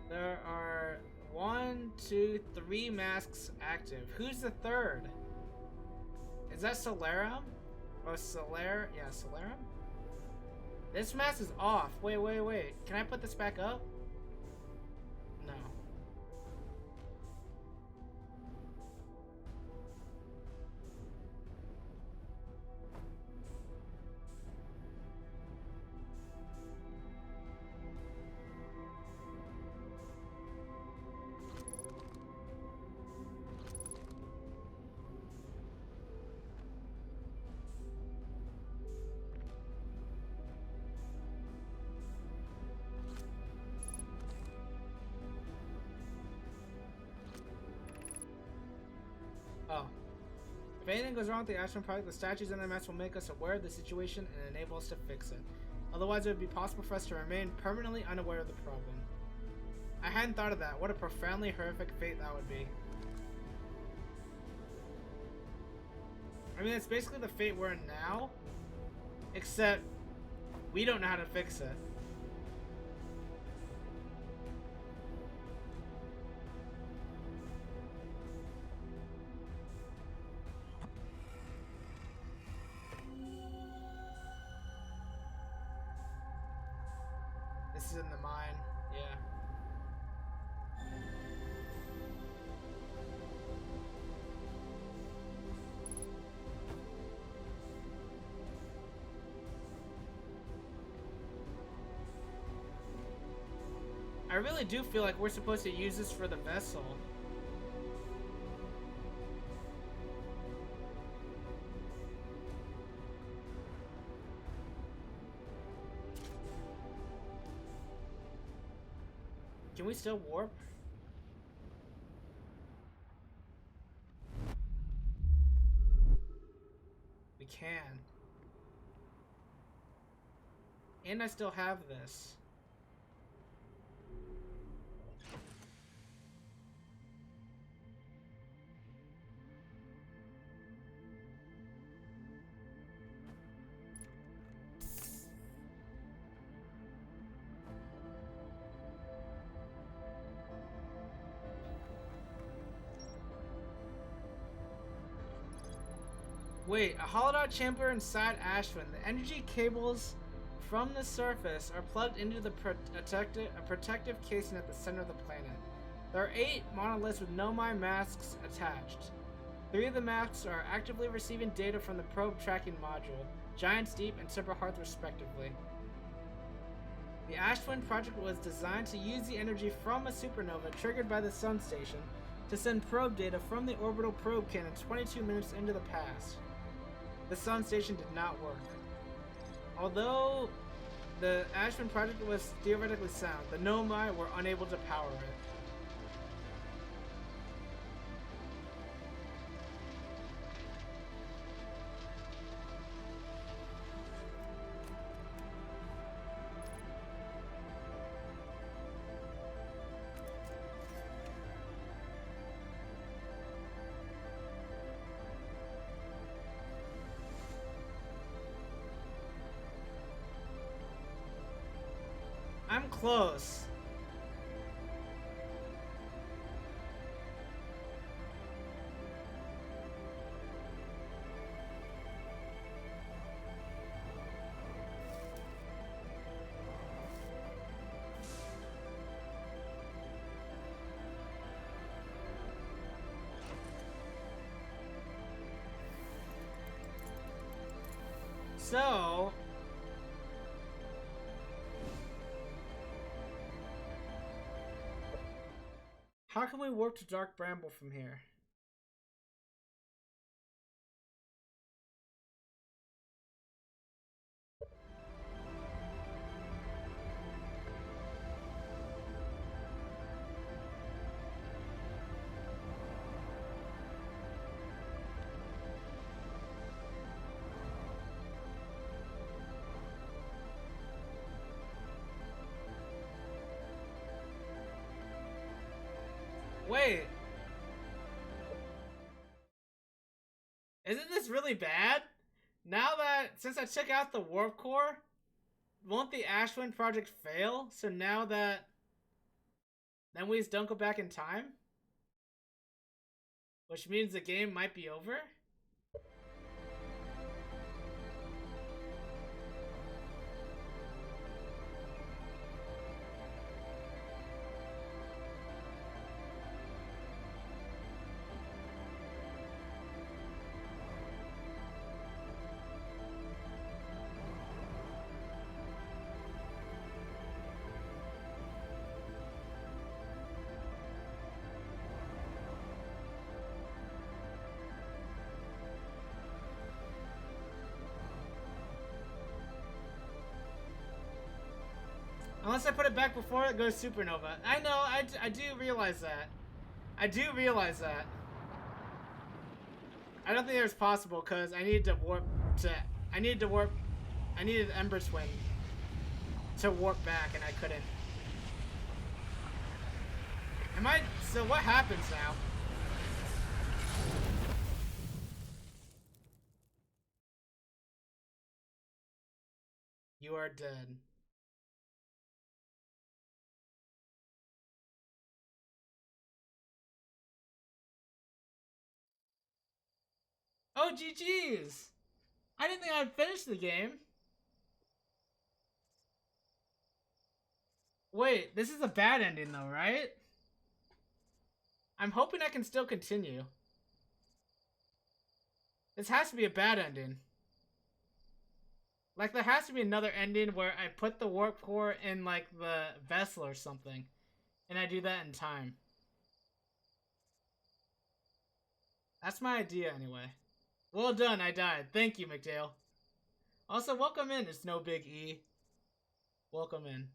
There are 1, 2, 3 masks active. Who's the third? Is that Solarum? Or Solar? Yeah, Solarum? This mask is off. Wait. Can I put this back up? No. Oh. If anything goes wrong with the Ash Twin project, the statues and their masks will make us aware of the situation and enable us to fix it. Otherwise, it would be possible for us to remain permanently unaware of the problem. I hadn't thought of that. What a profoundly horrific fate that would be. I mean, it's basically the fate we're in now, Except, we don't know how to fix it. This is in the mine, yeah. I really do feel like we're supposed to use this for the vessel. Can we still warp? We can. And I still have this. Wait, a hollowed out chamber inside Ashwin. The energy cables from the surface are plugged into the protective casing at the center of the planet. There are 8 monoliths with Nomai masks attached. 3 of the masks are actively receiving data from the probe tracking module, Giant's Deep and Super Hearth respectively. The Ashwin project was designed to use the energy from a supernova triggered by the Sun Station to send probe data from the orbital probe cannon 22 minutes into the past. The Sun Station did not work. Although the Ashwin project was theoretically sound, the Nomai were unable to power it. I'm close. So how can we warp to Dark Bramble from here? Wait. Isn't this really bad? Now that, since I took out the warp core, won't the Ashwin project fail? So now that, then we just don't go back in time? Which means the game might be over? Unless I put it back before it goes supernova. I know, I do realize that. I do realize that. I don't think it was possible because I needed to warp to... I needed Ember Twin to warp back and I couldn't. So what happens now? You are dead. Oh, GG's! I didn't think I'd finish the game. Wait, this is a bad ending though, right? I'm hoping I can still continue. This has to be a bad ending. Like, there has to be another ending where I put the warp core in, like, the vessel or something. And I do that in time. That's my idea, anyway. Well done, I died. Thank you, McDale. Also, welcome in. It's no big E. Welcome in.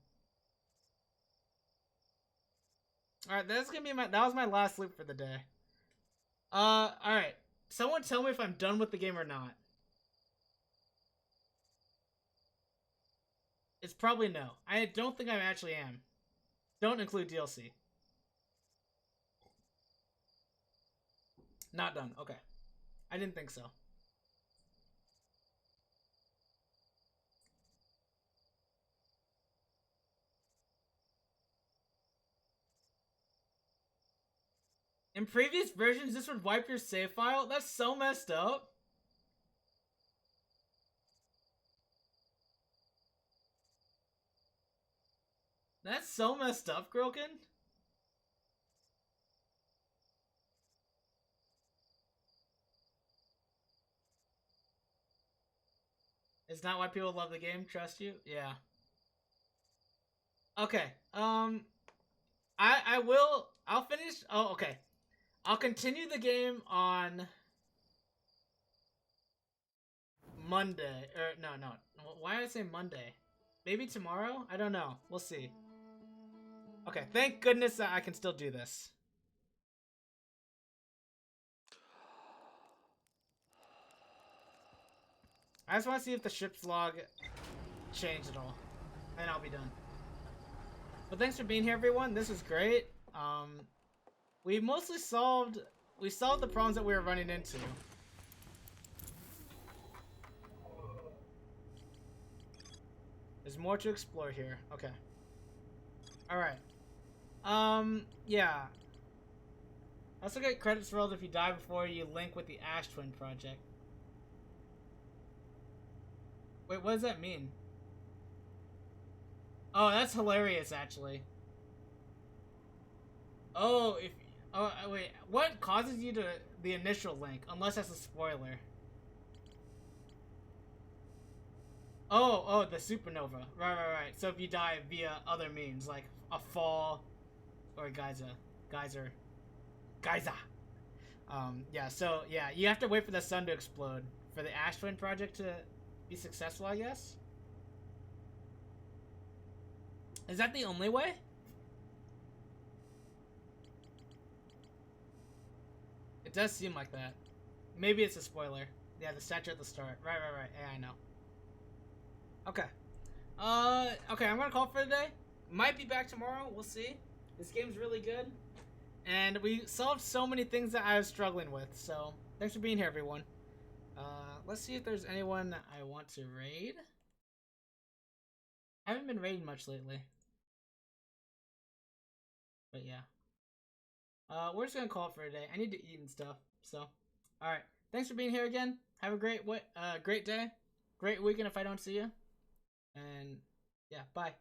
Alright, that's gonna be that was my last loop for the day. Alright. Someone tell me if I'm done with the game or not. It's probably no. I don't think I actually am. Don't include DLC. Not done. Okay. I didn't think so. In previous versions, this would wipe your save file? That's so messed up. That's so messed up, Grilkin. It's not why people love the game, trust you? Yeah. Okay. I'll finish. Oh, okay. I'll continue the game on Monday. No. Why did I say Monday? Maybe tomorrow? I don't know. We'll see. Okay, thank goodness that I can still do this. I just want to see if the ship's log changed at all. And I'll be done. But thanks for being here, everyone. This was great. We mostly solved the problems that we were running into. There's more to explore here. Okay. Alright. Yeah. Also get credits rolled if you die before you link with the Ash Twin project. Wait, what does that mean? Oh, that's hilarious, actually. Oh, wait. What causes you to the initial link? Unless that's a spoiler. Oh, the supernova. Right. So if you die via other means, like a fall or a geyser. Yeah, so, yeah, you have to wait for the sun to explode for the Ash Twin project to be successful, I guess? Is that the only way? It does seem like that. Maybe it's a spoiler. Yeah, the statue at the start. Right. Yeah, I know. Okay. Okay, I'm gonna call it for today. Might be back tomorrow. We'll see. This game's really good. And we solved so many things that I was struggling with. So, thanks for being here, everyone. Let's see if there's anyone I want to raid. I haven't been raiding much lately. But yeah. We're just gonna call it for today. I need to eat and stuff. So, alright. Thanks for being here again. Have a great day. Great weekend if I don't see you. And yeah, bye.